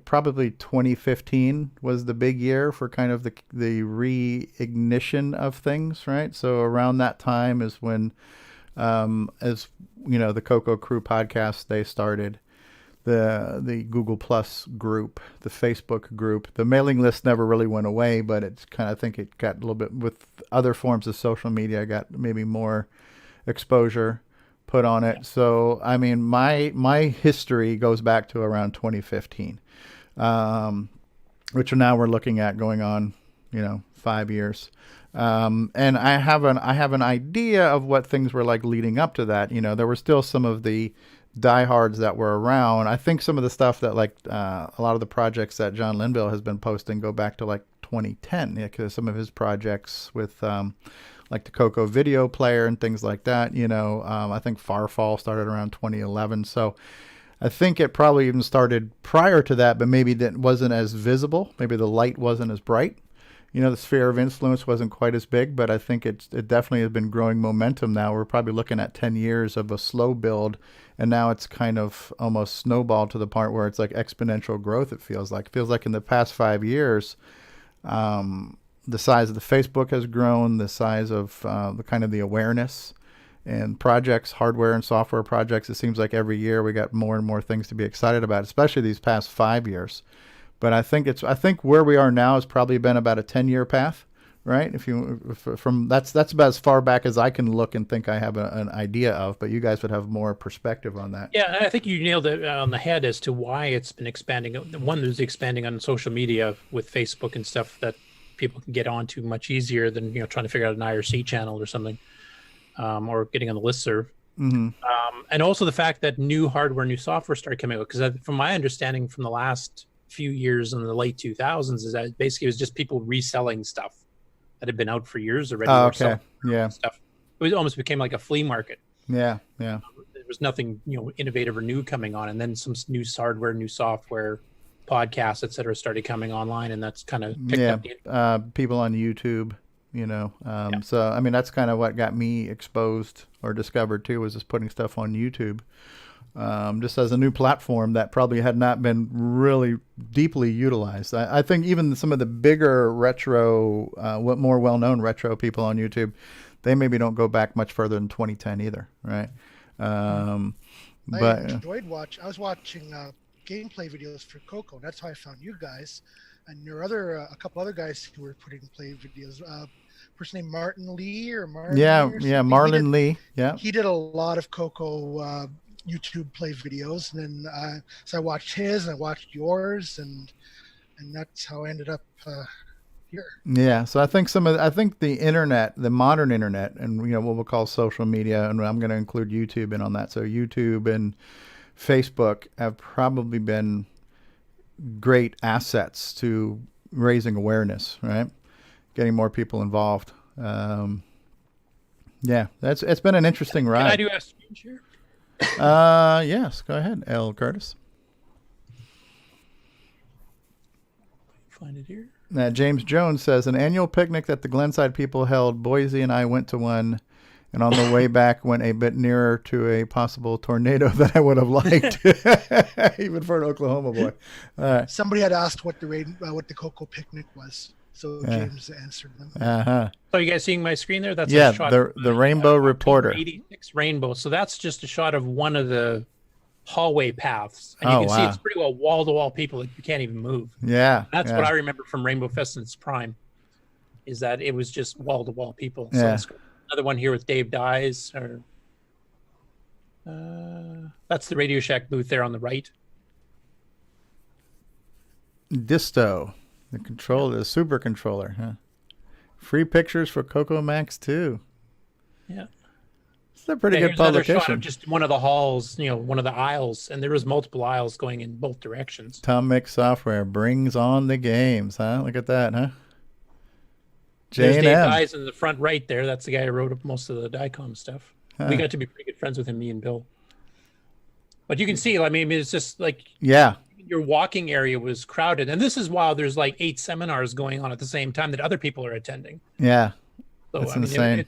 probably 2015 was the big year for kind of the reignition of things, right? So around that time is when, as the Coco Crew podcast, they started the Google Plus group, the Facebook group. The mailing list never really went away, but it's kind of, I think it got a little bit with other forms of social media, got maybe more exposure put on it. So, I mean, my history goes back to around 2015, which now we're looking at going on, 5 years. And I have an idea of what things were like leading up to that. There were still some of the diehards that were around. I think some of the stuff that a lot of the projects that John Linville has been posting go back to 2010, because some of his projects with like the Coco video player and things like that. I think Farfall started around 2011. So I think it probably even started prior to that, but maybe that wasn't as visible. Maybe the light wasn't as bright. The sphere of influence wasn't quite as big, but I think it definitely has been growing momentum now. We're probably looking at 10 years of a slow build, and now it's kind of almost snowballed to the part where it's like exponential growth, it feels like. It feels like in the past 5 years, the size of the Facebook has grown, the size of the kind of the awareness and projects, hardware and software projects. It seems like every year we got more and more things to be excited about, especially these past 5 years. But I think where we are now has probably been about a 10-year path, right? That's about as far back as I can look and think I have an idea of, but you guys would have more perspective on that. Yeah, I think you nailed it on the head as to why it's been expanding. One, there's expanding on social media with Facebook and stuff that people can get onto much easier than trying to figure out an IRC channel or something, or getting on the listserv. Mm-hmm. And also the fact that new hardware, new software started coming out. Because from my understanding from the last few years in the late 2000s is that basically it was just people reselling stuff that had been out for years already. Oh, okay. Yeah. Stuff. It almost became like a flea market. Yeah. Yeah. There was nothing, innovative or new coming on. And then some new hardware, new software, podcasts, et cetera, started coming online, and that's kind of picked up people on YouTube, So I mean, that's kind of what got me exposed or discovered too, was just putting stuff on YouTube, just as a new platform that probably had not been really deeply utilized. I think even some of the bigger retro, more well-known retro people on YouTube, they maybe don't go back much further than 2010 either, right? I enjoyed I was watching gameplay videos for Coco. That's how I found you guys, and there are a couple other guys who were putting play videos. Person named Martin Lee or Marlon. Marlon Lee. Yeah, he did a lot of Coco YouTube play videos, and then so I watched his and I watched yours, and that's how I ended up here. Yeah, so I think the internet, the modern internet, and what we'll call social media, and I'm going to include YouTube in on that. So YouTube and Facebook have probably been great assets to raising awareness, right? Getting more people involved. Yeah, it's been an interesting ride. Can I do a screen share? Yes, go ahead, L. Curtis. Find it here. James Jones says, an annual picnic that the Glenside people held. Boise and I went to one, and on the way back went a bit nearer to a possible tornado than I would have liked, even for an Oklahoma boy. Somebody had asked what the Coco picnic was, so James answered them. Uh-huh. So you guys seeing my screen there? That's a shot the Rainbow Reporter. 86 Rainbow. So that's just a shot of one of the hallway paths, and you can see it's pretty well wall-to-wall people. You can't even move. Yeah, that's what I remember from Rainbow Fest in its prime, is that it was just wall-to-wall people. So let's go. Another one here with Dave Dyes, or that's the Radio Shack booth there on the right. Disto, the super controller, huh? Free pictures for Coco Max too. Yeah. It's a pretty good here's another shot publication. of just one of the halls, one of the aisles, and there was multiple aisles going in both directions. Atomic Software brings on the games, huh? Look at that, huh? There's Dave J&M. Dyes in the front right there. That's the guy who wrote up most of the DICOM stuff. Huh. We got to be pretty good friends with him, me and Bill. But you can see, I mean, it's just like your walking area was crowded. And this is while there's like 8 seminars going on at the same time that other people are attending. Yeah. So, That's I mean, insane.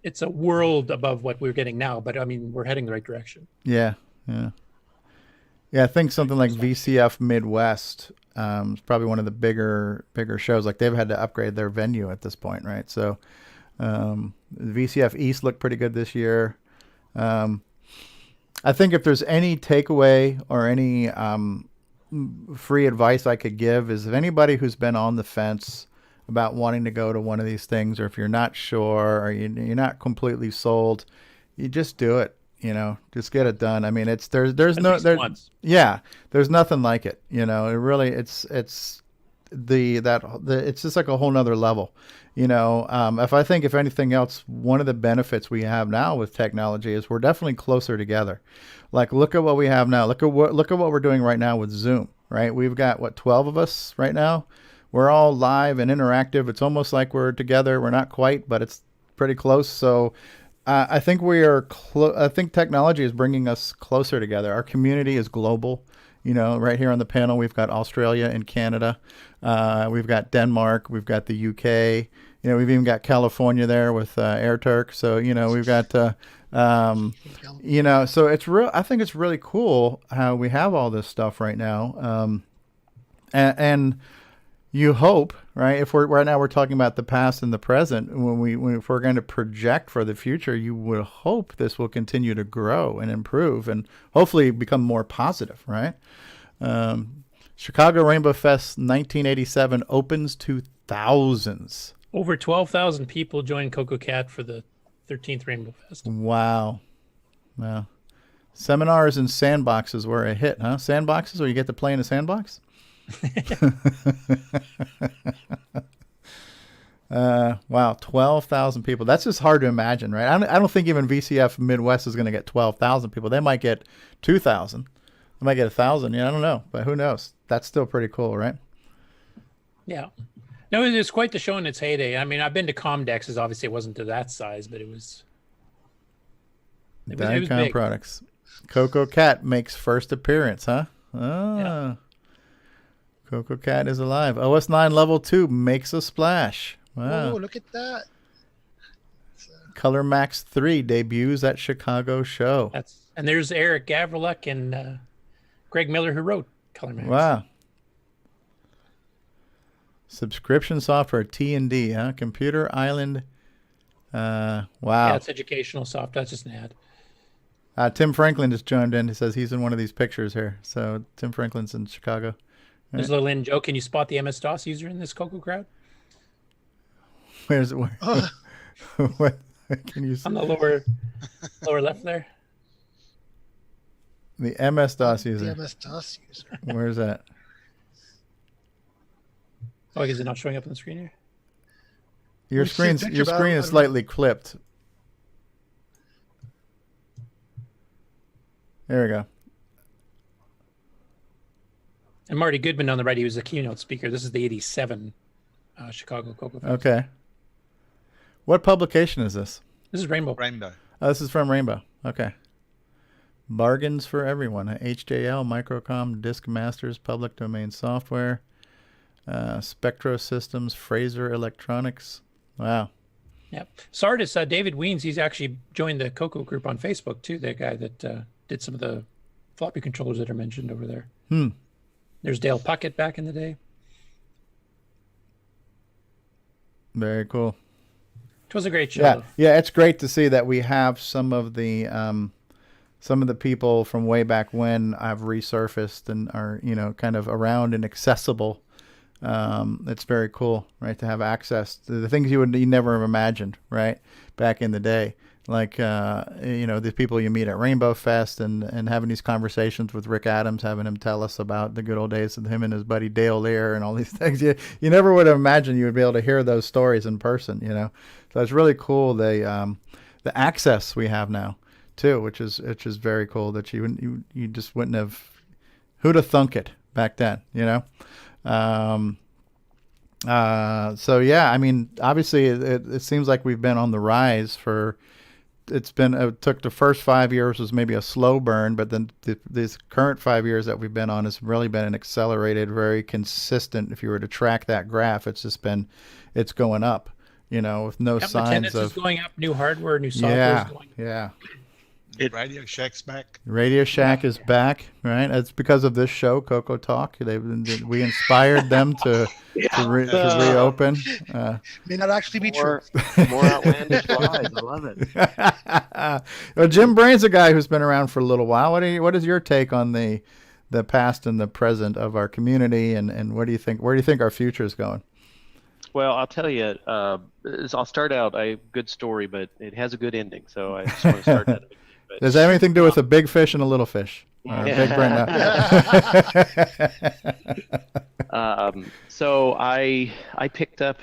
it's a world above what we're getting now. But, I mean, we're heading the right direction. Yeah. Yeah. Yeah, I think something like VCF Midwest is probably one of the bigger shows. Like they've had to upgrade their venue at this point, right? So VCF East looked pretty good this year. I think if there's any takeaway or any free advice I could give is if anybody who's been on the fence about wanting to go to one of these things, or if you're not sure or you're not completely sold, you just do it. Just get it done. I mean, there's nothing like it. It really, it's just like a whole nother level. If anything else, one of the benefits we have now with technology is we're definitely closer together. Like, look at what we have now. Look at what we're doing right now with Zoom, right? We've got 12 of us right now. We're all live and interactive. It's almost like we're together. We're not quite, but it's pretty close. So, I think I think technology is bringing us closer together. Our community is global. Right here on the panel, we've got Australia and Canada. We've got Denmark. We've got the UK. We've even got California there with AirTurk. So, we've got, so it's real. I think it's really cool how we have all this stuff right now. And you hope, right? If right now we're talking about the past and the present, if we're going to project for the future, you would hope this will continue to grow and improve and hopefully become more positive, right? Chicago Rainbow Fest 1987 opens to thousands. Over 12,000 people joined CoCoCat for the 13th Rainbow Fest. Wow. Seminars and sandboxes were a hit, huh? Sandboxes where you get to play in a sandbox? Wow, 12,000 people. That's just hard to imagine, right? I don't think even VCF Midwest is going to get 12,000 people. They might get 2,000. They might get 1,000. I don't know, but who knows? That's still pretty cool, right? Yeah. No, it was quite the show in its heyday. I mean, I've been to Comdex's. Obviously, it wasn't to that size, but it was DICOM big. Products. CoCoCat makes first appearance, huh? Yeah. CoCoCat is alive. OS9 Level 2 makes a splash. Wow. Oh, look at that. Color Max 3 debuts at Chicago show. And there's Eric Gavreluk and Greg Miller who wrote Color Max. Wow. Subscription software, T&D, huh? Computer Island. Wow. Yeah, it's educational software. That's just an ad. Tim Franklin just joined in. He says he's in one of these pictures here. So Tim Franklin's in Chicago. There's a little in joke. Can you spot the MS-DOS user in this Coco crowd? Where's it? What? Can you see? On the lower left there. The MS-DOS user. The MS-DOS user. Where's that? Oh, is it not showing up on the screen here? Your screen is slightly clipped. There we go. And Marty Goodman on the right, he was a keynote speaker. This is the 87 Chicago Coco Fest. Okay. What publication is this? This is Rainbow. Oh, this is from Rainbow. Okay. Bargains for everyone. HJL, Microcom, Disk Masters, Public Domain Software, Spectro Systems, Fraser Electronics. Wow. Yep. Sardis, David Weens, he's actually joined the Coco group on Facebook too. The guy that did some of the floppy controllers that are mentioned over there. There's Dale Puckett back in the day. Very cool. It was a great show. Yeah, it's great to see that we have some of the people from way back when have resurfaced and are kind of around and accessible. It's very cool, right, to have access to the things you never have imagined, right, back in the day. Like, the people you meet at Rainbow Fest and having these conversations with Rick Adams, having him tell us about the good old days with him and his buddy Dale Lear and all these things. You never would have imagined you would be able to hear those stories in person, So it's really cool. They the access we have now too, which is very cool. That you just wouldn't have, who'd have thunk it back then, you know. So yeah, I mean, obviously it seems like we've been on the rise for. It took the first 5 years was maybe a slow burn, but then these current 5 years that we've been on has really been an accelerated, very consistent. If you were to track that graph, it's going up, you know, with no signs attendance of is going up, new hardware, new software is going up. Yeah. Radio Shack's back. Radio Shack is back, right? It's because of this show, CoCoTALK. We inspired them to reopen. May not actually be true. More outlandish lies. I love it. Well, Jim Brain's a guy who's been around for a little while. What is your take on the past and the present of our community, and what do you think? Where do you think our future is going? Well, I'll tell you. I'll start out. Good story, but it has a good ending. So I just want to start that. Does that have anything to do with a big fish and a little fish? Big brain. So I picked up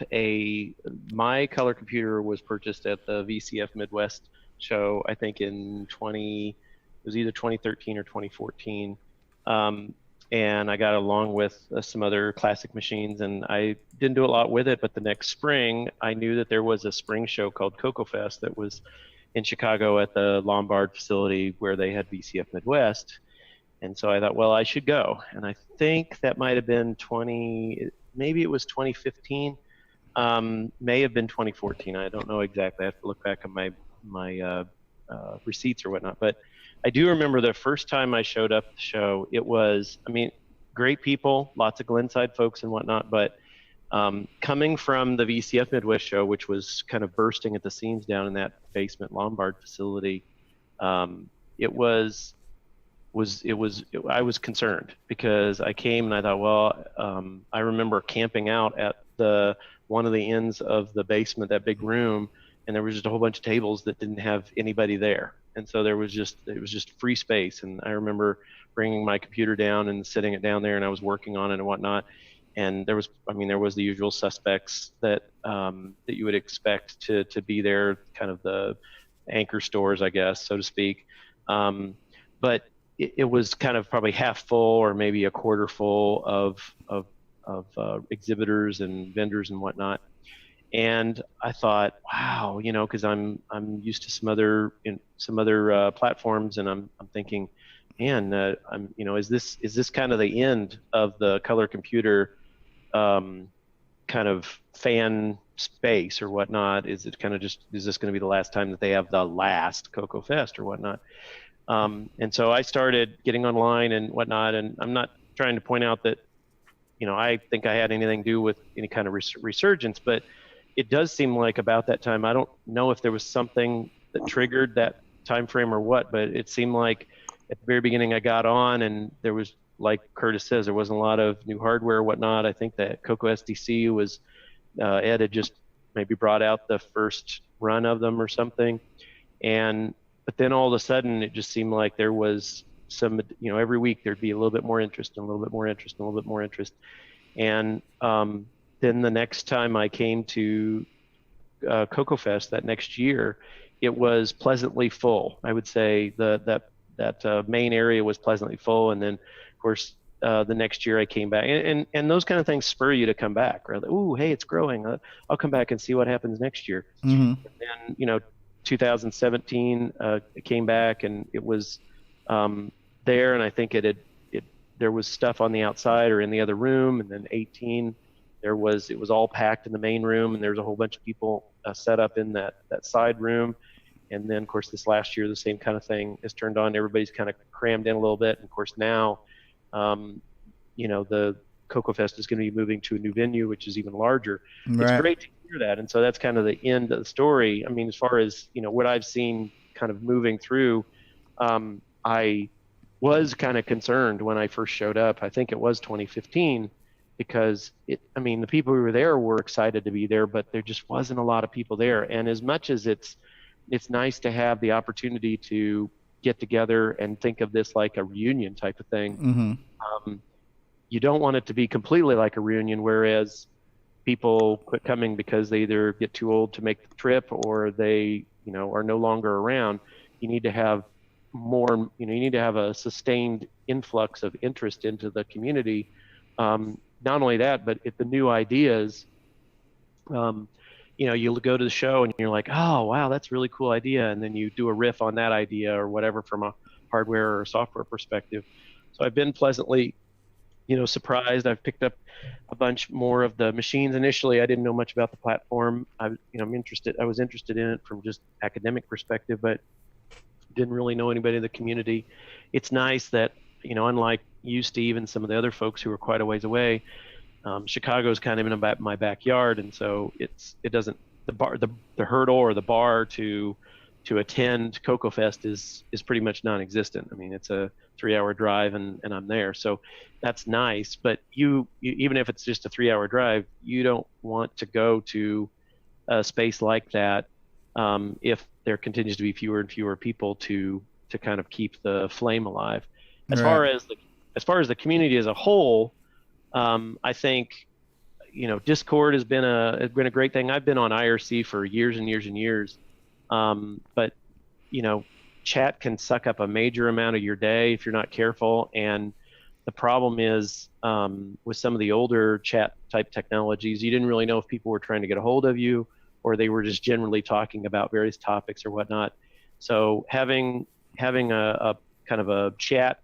my color computer was purchased at the VCF Midwest show, I think it was either 2013 or 2014. And I got along with some other classic machines, and I didn't do a lot with it, but the next spring I knew that there was a spring show called CoCoFest that was in Chicago at the Lombard facility where they had VCF Midwest. And so I thought, well, I should go. And I think that might have been maybe it was 2015, may have been 2014. I don't know exactly. I have to look back on my receipts or whatnot. But I do remember the first time I showed up at the show, it was, I mean, great people, lots of Glenside folks and whatnot, but coming from the VCF Midwest show, which was kind of bursting at the seams down in that basement Lombard facility, I was concerned because I came and I thought, well, I remember camping out at one of the ends of the basement, that big room, and there was just a whole bunch of tables that didn't have anybody there, and so it was just free space. And I remember bringing my computer down and sitting it down there, and I was working on it and whatnot. And there was the usual suspects that you would expect to be there, kind of the anchor stores, I guess, so to speak. But it was kind of probably half full or maybe a quarter full of exhibitors and vendors and whatnot. And I thought, wow, you know, because I'm used to some other platforms, and I'm thinking, man, is this kind of the end of the color computer kind of fan space or whatnot? Is this going to be the last time that they have the last CoCoFest or whatnot? And so I started getting online and whatnot, and I'm not trying to point out that, you know, I think I had anything to do with any kind of resurgence, but it does seem like about that time, I don't know if there was something that triggered that time frame or what, but it seemed like at the very beginning I got on, and there was, like Curtis says, there wasn't a lot of new hardware or whatnot. I think that Coco SDC was, Ed had just maybe brought out the first run of them or something. But then all of a sudden it just seemed like there was some, you know, every week there'd be a little bit more interest and a little bit more interest and a little bit more interest. And then the next time I came to CoCoFest that next year, it was pleasantly full. I would say that main area was pleasantly full. And then, of course, the next year I came back, and those kind of things spur you to come back, right? Like, ooh, hey, it's growing. I'll come back and see what happens next year. Mm-hmm. And you know, 2017 it came back, and it was there, and I think there was stuff on the outside or in the other room. And then 18, it was all packed in the main room, and there was a whole bunch of people set up in that side room. And then, of course, this last year, the same kind of thing is turned on. Everybody's kind of crammed in a little bit. And of course, now, you know, the CoCoFest is going to be moving to a new venue, which is even larger. Right. It's great to hear that. And so that's kind of the end of the story. I mean, as far as, you know, what I've seen kind of moving through, I was kind of concerned when I first showed up. I think it was 2015, because the people who were there were excited to be there, but there just wasn't a lot of people there. And as much as it's nice to have the opportunity to get together and think of this like a reunion type of thing. Mm-hmm. You don't want it to be completely like a reunion, whereas people quit coming because they either get too old to make the trip, or they, are no longer around. You need to have more, you need to have a sustained influx of interest into the community. Not only that, but if the new ideas, you'll go to the show and you're like, oh, wow, that's a really cool idea. And then you do a riff on that idea or whatever from a hardware or software perspective. So I've been pleasantly, surprised. I've picked up a bunch more of the machines. Initially, I didn't know much about the platform. I was interested in it from just academic perspective, but didn't really know anybody in the community. It's nice that, unlike you, Steve, and some of the other folks who are quite a ways away, Chicago's kind of in my backyard, and so the hurdle or the bar to attend CoCoFest is pretty much non-existent. I mean, it's a 3-hour drive and I'm there, so that's nice. But you even if it's just a 3-hour drive, you don't want to go to a space like that if there continues to be fewer and fewer people to kind of keep the flame alive. As far as the community as a whole, I think Discord has been a great thing. I've been on IRC for years and years and years, but chat can suck up a major amount of your day if you're not careful. And the problem is with some of the older chat type technologies, you didn't really know if people were trying to get a hold of you or they were just generally talking about various topics or whatnot. So having a kind of a chat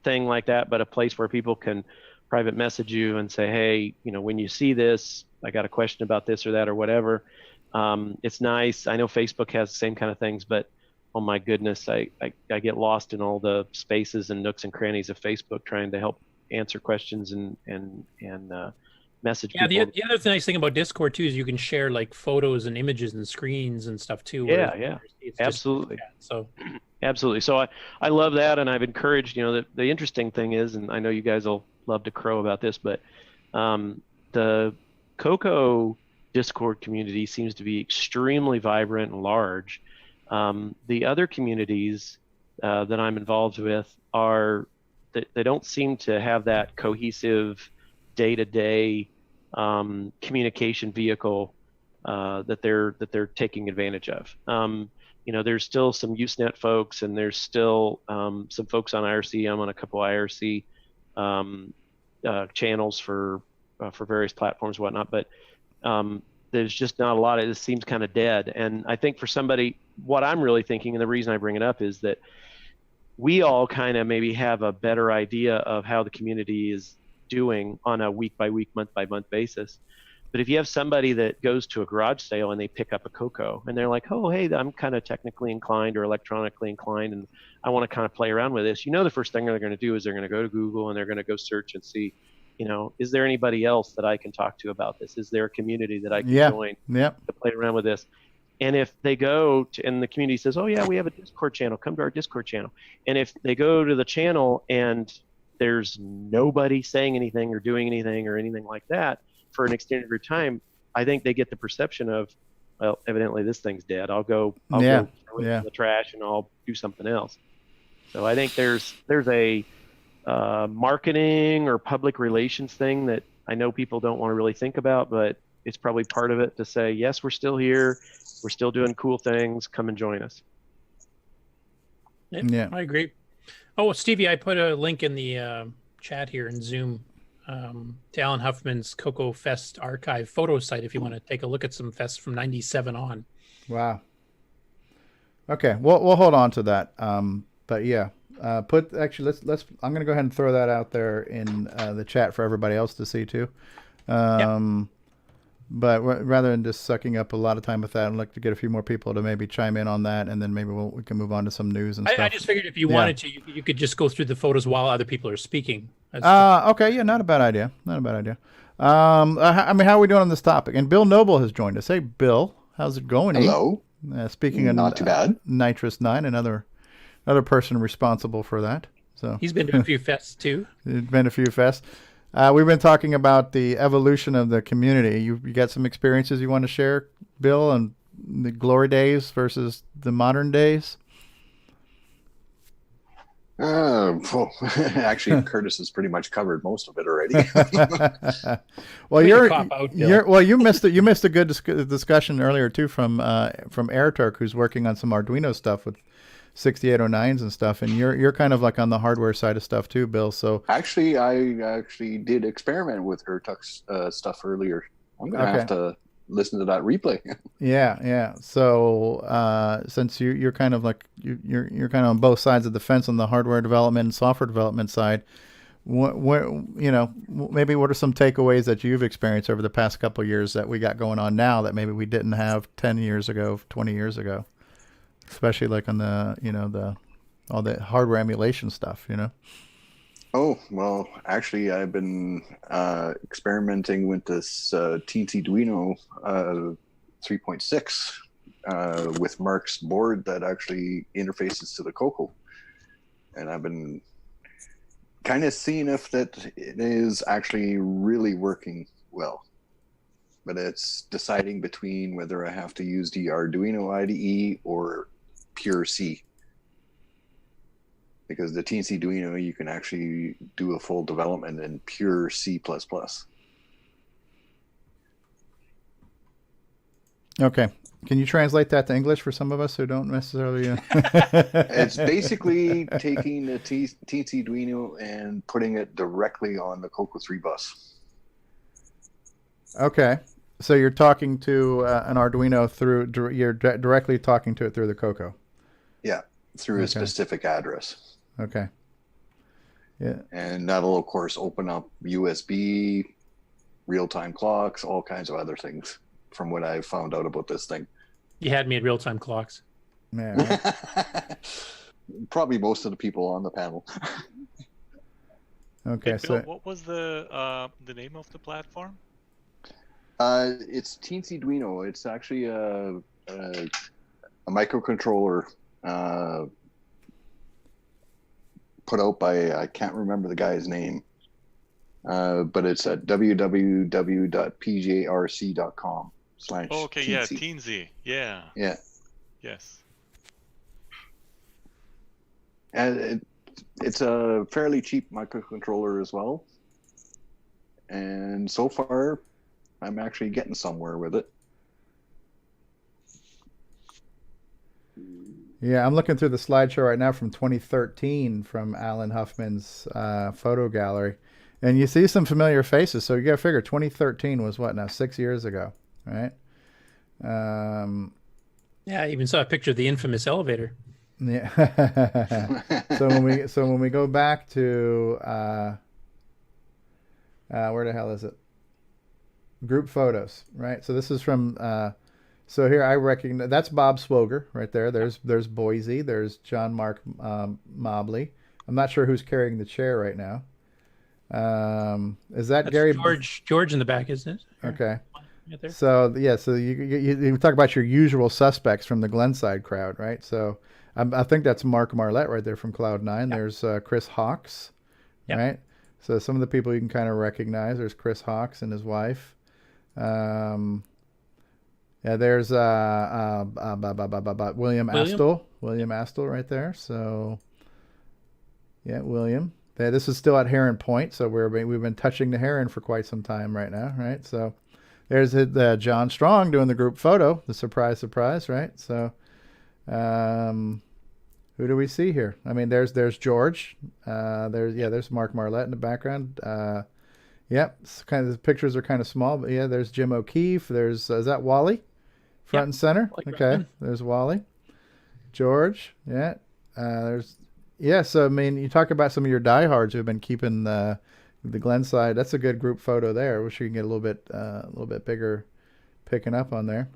thing like that, but a place where people can private message you and say, hey, when you see this, I got a question about this or that or whatever. It's nice. I know Facebook has the same kind of things, but oh my goodness, I get lost in all the spaces and nooks and crannies of Facebook trying to help answer questions and message people. The other nice thing about Discord too is you can share like photos and images and screens and stuff too. Yeah, absolutely. Absolutely. So I love that, and I've encouraged. The interesting thing is, and I know you guys will love to crow about this, but the Coco Discord community seems to be extremely vibrant and large. The other communities that I'm involved with they don't seem to have that cohesive day-to-day communication vehicle that they're taking advantage of. There's still some Usenet folks, and there's still some folks on IRC. I'm on a couple IRC channels for various platforms and whatnot, but there's just not a lot of it. Seems kind of dead. And I think for somebody, what I'm really thinking, and the reason I bring it up is that we all kind of maybe have a better idea of how the community is doing on a week by week, month by month basis. But if you have somebody that goes to a garage sale and they pick up a Coco and they're like, oh, hey, I'm kind of technically inclined or electronically inclined and I want to kind of play around with this, the first thing they're going to do is they're going to go to Google and they're going to go search and see, is there anybody else that I can talk to about this? Is there a community that I can join to play around with this? And if they go to, and the community says, oh yeah, we have a Discord channel, come to our Discord channel. And if they go to the channel and there's nobody saying anything or doing anything or anything like that for an extended period of time, I think they get the perception of, well, evidently this thing's dead. I'll go throw it in the trash and I'll do something else. So I think there's a marketing or public relations thing that I know people don't want to really think about, but it's probably part of it to say, yes, we're still here. We're still doing cool things. Come and join us. Yeah, I agree. Oh, Stevie, I put a link in the chat here in Zoom to Alan Huffman's Coco Fest archive photo site if you want to take a look at some fests from '97 on. Wow. Okay, we'll hold on to that. But yeah, let's. I'm going to go ahead and throw that out there in the chat for everybody else to see too. But rather than just sucking up a lot of time with that, I'd like to get a few more people to maybe chime in on that, and then maybe we can move on to some news and stuff. I just figured if you wanted to, you could just go through the photos while other people are speaking. Okay, yeah, not a bad idea. I mean, how are we doing on this topic? And Bill Noble has joined us. Hey, Bill, how's it going? Hello. Speaking of not too bad. Nitrous 9, another person responsible for that. So he's been to a few fests too. He's been to a few fests. We've been talking about the evolution of the community. You got some experiences you want to share, Bill, on the glory days versus the modern days? Well, actually, Curtis has pretty much covered most of it already. Well, Bill. you missed it. You missed a good discussion earlier too from Airturk, who's working on some Arduino stuff with 6809s and stuff, and you're kind of like on the hardware side of stuff too, Bill. So actually, I actually did experiment with Airturk's stuff earlier. I'm gonna have to listen to that replay. Yeah. So since you're kind of like you're kind of on both sides of the fence on the hardware development and software development side, maybe what are some takeaways that you've experienced over the past couple of years that we got going on now that maybe we didn't have 10 years ago, 20 years ago, especially like on the all the hardware emulation stuff, Oh, well, actually, I've been experimenting with this Arduino 3.6 with Mark's board that actually interfaces to the Coco. And I've been kind of seeing if that it is actually really working well. But it's deciding between whether I have to use the Arduino IDE or pure C. Because the TNC Arduino, you can actually do a full development in pure C++. Okay. Can you translate that to English for some of us who don't necessarily... It's basically taking the TNC Arduino and putting it directly on the Coco 3 bus. Okay. So you're talking to an Arduino you're directly talking to it through the Coco? Yeah, through a specific address. Okay. Yeah. And that'll, of course, open up USB, real-time clocks, all kinds of other things from what I found out about this thing. You had me at real-time clocks. Yeah, right? Probably most of the people on the panel. Okay, Bill, so what was the name of the platform? It's TNC Arduino. It's actually a microcontroller put out by, I can't remember the guy's name, but it's at www.pjrc.com/. Oh, okay, yeah, TNC. Yeah. Yeah. Yes. And it's a fairly cheap microcontroller as well. And so far, I'm actually getting somewhere with it. yeah, I'm looking through the slideshow right now from 2013 from Alan Huffman's photo gallery, and you see some familiar faces. So you got to figure 2013 was what now, 6 years ago, right? Yeah, I even saw a picture of the infamous elevator. Yeah. So when we go back to where the hell is it? Group photos, right? So this is from. So here I recognize that's Bob Swoger right there. There's Boise. There's John Mark Mobley. I'm not sure who's carrying the chair right now. Is that That's Gary? George in the back, isn't it? Okay. Right there. So yeah, so you talk about your usual suspects from the Glenside crowd, right? So I think that's Mark Marlette right there from Cloud9. Yep. There's Chris Hawks, yep. Right? So some of the people you can kind of recognize. There's Chris Hawks and his wife. Yeah, there's William Astle. William Astle right there. So yeah, William. This is still at Heron Point, so we've been touching the Heron for quite some time right now, right? So there's John Strong doing the group photo. The surprise, right? So who do we see here? I mean, there's George. There's Mark Marlette in the background. Yep, kind of the pictures are kind of small, but yeah, there's Jim O'Keefe. There's is that Wally, front and center? Okay, there's Wally, George. Yeah, So I mean, you talk about some of your diehards who've been keeping the Glenside. That's a good group photo there. Wish you can get a little bit bigger, picking up on there.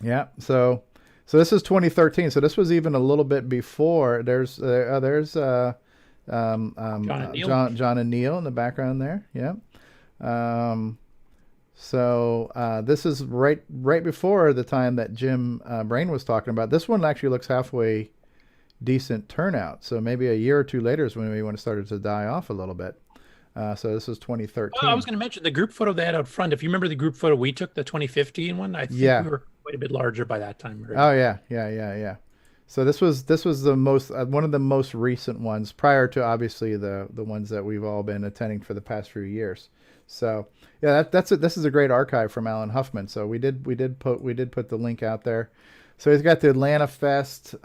Yeah. So this is 2013. So this was even a little bit before. There's John and Neil in the background there. Yeah. So this is right before the time that Jim Brain was talking about. This one actually looks halfway decent turnout. So maybe a year or two later is when we want to start to die off a little bit. So this was 2013. Oh, I was going to mention the group photo they had out front. If you remember the group photo we took, the 2015 one, I think we were quite a bit larger by that time. Oh yeah. So this was the most one of the most recent ones, prior to obviously the ones that we've all been attending for the past few years. So yeah, that's it. This is a great archive from Alan Huffman. So we did put the link out there. So he's got the Atlanta Fest,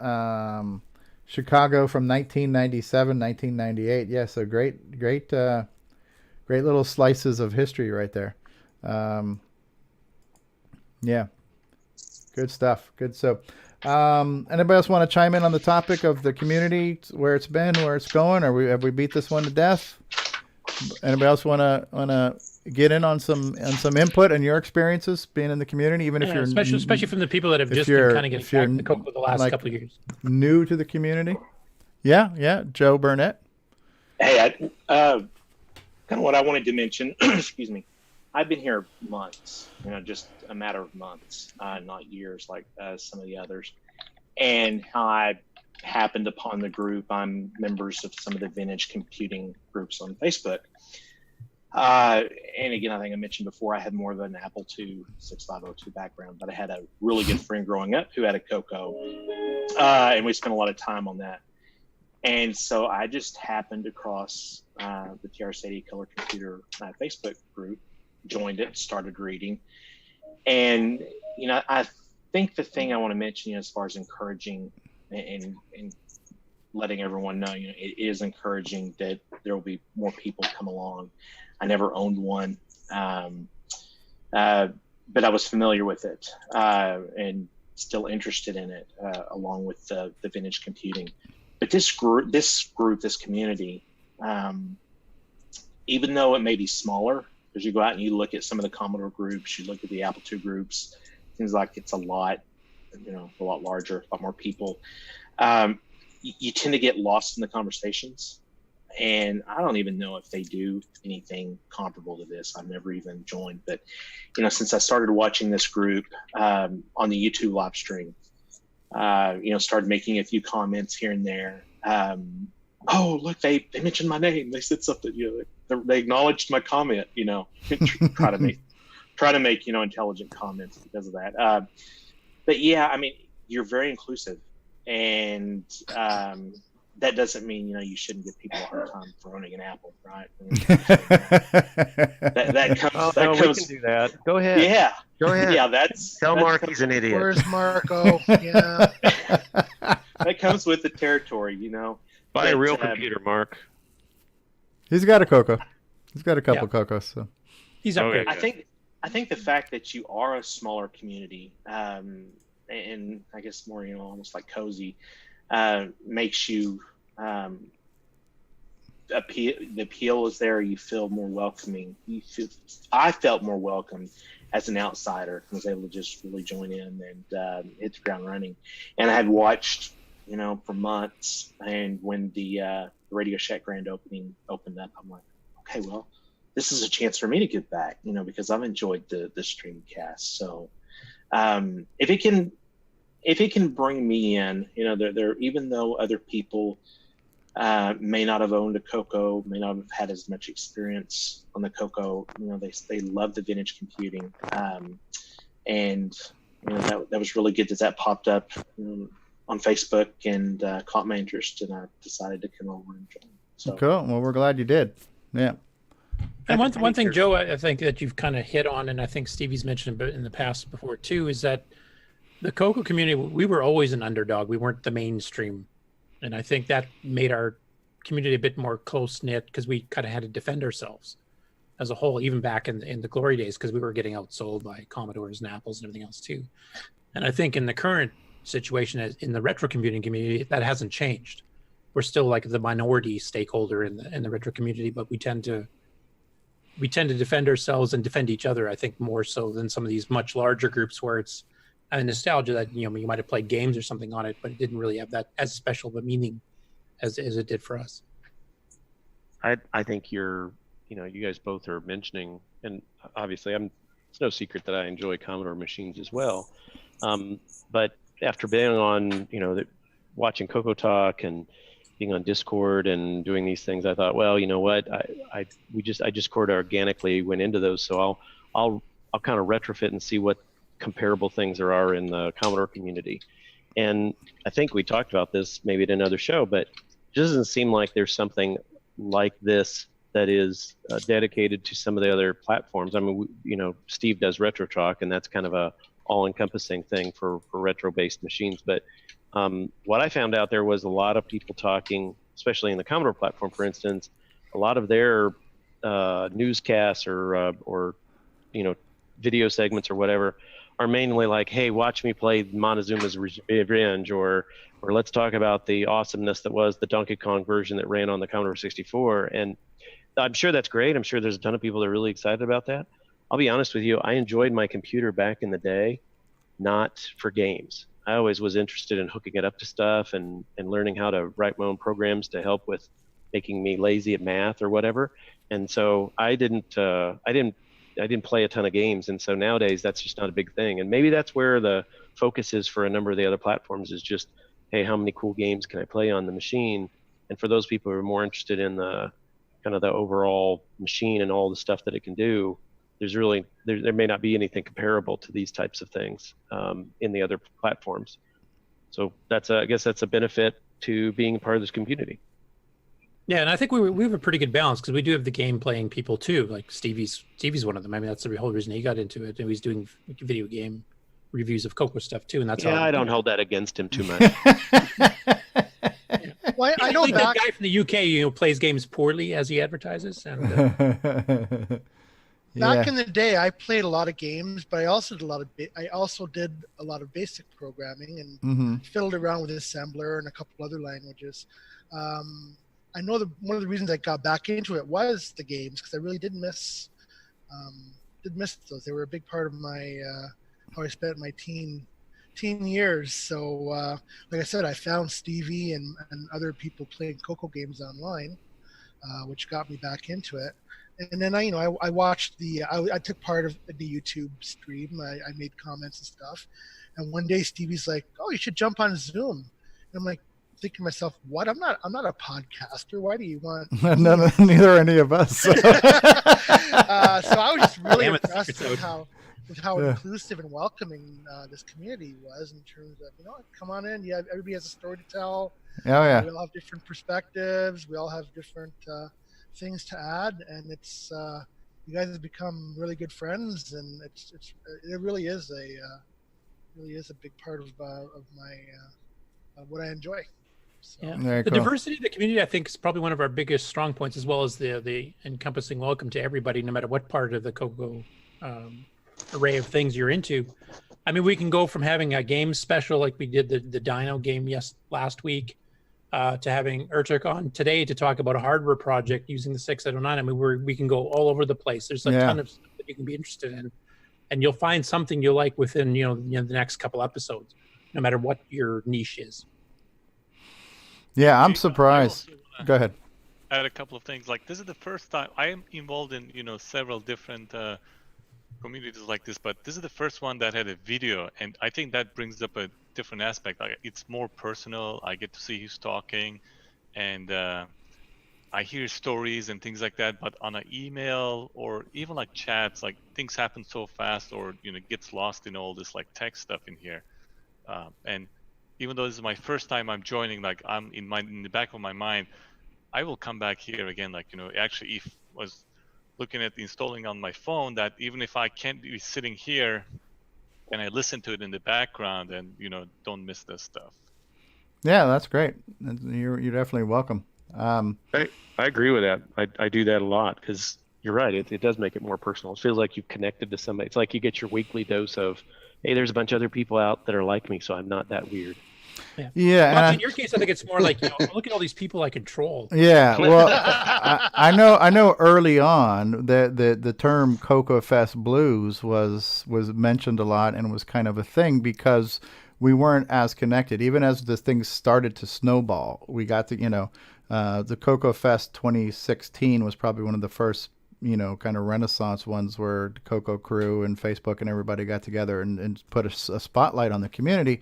Chicago from 1997, 1998. Yeah, so great little slices of history right there. Yeah, good stuff. Good. So. Anybody else want to chime in on the topic of the community, where it's been, where it's going, or have we beat this one to death? Anybody else want to get in on some input and your experiences being in the community, even if you're especially from the people that have just been kind of getting back to CoCo the last couple of years, new to the community? Yeah, Joe Burnett. Hey, kind of what I wanted to mention. Excuse me. I've been here months, just a matter of months, not years like some of the others. And how I happened upon the group, I'm members of some of the vintage computing groups on Facebook. And again, I think I mentioned before, I had more of an Apple II 6502 background, but I had a really good friend growing up who had a CoCo, and we spent a lot of time on that. And so I just happened across the TRS-80 Color Computer Facebook group, joined it, started reading. And, I think the thing I want to mention, as far as encouraging and letting everyone know, it is encouraging that there will be more people come along. I never owned one, but I was familiar with it and still interested in it, along with the vintage computing. But this community, even though it may be smaller, as you go out and you look at some of the Commodore groups, you look at the Apple II groups, seems like it's a lot larger, a lot more people. You tend to get lost in the conversations. And I don't even know if they do anything comparable to this. I've never even joined. But, since I started watching this group on the YouTube live stream, started making a few comments here and there. Oh, look, they mentioned my name. They said something, they acknowledged my comment, try to make, intelligent comments because of that. But yeah, I mean, you're very inclusive, and that doesn't mean, you shouldn't give people a hard time for owning an Apple, right? I mean, that comes. We can do that. Go ahead. Yeah. Go ahead. Yeah, Tell Mark he's an idiot. Where's Marco? Yeah. That comes with the territory, Buy a real computer, Mark. He's got a CoCo. He's got a couple CoCos. So he's up there. I think the fact that you are a smaller community, and I guess more, almost like cozy, makes you the appeal is there. You feel more welcoming. I felt more welcome as an outsider. I was able to just really join in and hit the ground running. And I had watched, for months. And when the Radio Shack grand opening opened up, I'm like, okay, well, this is a chance for me to give back, because I've enjoyed the streamcast. So if it can bring me in, there even though other people may not have owned a CoCo, may not have had as much experience on the CoCo, they love the vintage computing, and that was really good that popped up on Facebook and caught my interest, and I decided to come over and join. So cool. Well, we're glad you did. Yeah. And one thing, Joe, I think that you've kind of hit on, and I think Stevie's mentioned in the past before too, is that the CoCo community, we were always an underdog. We weren't the mainstream. And I think that made our community a bit more close-knit because we kind of had to defend ourselves as a whole, even back in the glory days, because we were getting outsold by Commodores and Apples and everything else too. And I think in the current situation in the retro computing community, that hasn't changed. We're still like the minority stakeholder in the retro community, but we tend to defend ourselves and defend each other, I think, more so than some of these much larger groups where it's a nostalgia that, you might have played games or something on it, but it didn't really have that as special of a meaning as it did for us. I think you guys both are mentioning, and obviously it's no secret that I enjoy Commodore machines as well. But after being on, watching CoCoTALK and being on Discord and doing these things, I thought, well, you know what, I Discord organically went into those, so I'll kind of retrofit and see what comparable things there are in the Commodore community. And I think we talked about this maybe at another show, but it doesn't seem like there's something like this that is dedicated to some of the other platforms. I mean, Steve does RetroTalk, and that's kind of a all-encompassing thing for retro-based machines. But what I found out there was a lot of people talking, especially in the Commodore platform, for instance, a lot of their newscasts or video segments or whatever are mainly like, hey, watch me play Montezuma's Revenge, or let's talk about the awesomeness that was the Donkey Kong version that ran on the Commodore 64. And I'm sure that's great. I'm sure there's a ton of people that are really excited about that. I'll be honest with you, I enjoyed my computer back in the day, not for games. I always was interested in hooking it up to stuff and learning how to write my own programs to help with making me lazy at math or whatever. And so I didn't play a ton of games. And so nowadays that's just not a big thing. And maybe that's where the focus is for a number of the other platforms, is just, hey, how many cool games can I play on the machine? And for those people who are more interested in the kind of the overall machine and all the stuff that it can do, there may not be anything comparable to these types of things in the other platforms. So I guess that's a benefit to being part of this community. Yeah, and I think we have a pretty good balance, because we do have the game playing people too. Like Stevie's one of them. I mean, that's the whole reason he got into it, and he's doing video game reviews of Coco stuff too. And that's I don't hold that against him too much. Well, I know the guy from the UK, plays games poorly as he advertises. And, Back in the day, I played a lot of games, but I also did a lot of basic programming and fiddled around with assembler and a couple other languages. I know one of the reasons I got back into it was the games, because I really did miss those. They were a big part of my how I spent my teen years. So like I said, I found Stevie and other people playing Coco games online, which got me back into it. And then I watched I took part of the YouTube stream. I made comments and stuff. And one day Stevie's like, "Oh, you should jump on Zoom." And I'm like, thinking to myself, what? I'm not a podcaster. Why do you want? Neither are any of us. So, so I was just really impressed with how inclusive and welcoming this community was, in terms of, come on in. Yeah, everybody has a story to tell. Oh yeah. We all have different perspectives. We all have different things to add, and it's you guys have become really good friends, and it really is a big part of my what I enjoy. So. Yeah. The diversity of the community, I think, is probably one of our biggest strong points, as well as the encompassing welcome to everybody, no matter what part of the Coco array of things you're into. I mean, we can go from having a game special like we did the Dino game last week, to having Urtuk on today to talk about a hardware project using the 6809. I mean, we can go all over the place. There's a ton of stuff that you can be interested in, and you'll find something you like within the next couple episodes, no matter what your niche is. Yeah, I'm surprised. Go ahead. Add a couple of things. Like, this is the first time I am involved in several different communities like this, but this is the first one that had a video, and I think that brings up a different aspect. Like, it's more personal. I get to see who's talking, and I hear stories and things like that. But on an email or even like chats, like, things happen so fast, or gets lost in all this like text stuff in here, and even though this is my first time I'm joining, like, I'm in the back of my mind, I will come back here again. Like, actually, if I was looking at installing on my phone, that even if I can't be sitting here, and I listen to it in the background, and don't miss this stuff. Yeah, that's great. You're definitely welcome. I agree with that. I do that a lot, because you're right. It does make it more personal. It feels like you've connected to somebody. It's like you get your weekly dose of, hey, there's a bunch of other people out that are like me, so I'm not that weird. Yeah. Well, in your case, I think it's more like, look at all these people I control. Yeah. Well, I know early on that the term Coco Fest Blues was mentioned a lot, and was kind of a thing because we weren't as connected. Even as the things started to snowball, we got to, the Coco Fest 2016 was probably one of the first, kind of Renaissance ones, where the Coco crew and Facebook and everybody got together and put a spotlight on the community.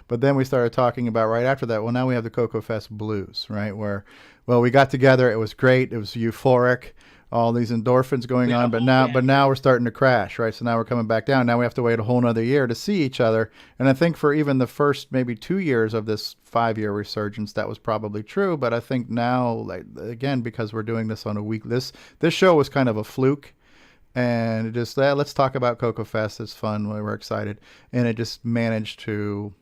But then we started talking about right after that, well, now we have the Coco Fest Blues, right? Where, well, we got together. It was great. It was euphoric. all these endorphins going on, but now we're starting to crash, right? So now we're coming back down. Now we have to wait a whole nother year to see each other. And I think for even the first maybe 2 years of this 5-year resurgence, that was probably true. But I think now, like, again, because we're doing this on a week, this show was kind of a fluke. And it just, let's talk about Coco Fest. It's fun. We're excited. And it just managed to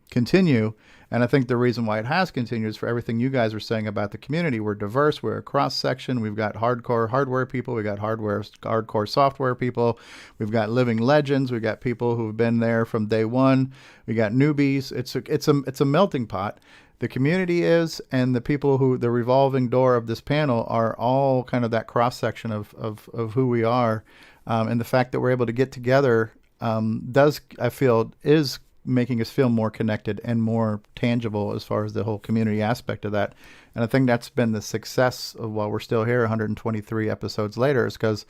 continue. And I think the reason why it has continued is for everything you guys are saying about the community. We're diverse. We're a cross section. We've got hardcore hardware people. We've got hardcore software people. We've got living legends. We've got people who've been there from day one. We got newbies. It's a melting pot. The community is, and the people who, the revolving door of this panel, are all kind of that cross section of who we are. And the fact that we're able to get together I feel, is making us feel more connected and more tangible as far as the whole community aspect of that. And I think that's been the success of while we're still here 123 episodes later, is because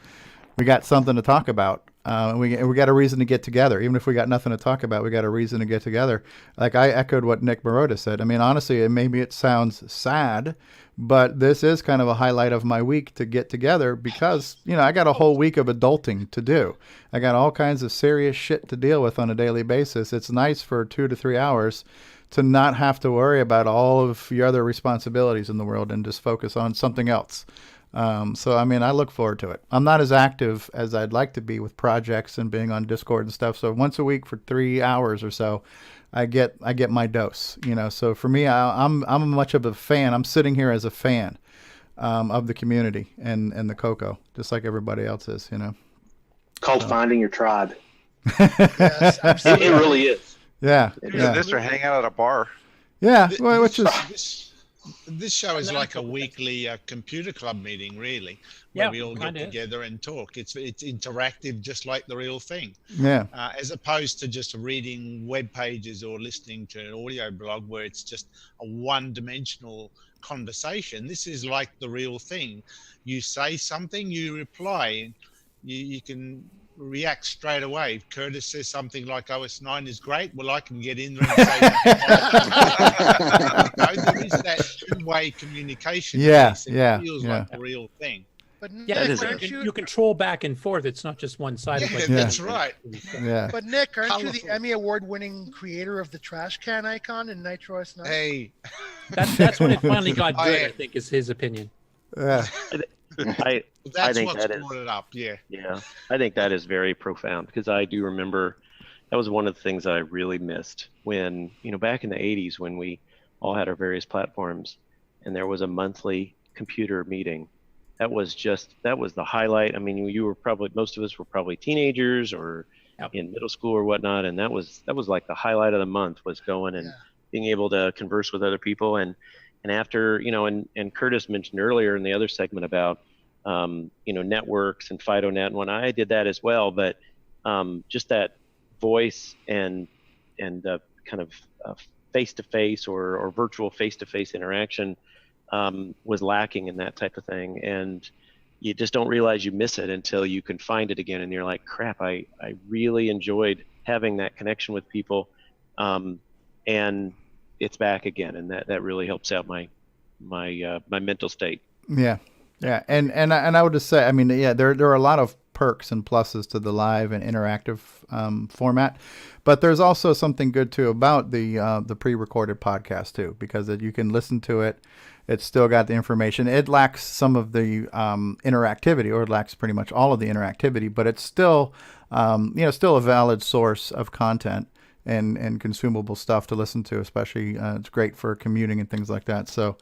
we got something to talk about. And we got a reason to get together. Even if we got nothing to talk about, we got a reason to get together. Like I echoed what Nick Marotta said. I mean, honestly, maybe it sounds sad, but this is kind of a highlight of my week to get together because, I got a whole week of adulting to do. I got all kinds of serious shit to deal with on a daily basis. It's nice for 2 to 3 hours to not have to worry about all of your other responsibilities in the world and just focus on something else. So, I mean, I look forward to it. I'm not as active as I'd like to be with projects and being on Discord and stuff. So once a week for 3 hours or so, I get my dose, So for me, I'm much of a fan. I'm sitting here as a fan, of the community and the Coco, just like everybody else is, Called finding your tribe. Yes, absolutely. It really is. Yeah. This or hang out at a bar. Yeah. Well, which is. This show is like a weekly computer club meeting, really, where we all get together and talk. It's interactive, just like the real thing. Yeah. As opposed to just reading web pages or listening to an audio blog where it's just a one-dimensional conversation. This is like the real thing. You say something, you reply. You can react straight away. If Curtis says something like OS 9 is great, well, I can get in there and say that. There is that two-way communication. Yeah, It feels like the real thing. But Nick, you control back and forth. It's not just one-sided. Yeah, that's right. Yeah. But Nick, aren't you the Emmy Award-winning creator of the trash can icon in Nitro S9? Hey. That's when it finally got good, I think, is his opinion. Yeah. I think what's that brought it up. Yeah. I think that is very profound because I do remember that was one of the things I really missed when, back in the 80s when we all had our various platforms and there was a monthly computer meeting. That was the highlight. I mean, most of us were probably teenagers or in middle school or whatnot. And that was like the highlight of the month, was going and being able to converse with other people. And after, and Curtis mentioned earlier in the other segment about, networks and FidoNet and whatnot, I did that as well. But just that voice and kind of face-to-face or virtual face-to-face interaction was lacking in that type of thing. And you just don't realize you miss it until you can find it again. And you're like, crap, I really enjoyed having that connection with people. And it's back again, and that really helps out my mental state. Yeah, and I would just say, I mean, there are a lot of perks and pluses to the live and interactive format, but there's also something good too about the pre-recorded podcast too, because you can listen to it. It's still got the information. It lacks some of the interactivity, or it lacks pretty much all of the interactivity, but it's still still a valid source of content and consumable stuff to listen to, especially it's great for commuting and things like that. So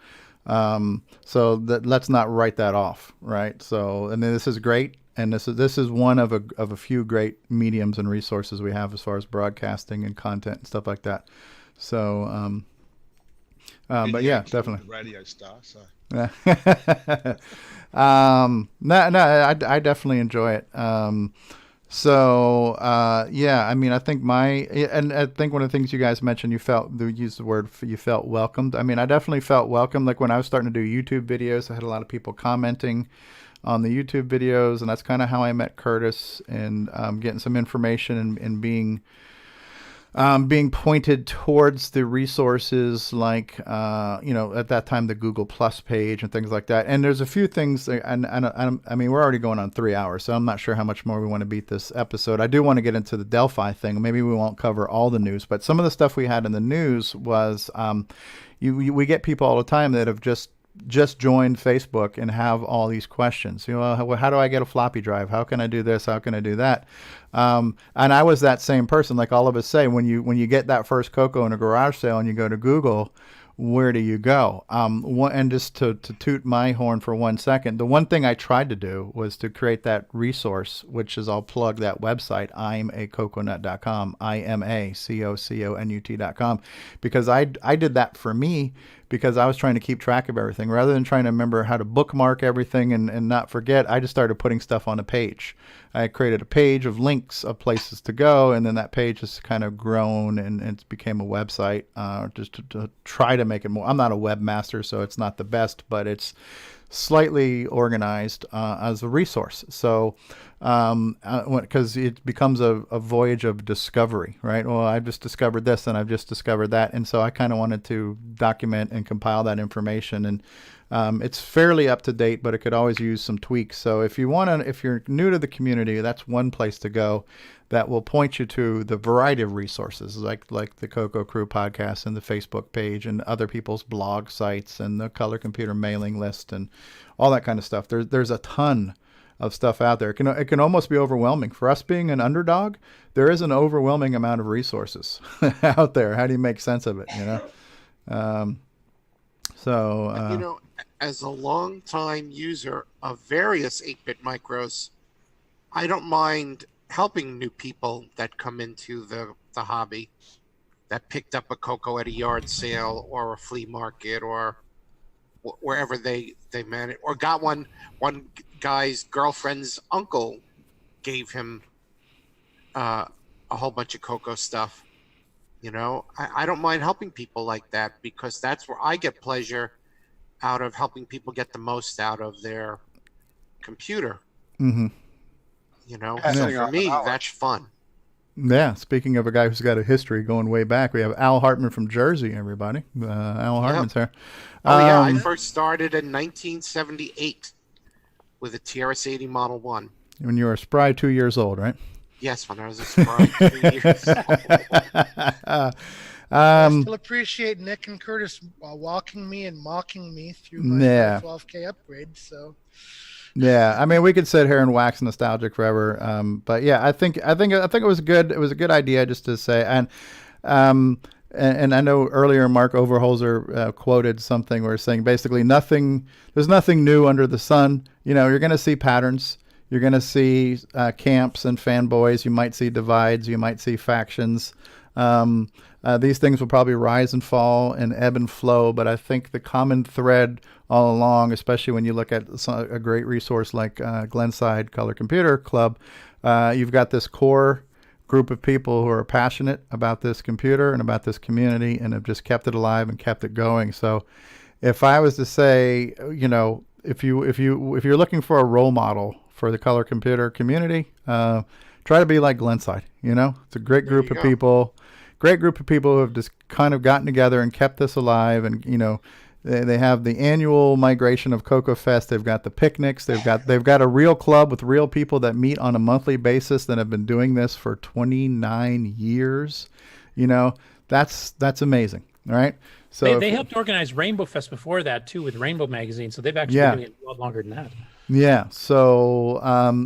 let's not write that off, right? So, and then this is great, and this is one of a few great mediums and resources we have as far as broadcasting and content and stuff like that. So, but yeah, definitely. Radio star. So. I definitely enjoy it. So, I mean, I think I think one of the things you guys mentioned, you felt welcomed. I mean, I definitely felt welcome. Like when I was starting to do YouTube videos, I had a lot of people commenting on the YouTube videos, and that's kind of how I met Curtis and getting some information and being being pointed towards the resources like, at that time, the Google Plus page and things like that. And there's a few things, and I mean, we're already going on 3 hours, so I'm not sure how much more we want to beat this episode. I do want to get into the Delphi thing. Maybe we won't cover all the news, but some of the stuff we had in the news was we get people all the time that have just joined Facebook and have all these questions. How do I get a floppy drive? How can I do this? How can I do that? And I was that same person, like all of us say, when you get that first Coco in a garage sale and you go to Google, where do you go? And just to toot my horn for 1 second, the one thing I tried to do was to create that resource, which is, I'll plug that website, imacoconut.com, imacoconut.com, because I did that for me, because I was trying to keep track of everything. Rather than trying to remember how to bookmark everything and not forget, I just started putting stuff on a page. I created a page of links of places to go, and then that page has kind of grown and it became a website, just to try to make it more. I'm not a webmaster, so it's not the best, but it's slightly organized as a resource. So, because it becomes a voyage of discovery, right? Well, I've just discovered this and I've just discovered that. And so I kind of wanted to document and compile that information. And it's fairly up to date, but it could always use some tweaks. So if you're new to the community, that's one place to go that will point you to the variety of resources, like the Coco Crew podcast and the Facebook page and other people's blog sites and the Color Computer mailing list and all that kind of stuff. There's a ton of stuff out there. It can almost be overwhelming. For us being an underdog, there is an overwhelming amount of resources out there. How do you make sense of it? As a long-time user of various 8-bit micros, I don't mind helping new people that come into the hobby, that picked up a Coco at a yard sale or a flea market or wherever they manage, or got one guy's girlfriend's uncle gave him a whole bunch of Coco stuff. I don't mind helping people like that, because that's where I get pleasure out of helping people get the most out of their computer. Mm-hmm. So for me, that's fun. Yeah. Speaking of a guy who's got a history going way back, we have Al Hartman from Jersey, everybody. Al Hartman's here. Oh, yeah. I first started in 1978 with a TRS-80 Model 1. When you were a spry 2 years old, right? Yes, when I was a spry 2 years old. I still appreciate Nick and Curtis walking me and mocking me through my 12K upgrade. So, yeah, I mean, we could sit here and wax nostalgic forever, but yeah, I think it was good. It was a good idea just to say, and I know earlier Mark Overholzer quoted something where saying basically there's nothing new under the sun. You're going to see patterns. You're going to see camps and fanboys. You might see divides. You might see factions. These things will probably rise and fall and ebb and flow, but I think the common thread all along, especially when you look at a great resource like Glenside Color Computer Club, you've got this core group of people who are passionate about this computer and about this community and have just kept it alive and kept it going. So if I was to say, if you're looking for a role model for the color computer community, try to be like Glenside. It's a great group of people. Great group of people who have just kind of gotten together and kept this alive. And, they have the annual migration of Coco Fest. They've got the picnics. They've got a real club with real people that meet on a monthly basis that have been doing this for 29 years. That's amazing. All right. So they helped organize Rainbow Fest before that too, with Rainbow Magazine. So they've actually been doing it a lot longer than that. Yeah. So,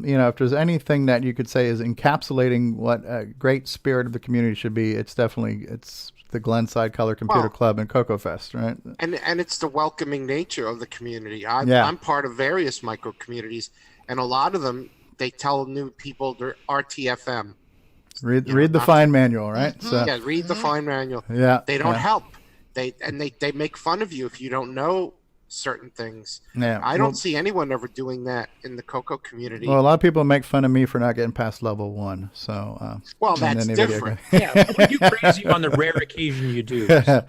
if there's anything that you could say is encapsulating what a great spirit of the community should be, it's the Glenside Color Computer Club and Coco Fest, right? And it's the welcoming nature of the community. I'm part of various micro communities, and a lot of them, they tell new people they're RTFM. Read the fine manual, right? Mm-hmm. So, read the fine manual. Yeah. They don't help. They make fun of you if you don't know certain things. Yeah. I don't see anyone ever doing that in the Coco community. Well, a lot of people make fun of me for not getting past level 1. So that's different. Yeah, we do praise you on the rare occasion you do. So.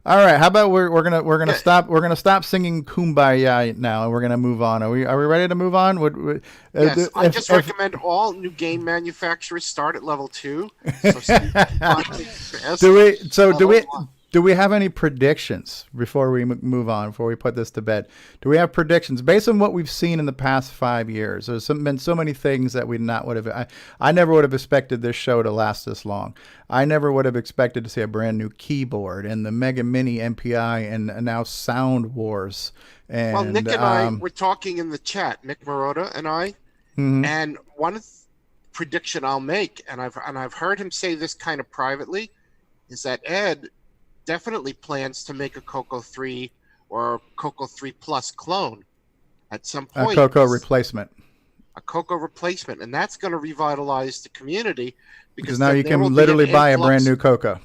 All right. How about we're gonna stop singing Kumbaya now, and we're gonna move on. Are we ready to move on? Yes, I just recommend all new game manufacturers start at level 2. Do we have any predictions before we move on? Before we put this to bed, do we have predictions based on what we've seen in the past 5 years? There's been so many things that we not would have. I never would have expected this show to last this long. I never would have expected to see a brand new keyboard and the Mega Mini MPI and now Sound Wars. And, well, Nick and I were talking in the chat, Nick Marotta and I, and one prediction I'll make, and I've heard him say this kind of privately, is that Ed definitely plans to make a Coco 3 or Coco 3 Plus clone at some point. A Coco replacement. A Coco replacement, and that's going to revitalize the community because now you can literally buy a brand new Coco.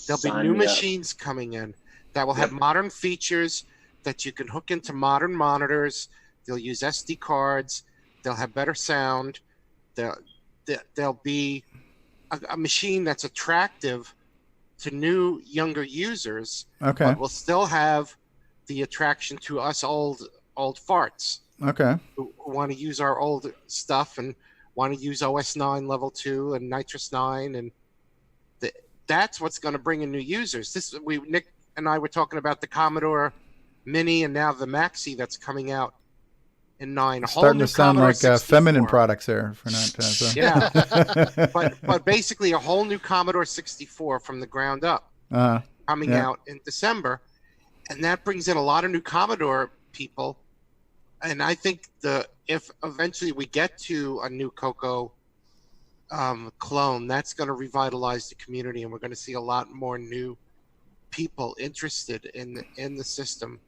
There'll be new machines coming in that will have modern features that you can hook into modern monitors. They'll use SD cards. They'll have better sound. There'll be a machine that's attractive to new, younger users. Okay. But will still have the attraction to us old farts. Okay. Who want to use our old stuff and want to use OS 9 level 2 and Nitrous 9, and that's what's going to bring in new users. Nick and I were talking about the Commodore Mini and now the Maxi that's coming out in 9. It's starting to sound like feminine products there for not. Yeah, but basically a whole new Commodore 64 from the ground up coming out in December, and that brings in a lot of new Commodore people. And I think if eventually we get to a new Coco clone, that's going to revitalize the community, and we're going to see a lot more new people interested in the system.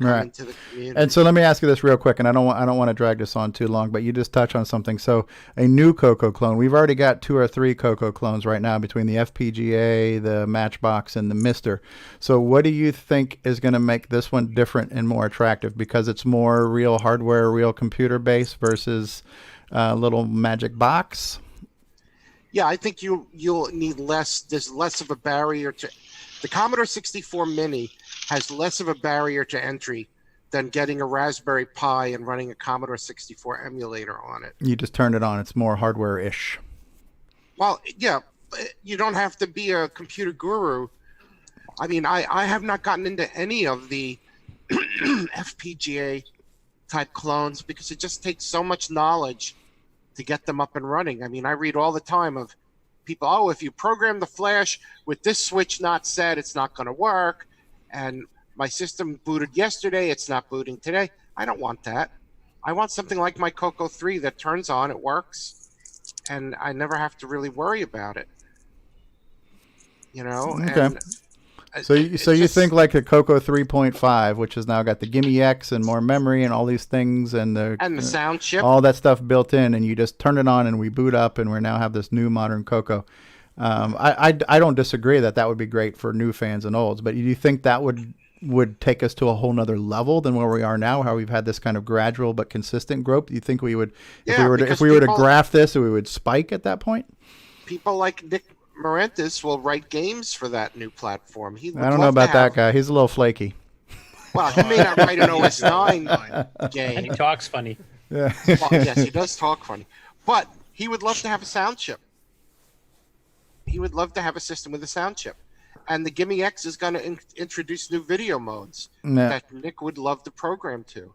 Right. And so let me ask you this real quick, and I don't want to drag this on too long, but you just touch on something. So a new Coco clone, we've already got 2 or 3 Coco clones right now between the FPGA, the Matchbox, and the Mister. So what do you think is going to make this one different and more attractive? Because it's more real hardware, real computer based versus a little magic box. Yeah, I think you'll need less. There's less of a barrier to. The Commodore 64 Mini has less of a barrier to entry than getting a Raspberry Pi and running a Commodore 64 emulator on it. You just turn it on. It's more hardware-ish. Well, yeah, you don't have to be a computer guru. I mean, I have not gotten into any of the FPGA type clones because it just takes so much knowledge to get them up and running. I mean, I read all the time of people, if you program the flash with this switch not set, it's not going to work. And my system booted yesterday, it's not booting today. I don't want that. I want something like my Coco 3 that turns on, it works, and I never have to really worry about it. You know? Okay. And so you think like a Coco 3.5, which has now got the Gimme X and more memory and all these things and the sound chip, all that stuff built in, and you just turn it on and we boot up and we now have this new modern Coco. I don't disagree that would be great for new fans and olds, but do you think that would take us to a whole nother level than where we are now, how we've had this kind of gradual but consistent growth? Do you think we would, if we were to graph this, we would spike at that point? People like Nick Marentis will write games for that new platform. I don't know about that guy. He's a little flaky. Well, he may not write an OS 9 game. And he talks funny. Yeah. Well, yes, he does talk funny. But he would love to have a sound chip. He would love to have a system with a sound chip. And the Gimme X is going to introduce new video modes that Nick would love to program to.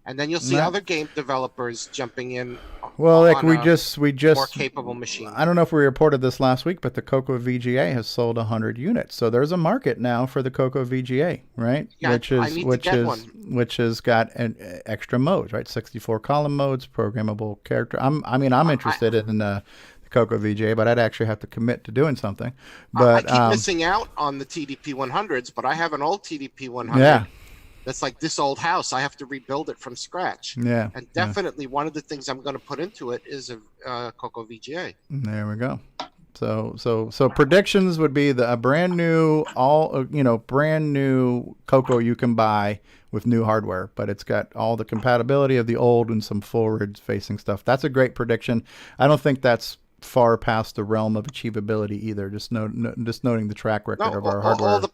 And then you'll see other game developers jumping in. Well, like we just more capable machine. I don't know if we reported this last week, but the Coco VGA has sold 100 units. So there's a market now for the Coco VGA, right? Yeah, which has got an extra modes, right? 64 column modes, programmable character. I'm interested in the Coco VGA, but I'd actually have to commit to doing something. But I keep missing out on the TDP 100s, but I have an old TDP 100. Yeah. That's like this old house. I have to rebuild it from scratch. Yeah. And definitely one of the things I'm going to put into it is a Coco VGA. There we go. So predictions would be a brand new brand new Coco you can buy with new hardware, but it's got all the compatibility of the old and some forward facing stuff. That's a great prediction. I don't think that's far past the realm of achievability either. Just noting the track record of our hardware. All the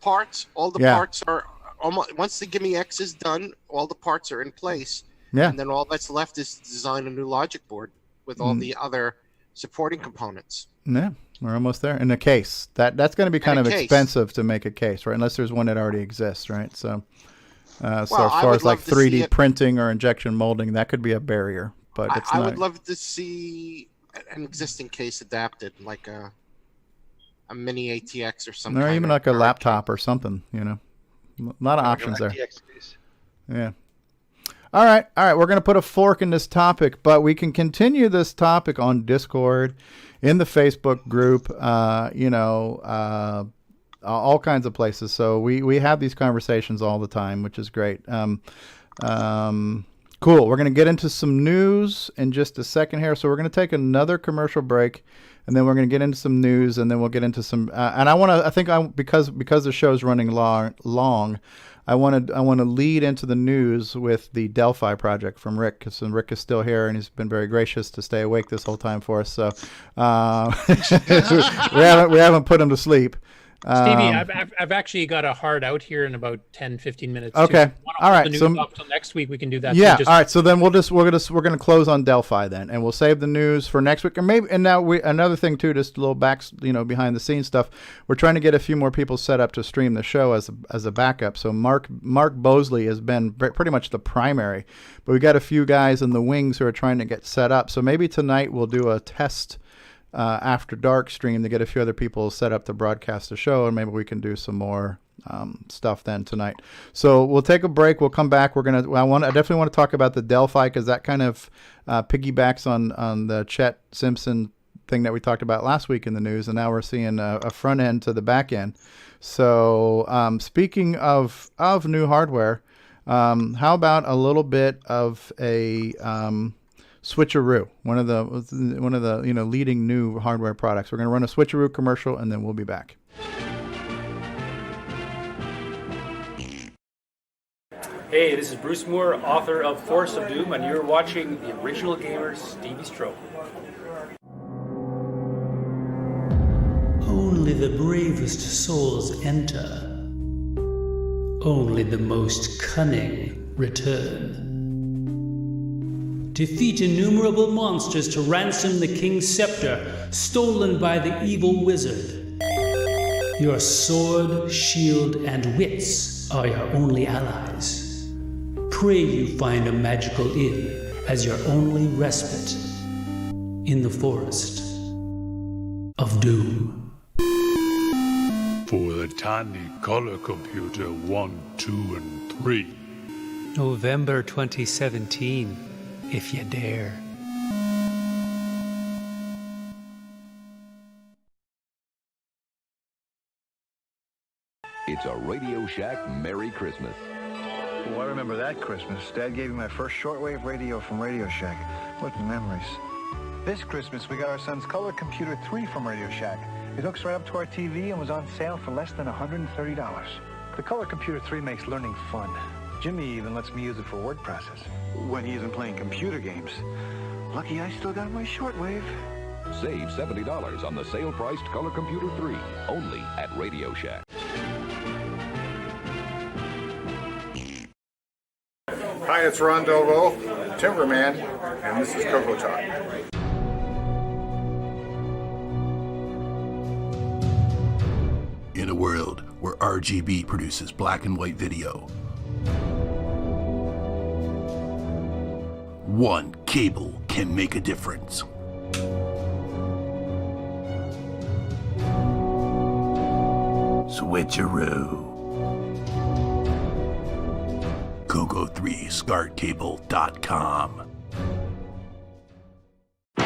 parts are almost, once the Gimme X is done, all the parts are in place. Yeah. And then all that's left is to design a new logic board with all the other supporting components. Yeah, we're almost there. In a case. That's going to be kind of expensive to make a case, right? Unless there's one that already exists, right? So, as far as like 3D printing or injection molding, that could be a barrier. But it's I would love to see an existing case adapted, like a mini ATX or something. Or even like a laptop or something, you know. A lot of options there. Yeah. All right. We're going to put a fork in this topic, but we can continue this topic on Discord, in the Facebook group, all kinds of places. So we have these conversations all the time, which is great. Cool. We're going to get into some news in just a second here. So we're going to take another commercial break, and then we're going to get into some news, and then we'll get into some. And because the show's running long, I want to lead into the news with the Delphi project from Rick, because Rick is still here and he's been very gracious to stay awake this whole time for us. So we haven't put him to sleep. Stevie, I've actually got a hard out here in about 10-15 minutes. Okay. All right. So up till next week we can do that. Yeah. All right. So then we're gonna close on Delphi then, and we'll save the news for next week. And now another thing too, just a little behind the scenes stuff. We're trying to get a few more people set up to stream the show as a backup. So Mark Bosley has been pretty much the primary, but we got a few guys in the wings who are trying to get set up. So maybe tonight we'll do a test after dark stream to get a few other people set up to broadcast the show, and maybe we can do some more stuff then tonight. So we'll take a break. We'll come back. I definitely want to talk about the Delphi, because that kind of piggybacks on the Chet Simpson thing that we talked about last week in the news, and now we're seeing a front end to the back end. So speaking of new hardware, how about a little bit of a switcheroo, one of the leading new hardware products. We're going to run a switcheroo commercial, and then we'll be back. Hey, this is Bruce Moore, author of Force of Doom, and you're watching the Original Gamer Stevie Stroke. Only the bravest souls enter. Only the most cunning return. Defeat innumerable monsters to ransom the king's scepter, stolen by the evil wizard. Your sword, shield, and wits are your only allies. Pray you find a magical inn as your only respite in the forest of doom. For the tiny color computer 1, 2, and 3. November 2017. If you dare. It's a Radio Shack Merry Christmas. Oh, I remember that Christmas. Dad gave me my first shortwave radio from Radio Shack. What memories. This Christmas, we got our son's Color Computer 3 from Radio Shack. It hooks right up to our TV and was on sale for less than $130. The Color Computer 3 makes learning fun. Jimmy even lets me use it for word process when he isn't playing computer games. Lucky I still got my shortwave. Save $70 on the sale-priced Color Computer 3, only at Radio Shack. Hi, it's Ron Delvo, Timberman, and this is CoCoTALK. In a world where RGB produces black and white video, one cable can make a difference. Switcheroo. CoCo3ScartCable.com.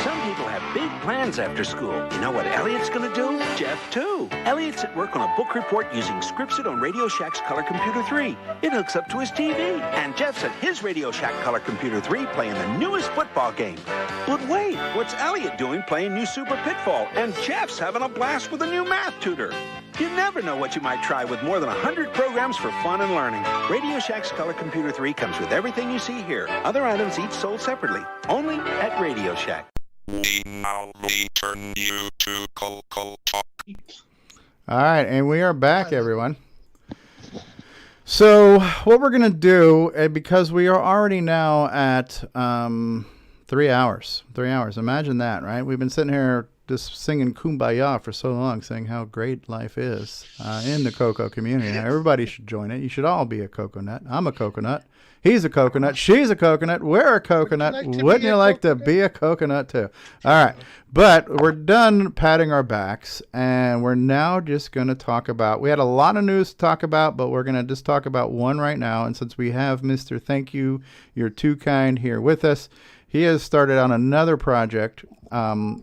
Some people have big plans after school. You know what Elliot's going to do? Jeff, too. Elliot's at work on a book report using Scripsit on Radio Shack's Color Computer 3. It hooks up to his TV. And Jeff's at his Radio Shack Color Computer 3 playing the newest football game. But wait, what's Elliot doing playing new Super Pitfall? And Jeff's having a blast with a new math tutor. You never know what you might try with more than 100 programs for fun and learning. Radio Shack's Color Computer 3 comes with everything you see here. Other items each sold separately. Only at Radio Shack. We now meet turn you to CoCoTALK. All right, and we are back, everyone. So what we're going to do, because we are already now at 3 hours. 3 hours. Imagine that, right? We've been sitting here just singing Kumbaya for so long, saying how great life is in the Coco community. Now, everybody should join it. You should all be a coconut. I'm a coconut. He's a coconut. She's a coconut. We're a coconut. Wouldn't you like to be a coconut too? All right. But we're done patting our backs, and we're now just going to talk about, we had a lot of news to talk about, but we're going to just talk about one right now. And since we have Mr. Thank You, You're Too Kind here with us, he has started on another project,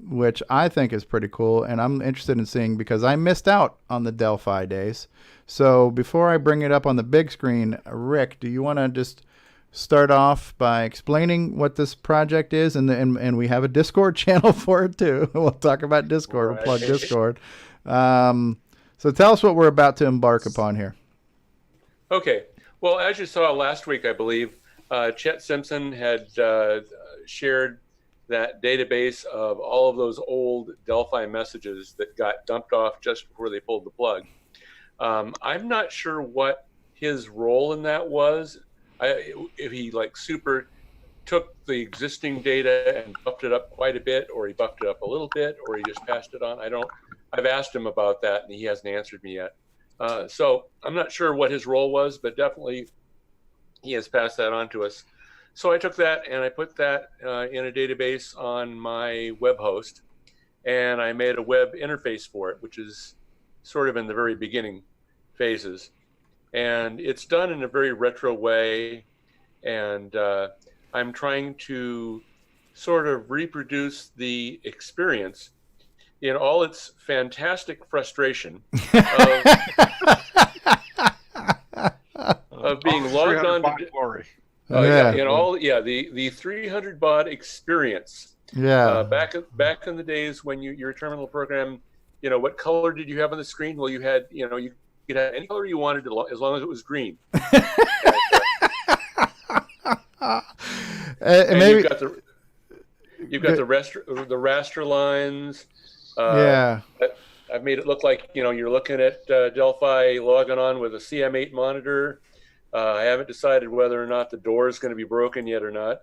which I think is pretty cool, and I'm interested in seeing because I missed out on the Delphi days. So before I bring it up on the big screen, Rick, do you want to just start off by explaining what this project is? And we have a Discord channel for it too. We'll talk about Discord. Right. We'll plug Discord. So tell us what we're about to embark upon here. Okay. Well, as you saw last week, I believe, Chet Simpson had shared that database of all of those old Delphi messages that got dumped off just before they pulled the plug. I'm not sure what his role in that was. If he super took the existing data and buffed it up quite a bit, or he buffed it up a little bit, or he just passed it on. I've asked him about that and he hasn't answered me yet. So I'm not sure what his role was, but definitely he has passed that on to us. So I took that and I put that in a database on my web host, and I made a web interface for it, which is sort of in the very beginning phases. And it's done in a very retro way. And I'm trying to sort of reproduce the experience in all its fantastic frustration of being logged on to glory. The 300 baud experience. Yeah. Back in the days when your terminal program, what color did you have on the screen? Well, you had, you could have any color you wanted as long as it was green. And maybe you've got the raster lines. Yeah. I've made it look like you're looking at Delphi logging on with a CM8 monitor. I haven't decided whether or not the door is going to be broken yet or not.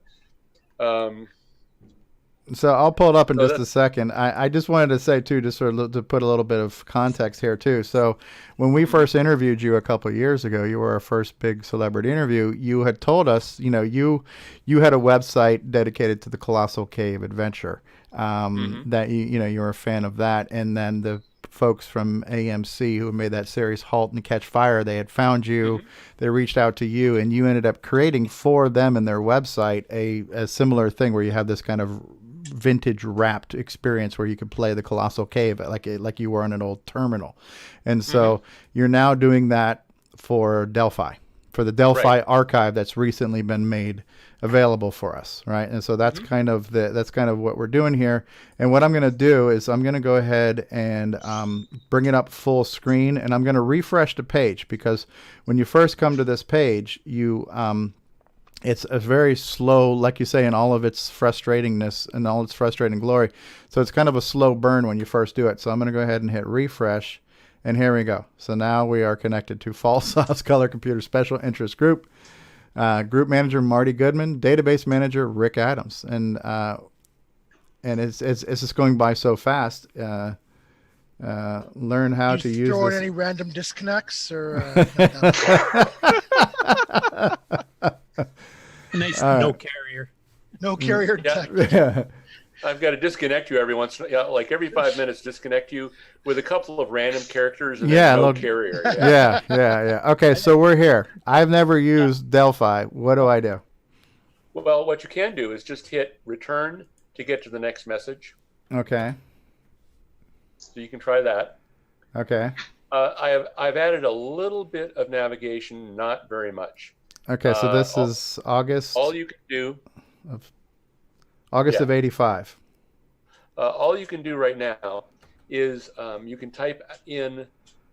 So I'll pull it up in just a second. I just wanted to say too, just sort of to put a little bit of context here too. So when we first interviewed you a couple of years ago, you were our first big celebrity interview. You had told us, you had a website dedicated to the Colossal Cave Adventure. That you were a fan of that, and then the folks from AMC who made that series Halt and Catch Fire, they had found you, they reached out to you, and you ended up creating for them in their website a similar thing where you have this kind of vintage wrapped experience where you could play the Colossal Cave like you were on an old terminal. And so you're now doing that for Delphi, for the Delphi archive that's recently been made available for us, right? And so that's kind of what we're doing here. And what I'm going to do is I'm going to go ahead and bring it up full screen, and I'm going to refresh the page, because when you first come to this page, it's a very slow, like you say, in all of its frustratingness and all its frustrating glory. So it's kind of a slow burn when you first do it. So I'm going to go ahead and hit refresh, and here we go. So now we are connected to Falsoft's Color Computer Special Interest Group. Group manager Marty Goodman, database manager Rick Adams, and it's just going by so fast. Learn how to use throw in this. any random disconnects or nice no carrier. No carrier detected. Yeah. I've got to disconnect you every once in a while, like every 5 minutes, disconnect you with a couple of random characters and then no carrier. Yeah. Okay, so we're here. I've never used Delphi. What do I do? Well, what you can do is just hit return to get to the next message. Okay. So you can try that. Okay. I've added a little bit of navigation, not very much. Okay, so this is August. All you can do. August of 85. All you can do right now is you can type in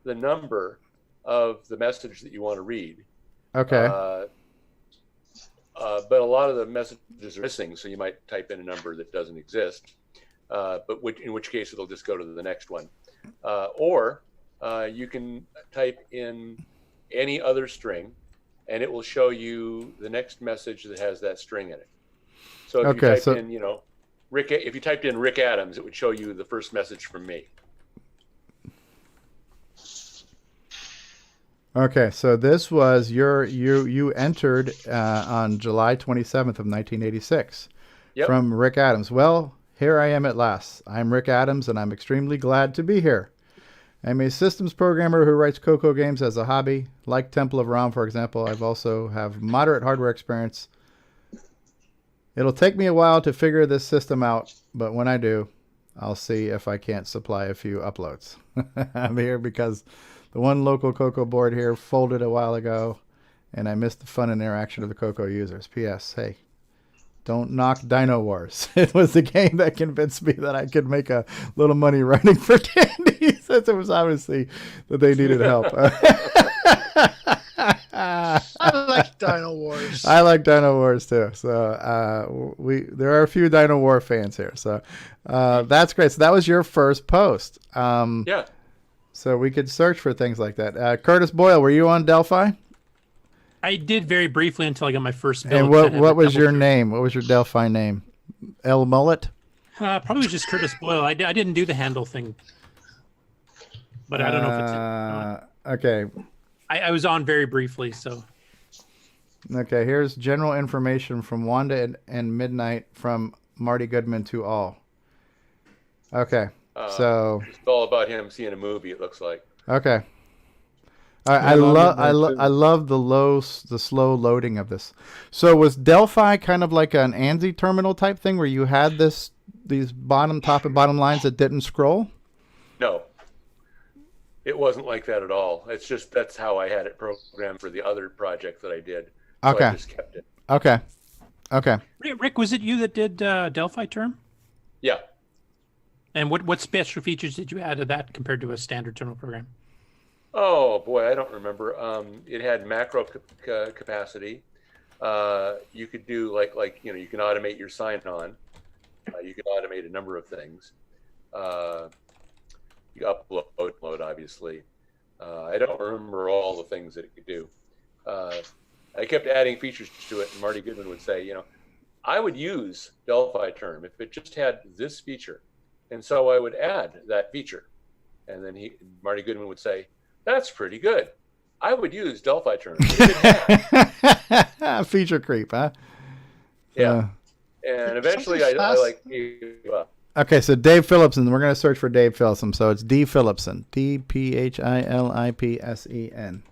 the number of the message that you want to read. Okay. But a lot of the messages are missing, so you might type in a number that doesn't exist. but in which case it'll just go to the next one. Or you can type in any other string, and it will show you the next message that has that string in it. So if you typed in, if you typed in Rick Adams, it would show you the first message from me. Okay, so this was you entered on July 27th of 1986 from Rick Adams. Well, here I am at last. I'm Rick Adams, and I'm extremely glad to be here. I'm a systems programmer who writes Coco games as a hobby. Like Temple of Ram, for example, I've also have moderate hardware experience. It'll take me a while to figure this system out, but when I do, I'll see if I can't supply a few uploads. I'm here because the one local Coco board here folded a while ago, and I missed the fun and interaction of the Coco users. P.S. Hey, don't knock Dino Wars. It was the game that convinced me that I could make a little money writing for Tandy, since it was obviously that they needed help. I like Dino Wars. I like Dino Wars too. So there are a few Dino War fans here. So that's great. So that was your first post. Yeah. So we could search for things like that. Curtis Boyle, were you on Delphi? I did very briefly until I got my first bill. And what was your name? What was your Delphi name? L Mullet? Probably just Curtis Boyle. I didn't do the handle thing, but I don't know if it's okay. I was on very briefly, so. Okay, here's general information from Wanda and Midnight from Marty Goodman to all. Okay, so it's all about him seeing a movie. It looks like. Okay. I love the slow loading of this. So was Delphi kind of like an ANSI terminal type thing where you had these top and bottom lines that didn't scroll? No. It wasn't like that at all. It's just that's how I had it programmed for the other project that I did. So Okay. I just kept it. Okay. Okay. Rick, was it you that did Delphi term? Yeah. And what special features did you add to that compared to a standard terminal program? Oh boy, I don't remember. It had macro capacity. You could do like you can automate your sign on. You can automate a number of things. You upload, obviously. I don't remember all the things that it could do. I kept adding features to it, and Marty Goodman would say, I would use Delphi term if it just had this feature. And so I would add that feature. And then Marty Goodman would say, that's pretty good. I would use Delphi term. Feature creep, huh? Yeah. And eventually I gave up. Okay, so Dave Phillipson. We're going to search for Dave Phillipson. So it's D. Phillipson. DPHILIPSEN.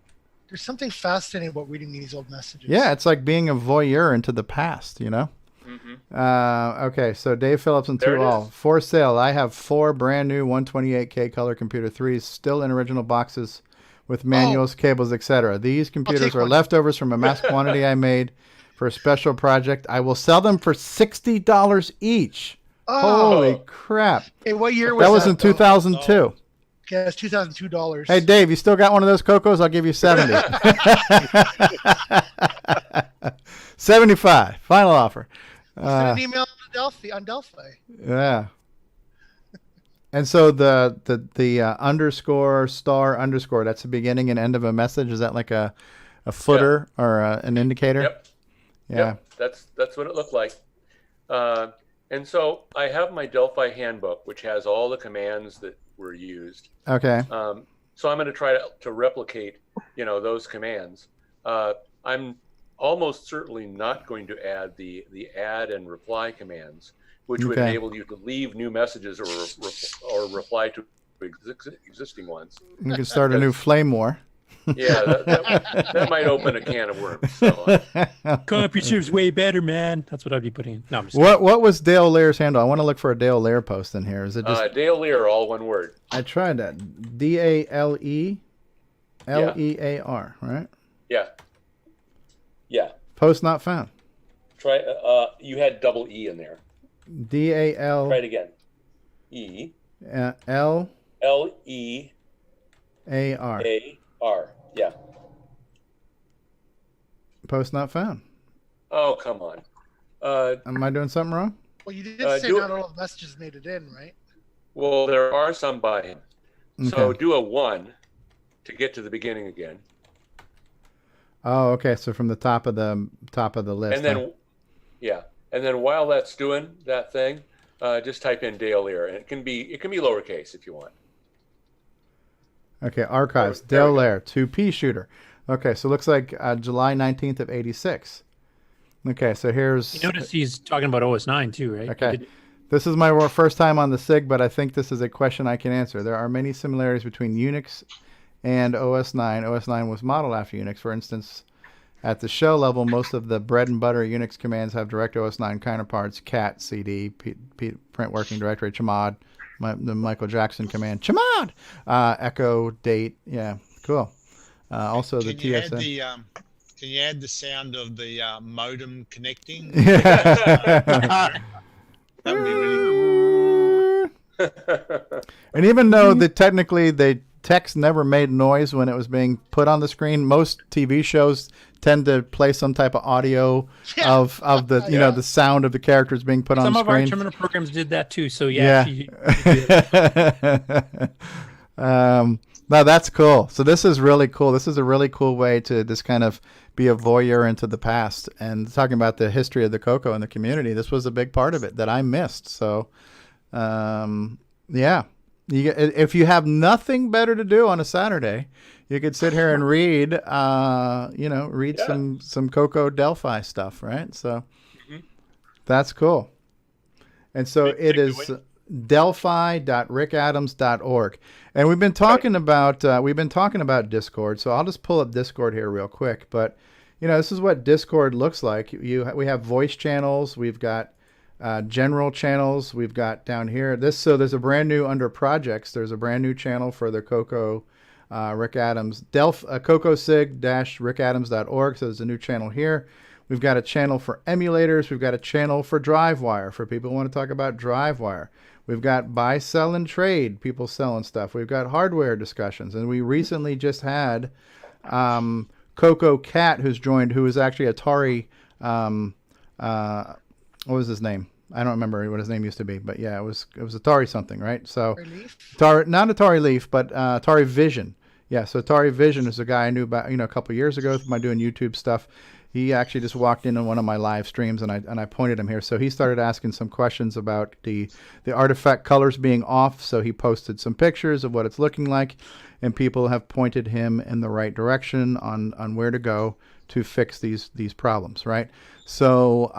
There's something fascinating about reading these old messages. Yeah, it's like being a voyeur into the past, Mm-hmm. Okay, so Dave Phillipson to all. For sale, I have 4 brand new 128K color computer 3s still in original boxes with manuals, cables, etc. These computers are leftovers from a mass quantity I made for a special project. I will sell them for $60 each. Oh. Holy crap. Hey, what year was that? That was in 2002. Okay, that's $2,002. Hey, Dave, you still got one of those Cocos? I'll give you 70. 75. Final offer. Send an email to Delphi on Delphi. Yeah. And so the underscore star underscore, that's the beginning and end of a message. Is that like a footer or an indicator? Yep. Yeah. Yep. That's what it looked like. And so I have my Delphi handbook, which has all the commands that were used. Okay. So I'm going to try to replicate, those commands. I'm almost certainly not going to add the add and reply commands, which would enable you to leave new messages or reply to existing ones. You can start a new flame war. Yeah, that might open a can of worms. So. CompuServe's way better, man. That's what I'd be putting in. No, I'm just what was Dale Lear's handle? I want to look for a Dale Lear post in here. Is it just Dale Lear, all one word? I tried that. DALELEAR, right? Yeah. Yeah. Post not found. Try. You had double E in there. DAL. Try it again. E. L. LEAR. AR. Yeah. Post not found. Oh, come on. Am I doing something wrong? Well, you did say not all the messages made it in, right? Well, there are some by him. So Okay. do a 1 to get to the beginning again. Oh, okay. So from the top of the list. And then, and then while that's doing that thing, just type in Dale Lear, and it can be lowercase if you want. Okay, archives. Dale Lair, 2P shooter. Okay, so it looks like July 19th of 86. Okay, so here's... You notice he's talking about OS 9 too, right? Okay. This is my first time on the SIG, but I think this is a question I can answer. There are many similarities between Unix and OS 9. OS 9 was modeled after Unix. For instance, at the shell level, most of the bread and butter Unix commands have direct OS 9 counterparts: cat, cd, print working directory, chmod, the Michael Jackson command, chmod, echo, date. Yeah, cool. Also the TSN. Can you add the sound of the modem connecting? Yeah. That would be really cool. And even though technically the text never made noise when it was being put on the screen, most TV shows tend to play some type of audio of the the sound of the characters being put on the screen. Some of our terminal programs did that too. So No, that's cool. So this is really cool. This is a really cool way to just kind of be a voyeur into the past and talking about the history of the Coco and the community. This was a big part of it that I missed. So, if you have nothing better to do on a Saturday, you could sit here and read, some Coco Delphi stuff, right? So that's cool. And so it is delphi.rickadams.org. And we've been talking about Discord. So I'll just pull up Discord here real quick. But this is what Discord looks like. We have voice channels. We've got general channels. We've got down here so there's a brand new under projects. There's a brand new channel for the Coco Rick Adams cocosig-rickadams.org. So there's a new channel here. We've got a channel for emulators. We've got a channel for DriveWire for people who want to talk about DriveWire. We've got buy, sell, and trade, people selling stuff. We've got hardware discussions. And we recently just had Coco Cat, who is actually Atari. What was his name? I don't remember what his name used to be. But yeah, it was Atari something, right? So not Atari Leaf, but Atari Vision. Yeah, so Atari Vision is a guy I knew about a couple of years ago from doing YouTube stuff. He actually just walked in on one of my live streams, and I pointed him here. So he started asking some questions about the artifact colors being off. So he posted some pictures of what it's looking like, and people have pointed him in the right direction on where to go to fix these problems, right? So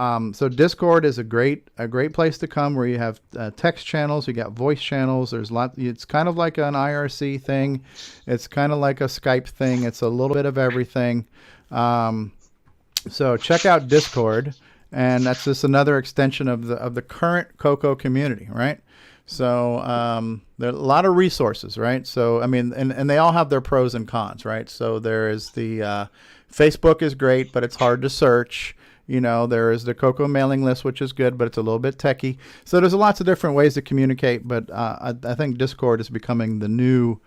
Discord is a great place to come, where you have text channels, you got voice channels. There's it's kind of like an IRC thing, it's kind of like a Skype thing. It's a little bit of everything. So check out Discord, and that's just another extension of the current Coco community, right? So there are a lot of resources, right? So and they all have their pros and cons, right? So there is the Facebook is great, but it's hard to search. There is the Coco mailing list, which is good, but it's a little bit techie. So there's lots of different ways to communicate, but I think Discord is becoming the new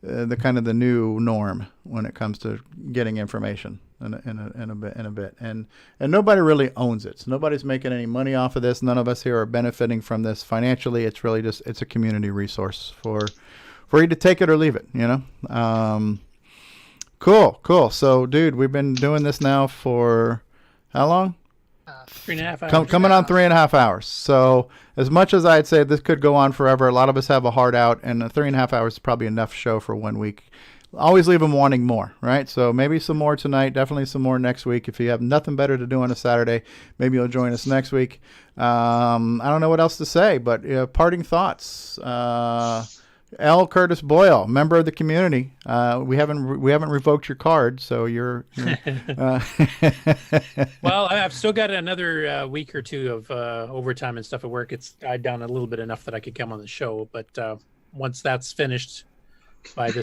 norm when it comes to getting information in a bit. And nobody really owns it. So nobody's making any money off of this. None of us here are benefiting from this financially. It's really just it's a community resource for you to take it or leave it. Cool. So, dude, we've been doing this now for how long? 3.5 hours. Coming on 3.5 hours. So as much as I'd say this could go on forever, a lot of us have a heart out, and 3.5 hours is probably enough show for 1 week. Always leave them wanting more, right? So maybe some more tonight, definitely some more next week. If you have nothing better to do on a Saturday, maybe you'll join us next week. I don't know what else to say, but parting thoughts. L. Curtis Boyle, member of the community. We haven't revoked your card, so you're. Well, I've still got another week or two of overtime and stuff at work. It's died down a little bit enough that I could come on the show, but once that's finished by the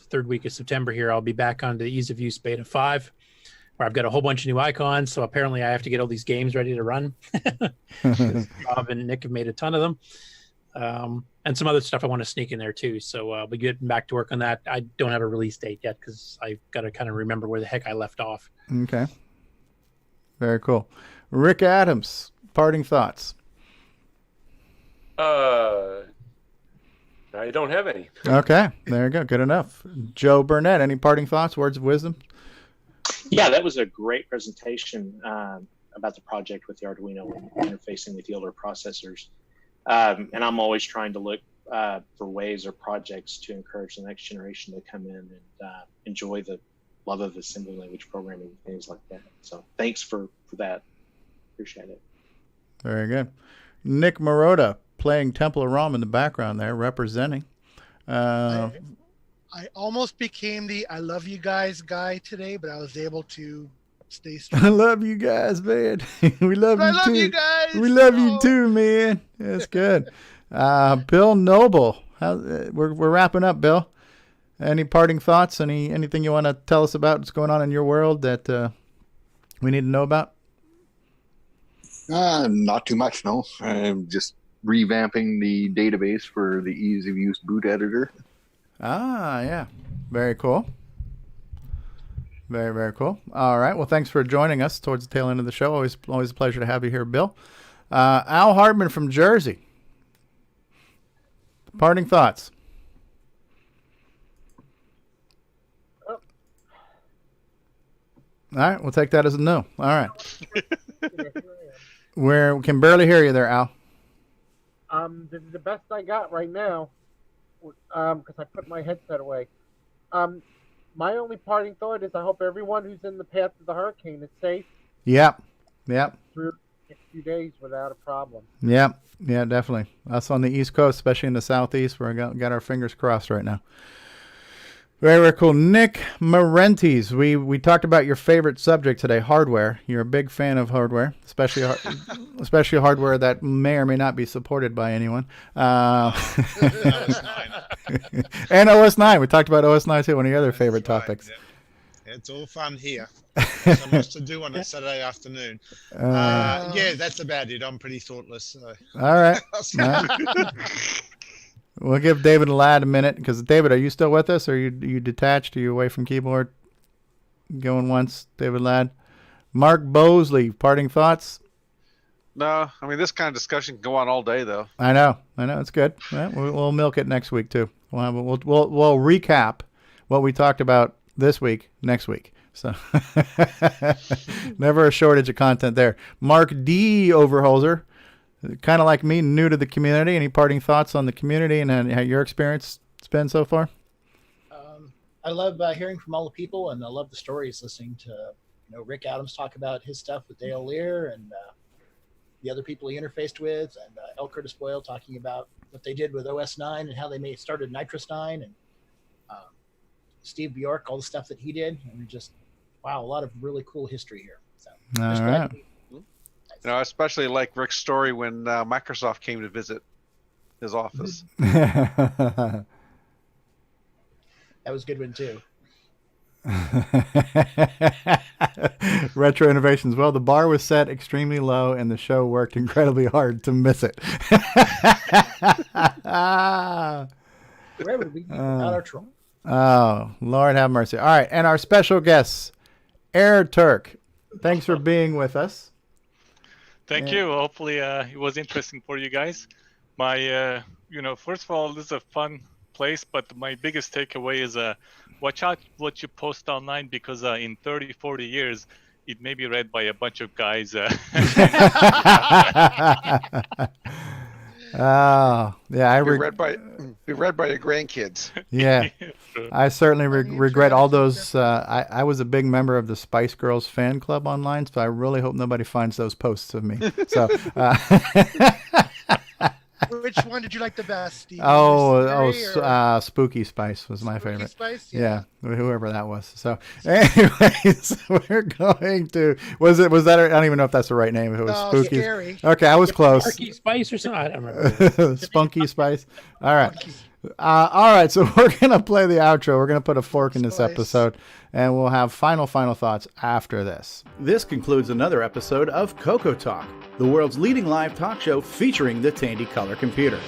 third week of September here, I'll be back on the Ease of Use Beta 5, where I've got a whole bunch of new icons. So apparently, I have to get all these games ready to run. Rob and Nick have made a ton of them. And some other stuff I want to sneak in there too. So I'll be getting back to work on that. I don't have a release date yet because I've got to kind of remember where the heck I left off. Okay. Very cool. Rick Adams, parting thoughts? I don't have any. Okay, there you go. Good enough. Joe Burnett, any parting thoughts, words of wisdom? Yeah, that was a great presentation about the project with the Arduino and interfacing with the older processors. And I'm always trying to look for ways or projects to encourage the next generation to come in and enjoy the love of assembly language programming and things like that. So thanks for that. Appreciate it. Very good. Nick Marotta playing Temple of Rom in the background there, representing. I almost became the I love you guys guy today, but I was able to stay strong. I love you guys, man. We love you too. I love you guys. We love you too, man. That's good. Bill Noble, we're wrapping up, Bill. Any parting thoughts? Anything you want to tell us about what's going on in your world that we need to know about? Not too much, no. I'm just revamping the database for the ease of use boot editor. Yeah. Very cool. Very, very cool. All right. Well, thanks for joining us towards the tail end of the show. Always a pleasure to have you here, Bill. Al Hardman from Jersey. Parting thoughts. Oh. All right. We'll take that as a no. All right. We can barely hear you there, Al. This is the best I got right now, because I put my headset away. My only parting thought is I hope everyone who's in the path of the hurricane is safe. Yep. Through the next few days without a problem. Yep. Yeah, definitely. Us on the East Coast, especially in the Southeast, we're got our fingers crossed right now. Very, very cool. Nick Marentes, we talked about your favorite subject today, hardware. You're a big fan of hardware, especially hardware that may or may not be supported by anyone. OS 9. And OS 9. We talked about OS 9 too, one of your other favorite topics. Yeah. It's all fun here. So much to do on a Saturday afternoon. Yeah, that's about it. I'm pretty thoughtless. So. All right. We'll give David Ladd a minute, because David, are you still with us? Or are you detached? Are you away from keyboard? Going once, David Ladd. Mark Bosley, parting thoughts? No, I mean, this kind of discussion can go on all day, though. I know, it's good. Yeah, we'll milk it next week too. We'll recap what we talked about this week next week. So never a shortage of content there. Mark D. Overholzer, kind of like me, new to the community. Any parting thoughts on the community and how your experience has been so far? I love hearing from all the people, and I love the stories, listening to Rick Adams talk about his stuff with Dale Lear and the other people he interfaced with, and L. Curtis Boyle talking about what they did with OS 9 and how they started Nitrous 9, and Steve Bjork, all the stuff that he did, and just wow, a lot of really cool history here. So, all right. I especially like Rick's story when Microsoft came to visit his office. That was a good one too. Retro Innovations. Well, the bar was set extremely low, and the show worked incredibly hard to miss it. Where would we be without our troll? Oh, Lord have mercy. All right, and our special guests, Air Turk. Thanks for being with us. Thank you. Hopefully it was interesting for you guys. My, first of all, this is a fun place, but my biggest takeaway is watch out what you post online, because in 30, 40 years, it may be read by a bunch of guys. Oh, yeah. Be read by your grandkids. Yeah. I certainly regret all those. I was a big member of the Spice Girls fan club online, so I really hope nobody finds those posts of me. So, which one did you like the best, Steve? Spooky Spice was my favorite. Spice? Yeah, whoever that was. So, anyways, we're going to. Was that? I don't even know if that's the right name. If it was Spooky. Scary. Okay, I was close. Sparky Spice or something. I don't remember. Spunky Spice. All right. All right, so we're going to play the outro. We're going to put a fork in this episode, and we'll have final thoughts after this. This concludes another episode of CoCoTALK, the world's leading live talk show featuring the Tandy Color Computer.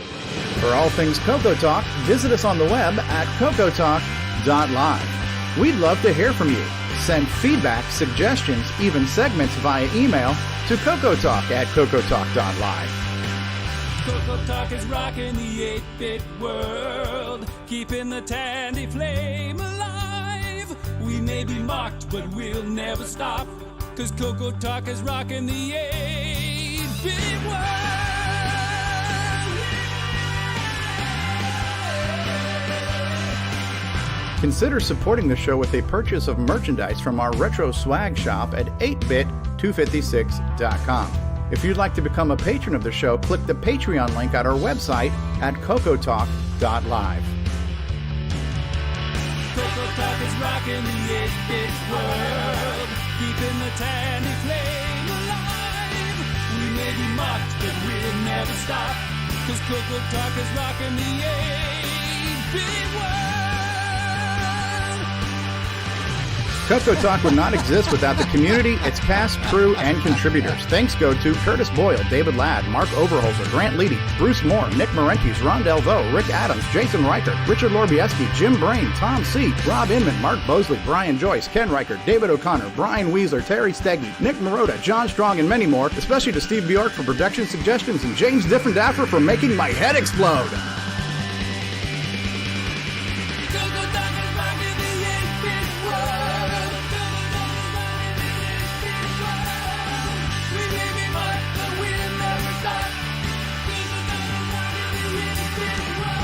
For all things CoCoTALK, visit us on the web at cocotalk.live. We'd love to hear from you. send feedback, suggestions, even segments via email to CoCoTALK at CoCoTalk.live. CoCoTALK is rocking the 8-bit world, keeping the tandy flame alive. We may be mocked, but we'll never stop, 'cause CoCoTALK is rocking the 8-bit world. Consider supporting the show with a purchase of merchandise from our retro swag shop at 8bit256.com. If you'd like to become a patron of the show, click the Patreon link at our website at CoCoTalk.live. CoCoTALK is rocking the 8-bit world, keeping the tandy flame alive. We may be mocked, but we'll never stop, 'cause CoCoTALK is rocking the 8-bit world. CoCoTALK would not exist without the community, its cast, crew, and contributors. Thanks go to Curtis Boyle, David Ladd, Mark Overholzer, Grant Leedy, Bruce Moore, Nick Marentes, Ron Delvaux, Rick Adams, Jason Reichert, Richard Lorbieski, Jim Brain, Tom C., Rob Inman, Mark Bosley, Brian Joyce, Ken Reichert, David O'Connor, Brian Weasler, Terry Steggy, Nick Marotta, John Strong, and many more, especially to Steve Bjork for production suggestions and James Differendaffer for making my head explode.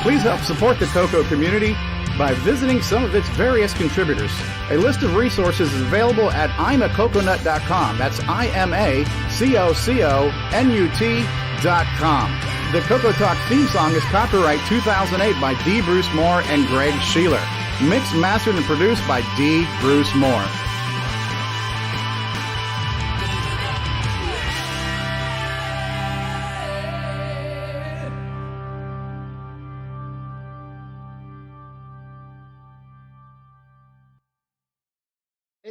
Please help support the CoCo community by visiting some of its various contributors. A list of resources is available at imacoconut.com. That's IMACOCONUT.com. The CoCoTALK theme song is copyright 2008 by D. Bruce Moore and Greg Sheeler. Mixed, mastered, and produced by D. Bruce Moore.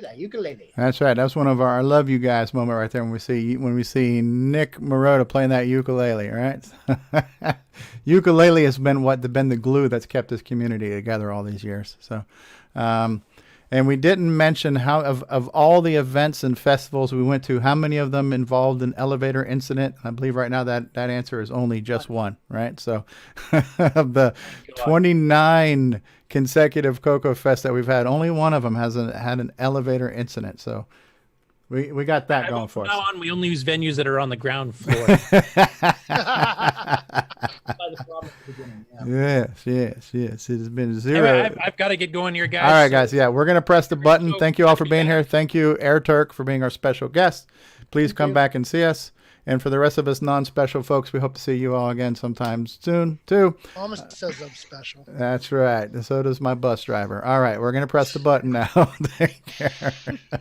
That ukulele. That's right. That's one of our "I love you guys" moment right there when we see Nick Marotta playing that ukulele. Right. Ukulele has been the glue that's kept this community together all these years. So, and we didn't mention how of all the events and festivals we went to, how many of them involved an elevator incident. I believe right now that answer is only just one. Right. So, of the 29 consecutive CoCo Fest that we've had, only one of them has had an elevator incident. So we got that going for us. From now on, we only use venues that are on the ground floor. Yes. It has been zero. Anyway, I've got to get going here, guys. All right, guys. Yeah, we're going to press the button. Thank you all for being here. Thank you, Air Turk, for being our special guest. Please come back and see us. And for the rest of us non-special folks, we hope to see you all again sometime soon, too. Almost says I'm special. That's right. So does my bus driver. All right, we're going to press the button now. Take care.